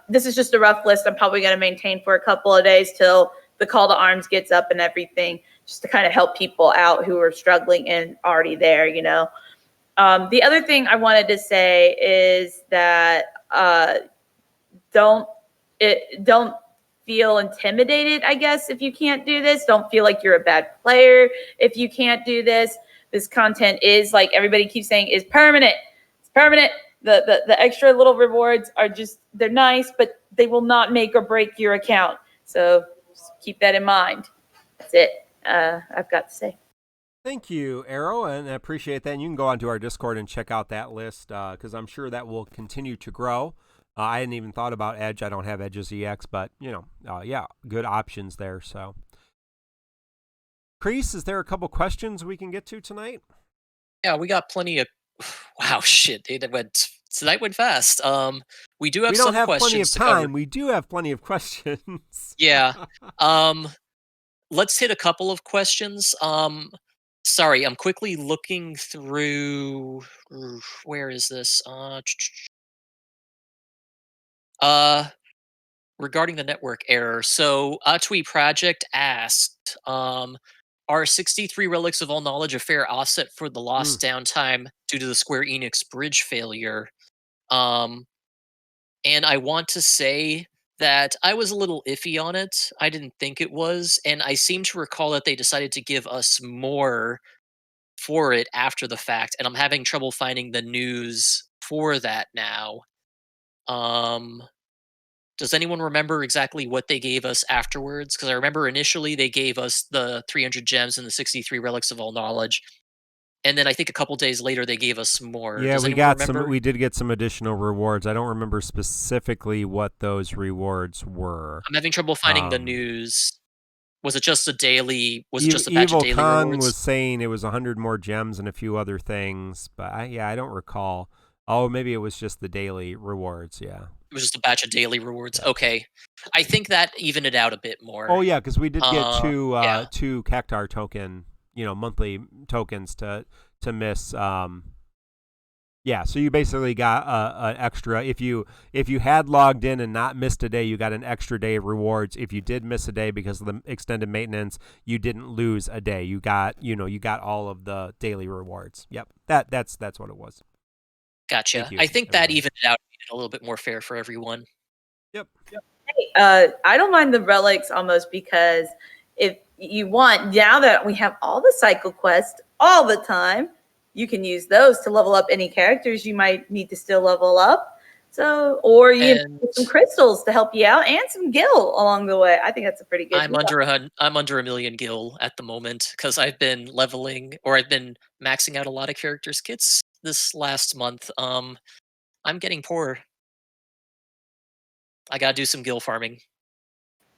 this is just a rough list. I'm probably going to maintain for a couple of days till the call to arms gets up and everything, just to kind of help people out who are struggling and already there, The other thing I wanted to say is that don't don't feel intimidated, I guess, if you can't do this. Don't feel like you're a bad player if you can't do this. This content is, like everybody keeps saying, is permanent. It's permanent. The extra little rewards are just, they're nice, but they will not make or break your account. So just keep that in mind. That's it. I've got to say. Thank you, Arrow, and I appreciate that. And you can go onto our Discord and check out that list because I'm sure that will continue to grow. I hadn't even thought about Edge. I don't have Edge's EX, but, yeah, good options there. So, Kreese, is there a couple questions we can get to tonight? Yeah, we got plenty of... Wow, shit. Tonight went fast. We do have some questions. We don't have plenty of time. We do have plenty of questions. Yeah. Let's hit a couple of questions. Sorry, I'm quickly looking through... Where is this? Regarding the network error. So, Atui Project asked, are 63 Relics of All Knowledge a fair offset for the lost downtime due to the Square Enix bridge failure? And I want to say that I was a little iffy on it. I didn't think it was, and I seem to recall that they decided to give us more for it after the fact, and I'm having trouble finding the news for that now. Does anyone remember exactly what they gave us afterwards? Because I remember initially they gave us the 300 gems and the 63 Relics of All Knowledge. And then I think a couple days later they gave us more. Yeah, we did get some additional rewards. I don't remember specifically what those rewards were. I'm having trouble finding the news. Was it just a daily? Was it just a batch of daily Khan rewards? Was saying it was 100 more gems and a few other things, but I don't recall. Oh, maybe it was just the daily rewards. Yeah. It was just a batch of daily rewards. Yeah. Okay, I think that evened it out a bit more. Oh yeah, because we did get two Cactar token, monthly tokens to miss. Yeah, so you basically got an extra. If you had logged in and not missed a day, you got an extra day of rewards. If you did miss a day because of the extended maintenance, you didn't lose a day. You got all of the daily rewards. Yep, that's what it was. Gotcha. I think that evened it out a little bit more fair for everyone. Yep. Hey, I don't mind the relics almost because if you want, now that we have all the cycle quests all the time, you can use those to level up any characters you might need to still level up. So, or you get some crystals to help you out and some gil along the way. I think that's a pretty good. I'm under 1 million gil at the moment because I've been leveling, or I've been maxing out a lot of characters' kits this last month. I'm getting poor. I gotta do some gil farming.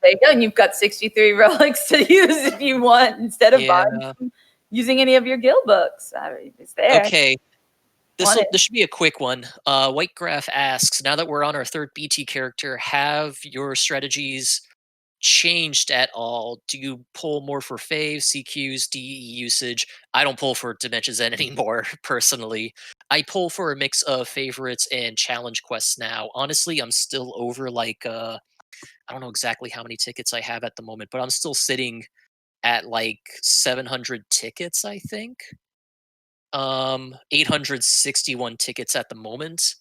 There you go, and you've got 63 relics to use if you want instead of using any of your gil books. I mean, it's there. Okay. This should be a quick one. White Graph asks, now that we're on our third BT character, have your strategies changed at all? Do you pull more for faves, CQs, DE usage? I don't pull for Dimensions End anymore, personally. I pull for a mix of favorites and challenge quests now. Honestly, I'm still over I don't know exactly how many tickets I have at the moment, but I'm still sitting at 700 tickets, I think. 861 tickets at the moment.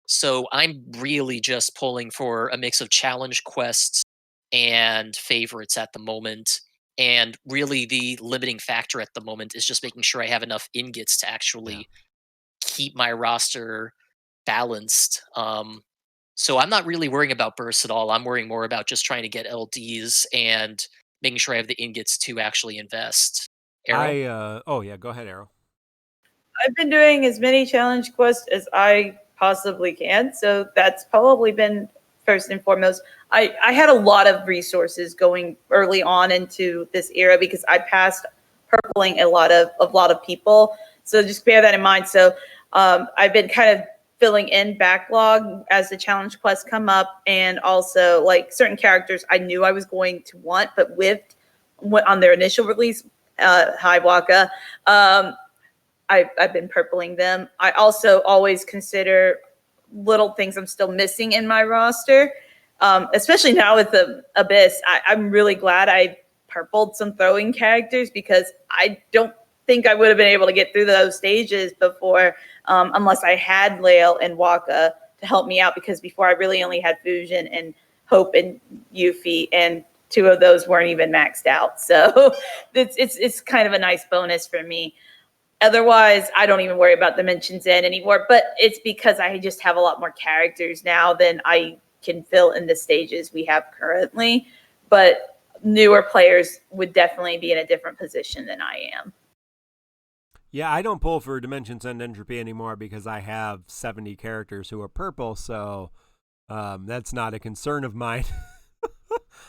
So I'm really just pulling for a mix of challenge quests and favorites at the moment. And really the limiting factor at the moment is just making sure I have enough ingots to actually keep my roster balanced. So I'm not really worrying about bursts at all. I'm worrying more about just trying to get LDs and making sure I have the ingots to actually invest. Arrow? Go ahead, Arrow. I've been doing as many challenge quests as I possibly can, so that's probably been first and foremost. I had a lot of resources going early on into this era because I passed purpling a lot of people, so just bear that in mind. So I've been kind of filling in backlog as the challenge quests come up, and also certain characters I knew I was going to want but whiffed on their initial release. Hi Waka. I've been purpling them. I also always consider little things I'm still missing in my roster, especially now with the Abyss. I'm really glad I purpled some throwing characters because I don't think I would have been able to get through those stages before unless I had Lael and Waka to help me out, because before I really only had Fusion and Hope and Yuffie, and 2 of those weren't even maxed out. So it's kind of a nice bonus for me. Otherwise, I don't even worry about Dimensions End anymore, but it's because I just have a lot more characters now than I can fill in the stages we have currently. But newer players would definitely be in a different position than I am. Yeah, I don't pull for Dimensions End Entropy anymore because I have 70 characters who are purple, so that's not a concern of mine.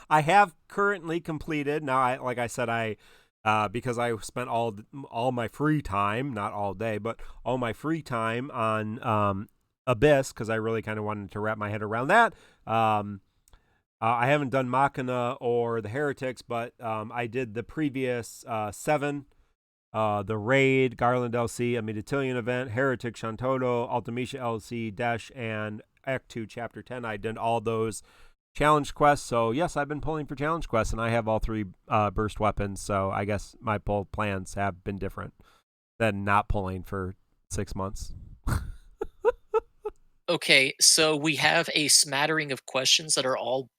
I have currently completed, now, like I said, because I spent all my free time, not all day, but all my free time on Abyss, because I really kind of wanted to wrap my head around that. I haven't done Machina or the Heretics, but I did the previous 7, the Raid, Garland LC, Amidatelion event, Heretic, Shantoto, Ultimecia LC, Dash, and Act 2, Chapter 10. I did all those challenge quests. So yes, I've been pulling for challenge quests, and I have all 3 burst weapons. So I guess my pull plans have been different than not pulling for 6 months. Okay, so we have a smattering of questions that are all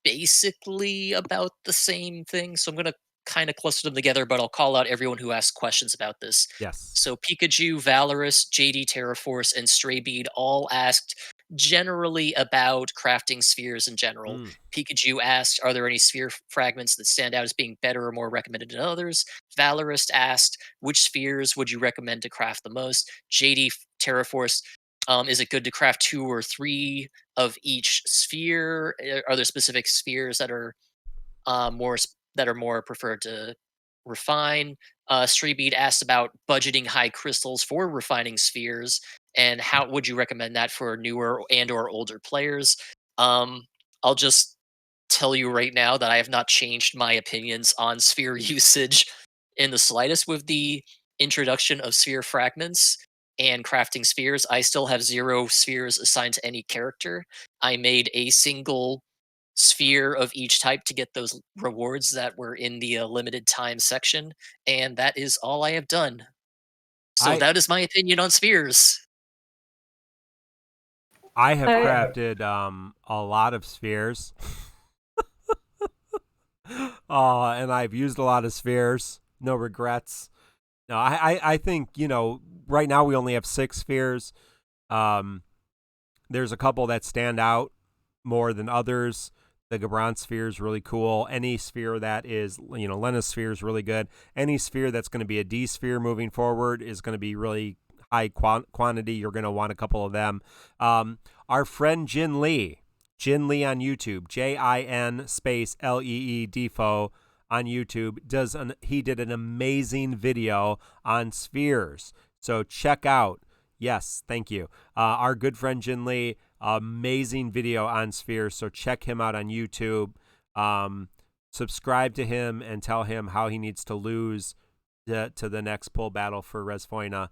basically about the same thing. So I'm going to kind of cluster them together, but I'll call out everyone who asked questions about this. Yes. So Pikachu, Valorous, JD Terraforce, and Straybead all asked generally about crafting spheres in general. Pikachu asked, are there any sphere fragments that stand out as being better or more recommended than others? Valorous asked, which spheres would you recommend to craft the most? JD Terraforce, is it good to craft 2 or 3 of each sphere? Are there specific spheres that are more preferred to refine? Streetbeat asked about budgeting high crystals for refining spheres, and how would you recommend that for newer and or older players? I'll just tell you right now that I have not changed my opinions on sphere usage in the slightest with the introduction of sphere fragments and crafting spheres. I still have 0 spheres assigned to any character. I made a single sphere of each type to get those rewards that were in the limited time section, and that is all I have done. So that is my opinion on spheres. I have crafted a lot of spheres. And I've used a lot of spheres. No regrets. No, I think, right now we only have 6 spheres. There's a couple that stand out more than others. The Gabron sphere is really cool. Any sphere that is, Lena's sphere is really good. Any sphere that's going to be a D sphere moving forward is going to be really high quantity. You're going to want a couple of them. Our friend Jin Lee on YouTube, JIN space LEE Defo on YouTube, he did an amazing video on spheres. So check out, yes, thank you, our good friend Jin Lee, amazing video on spheres. So check him out on YouTube. Subscribe to him and tell him how he needs to lose to the next pull battle for Resfoina,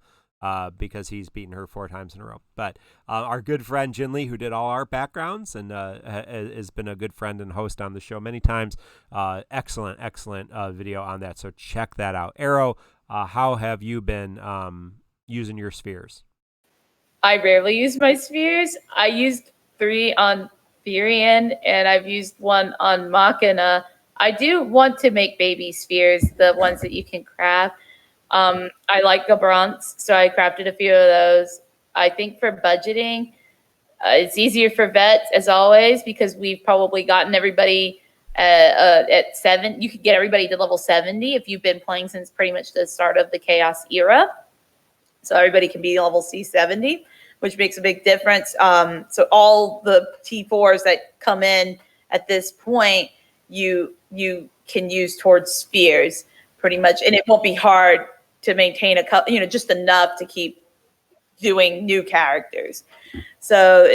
because he's beaten her 4 times in a row. But our good friend Jin Lee, who did all our backgrounds and has been a good friend and host on the show many times, excellent video on that. So check that out. Arrow, how have you been using your spheres? I rarely use my spheres. I used 3 on Therian, and I've used 1 on Machina. I do want to make baby spheres, the ones that you can craft. I like Gabrons, so I crafted a few of those. I think for budgeting, it's easier for vets, as always, because we've probably gotten everybody at 7. You could get everybody to level 70 if you've been playing since pretty much the start of the Chaos era. So everybody can be level C70, which makes a big difference. So all the T4s that come in at this point, you can use towards spheres pretty much, and it won't be hard to maintain a couple, just enough to keep doing new characters. So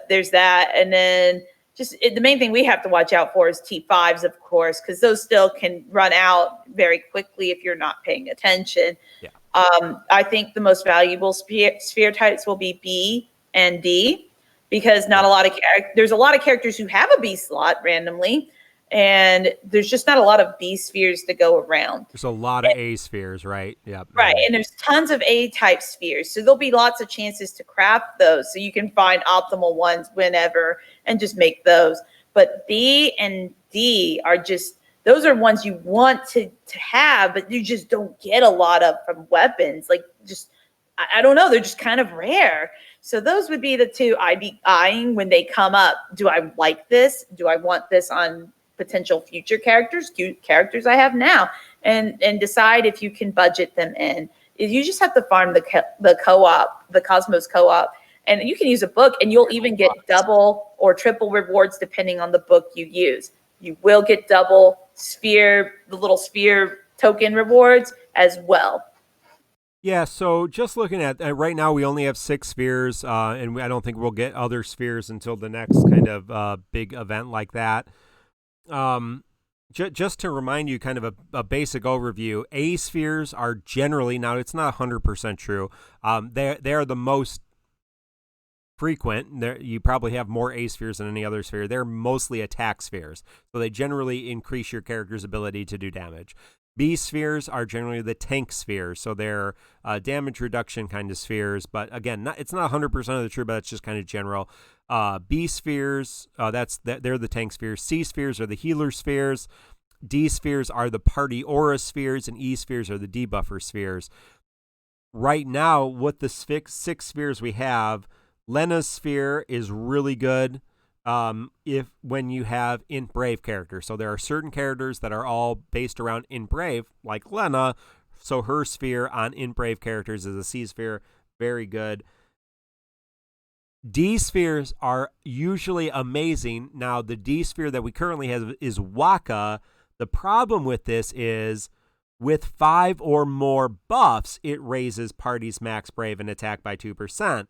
there's that, and then the main thing we have to watch out for is T5s, of course, because those still can run out very quickly if you're not paying attention. Yeah. I think the most valuable sphere types will be B and D, because there's a lot of characters who have a B slot randomly, and there's just not a lot of B spheres to go around. There's a lot of A spheres, right? Yeah. Right, and there's tons of A type spheres, so there'll be lots of chances to craft those, so you can find optimal ones whenever and just make those. But B and D are just, those are ones you want to have, but you just don't get a lot of from weapons. Like, just, I don't know, they're just kind of rare. So those would be the two I'd be eyeing when they come up. Do I like this? Do I want this on potential future characters, characters I have now? And decide if you can budget them in. You just have to farm the co-op, the Cosmos co-op, and you can use a book, and you'll even get double or triple rewards depending on the book you use. You will get double sphere, the little sphere token rewards as well. Yeah, so just looking at right now, we only have 6 spheres, and I don't think we'll get other spheres until the next kind of big event like that. Just to remind you, kind of a basic overview, A spheres are generally, now it's not 100% true, they are the most frequent. You probably have more A spheres than any other sphere. They're mostly attack spheres, so they generally increase your character's ability to do damage. B spheres are generally the tank spheres, so they're damage reduction kind of spheres, but again, it's not 100% of the true, but it's just kind of general. B spheres, they're the tank spheres. C spheres are the healer spheres. D spheres are the party aura spheres, and E spheres are the debuffer spheres. Right now, with the 6 spheres we have, Lena's sphere is really good when you have Int Brave characters. So there are certain characters that are all based around Int Brave, like Lena. So her sphere on Int Brave characters is a C sphere. Very good. D spheres are usually amazing. Now, the D sphere that we currently have is Waka. The problem with this is with 5 or more buffs, it raises party's max brave and attack by 2%.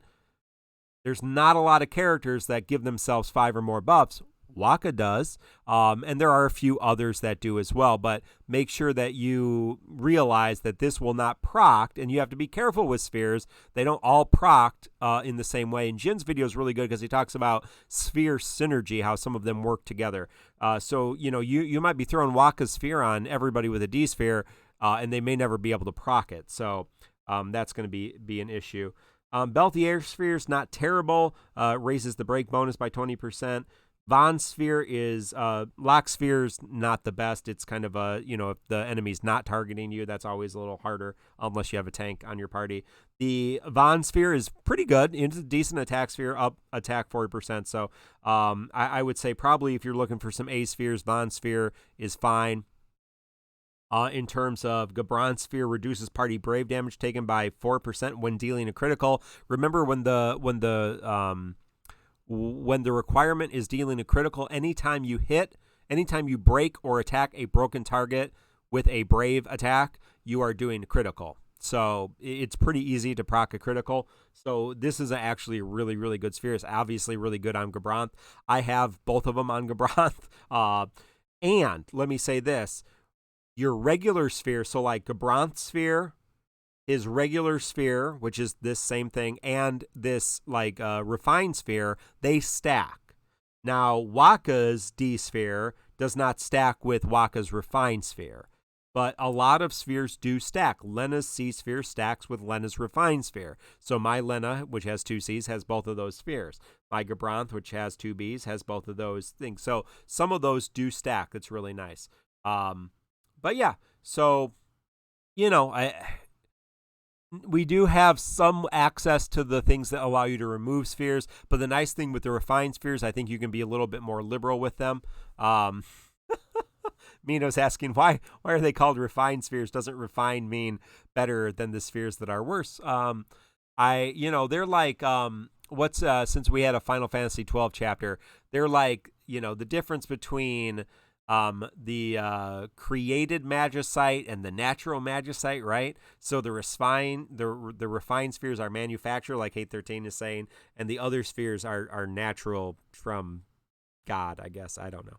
There's not a lot of characters that give themselves 5 or more buffs. Waka does, and there are a few others that do as well, but make sure that you realize that this will not proc, and you have to be careful with spheres. They don't all proc in the same way, and Jin's video is really good because he talks about sphere synergy, how some of them work together. So, you might be throwing Waka's sphere on everybody with a D sphere, and they may never be able to proc it, so that's going to be an issue. Beltier sphere is not terrible, raises the break bonus by 20%. Von sphere is, lock sphere's not the best. It's kind of if the enemy's not targeting you, that's always a little harder unless you have a tank on your party. The Von sphere is pretty good. It's a decent attack sphere, up attack 40%. So I would say probably if you're looking for some A spheres, Von sphere is fine. In terms of Gabron sphere, reduces party brave damage taken by 4% when dealing a critical. Remember when the requirement is dealing a critical, anytime you break or attack a broken target with a brave attack, you are doing critical. So it's pretty easy to proc a critical. So this is actually a really, really good sphere. It's obviously really good on Gabranth. I have both of them on Gabranth. And let me say this. Your regular sphere, so like Gabranth sphere, his regular sphere, which is this same thing, and this refined sphere, they stack. Now, Waka's D sphere does not stack with Waka's refined sphere, but a lot of spheres do stack. Lena's C sphere stacks with Lena's refined sphere. So my Lena, which has 2 C's, has both of those spheres. My Gabranth, which has 2 B's, has both of those things. So some of those do stack. It's really nice. But yeah, so, we do have some access to the things that allow you to remove spheres, but the nice thing with the refined spheres, I think you can be a little bit more liberal with them. Mino's asking, why are they called refined spheres? Doesn't refine mean better than the spheres that are worse? They're like, since we had a Final Fantasy 12 chapter, they're like, the difference between the created magicite and the natural magicite, right? So the refined spheres are manufactured, like 813 is saying, and the other spheres are natural from God, I guess. I don't know.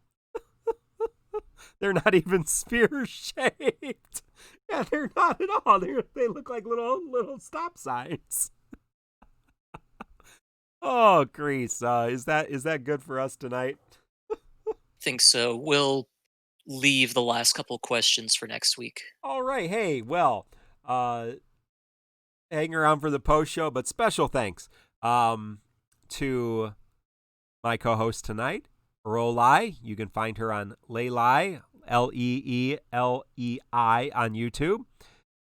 They're not even sphere shaped. Yeah, they're not at all. They look like little stop signs. Oh, Grease, is that good for us tonight? Think so. We'll leave the last couple questions for next week. All right. Hey, well, hang around for the post show, but special thanks to my co-host tonight, Leelei, you can find her on Leelei, Leelei on YouTube.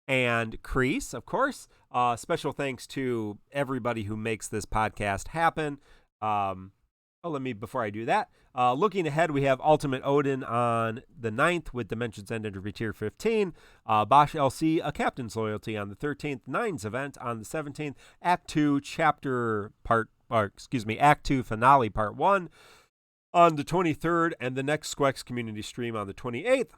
And Crease, of course. Special thanks to everybody who makes this podcast happen. Before I do that, looking ahead, we have Ultimate Odin on the 9th with Dimensions End Entropy Tier 15. Bosch LC, A Captain's Loyalty on the 13th. Nines event on the 17th. Act 2 Act 2 Finale Part 1 on the 23rd. And the next Squex community stream on the 28th.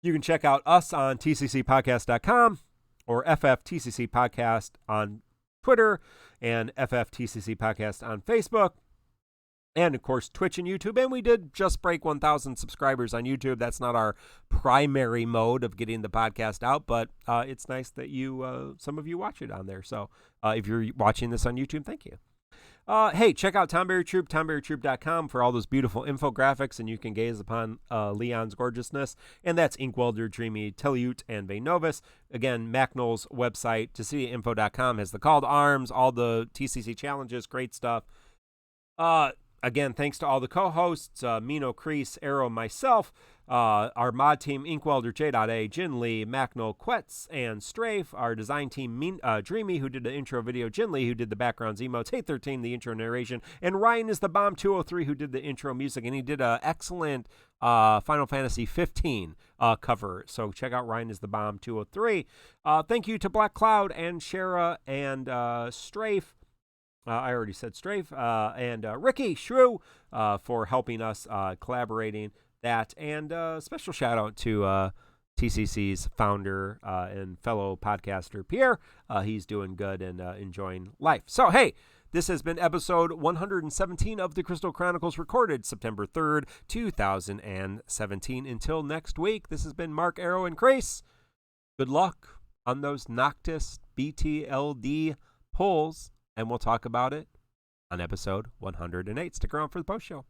You can check out us on tccpodcast.com or FFTCC Podcast on Twitter and FFTCC Podcast on Facebook. And, of course, Twitch and YouTube. And we did just break 1,000 subscribers on YouTube. That's not our primary mode of getting the podcast out, but it's nice that some of you watch it on there. So if you're watching this on YouTube, thank you. Hey, check out Tomberry Troop, tomberrytroop.com for all those beautiful infographics, and you can gaze upon Leon's gorgeousness. And that's Inkwelder, Dreamy, Teliute, and Vaynovis. Again, Macnol's website, TCCinfo.com, has the call to arms, all the TCC challenges, great stuff. Again, thanks to all the co-hosts, Mino, Crease, Arrow, myself, our mod team, Inkwelder, J.A, Jin Lee, Macnol, Quetz, and Strafe, our design team, Dreamy, who did the intro video, Jin Lee, who did the backgrounds, emotes, Hey13, the intro narration, and Ryan is the Bomb 203, who did the intro music, and he did an excellent Final Fantasy 15 cover. So check out Ryan is the Bomb 203. Thank you to Black Cloud and Shara and Strafe. I already said Strafe, and Ricky Shrew for helping us collaborating that. And special shout out to TCC's founder and fellow podcaster, Pierre. He's doing good and enjoying life. So, hey, this has been episode 117 of the Crystal Chronicles, recorded September 3rd, 2017. Until next week, this has been Mark, Arrow, and Grace. Good luck on those Noctis BTLD pulls. And we'll talk about it on episode 108. Stick around for the post show.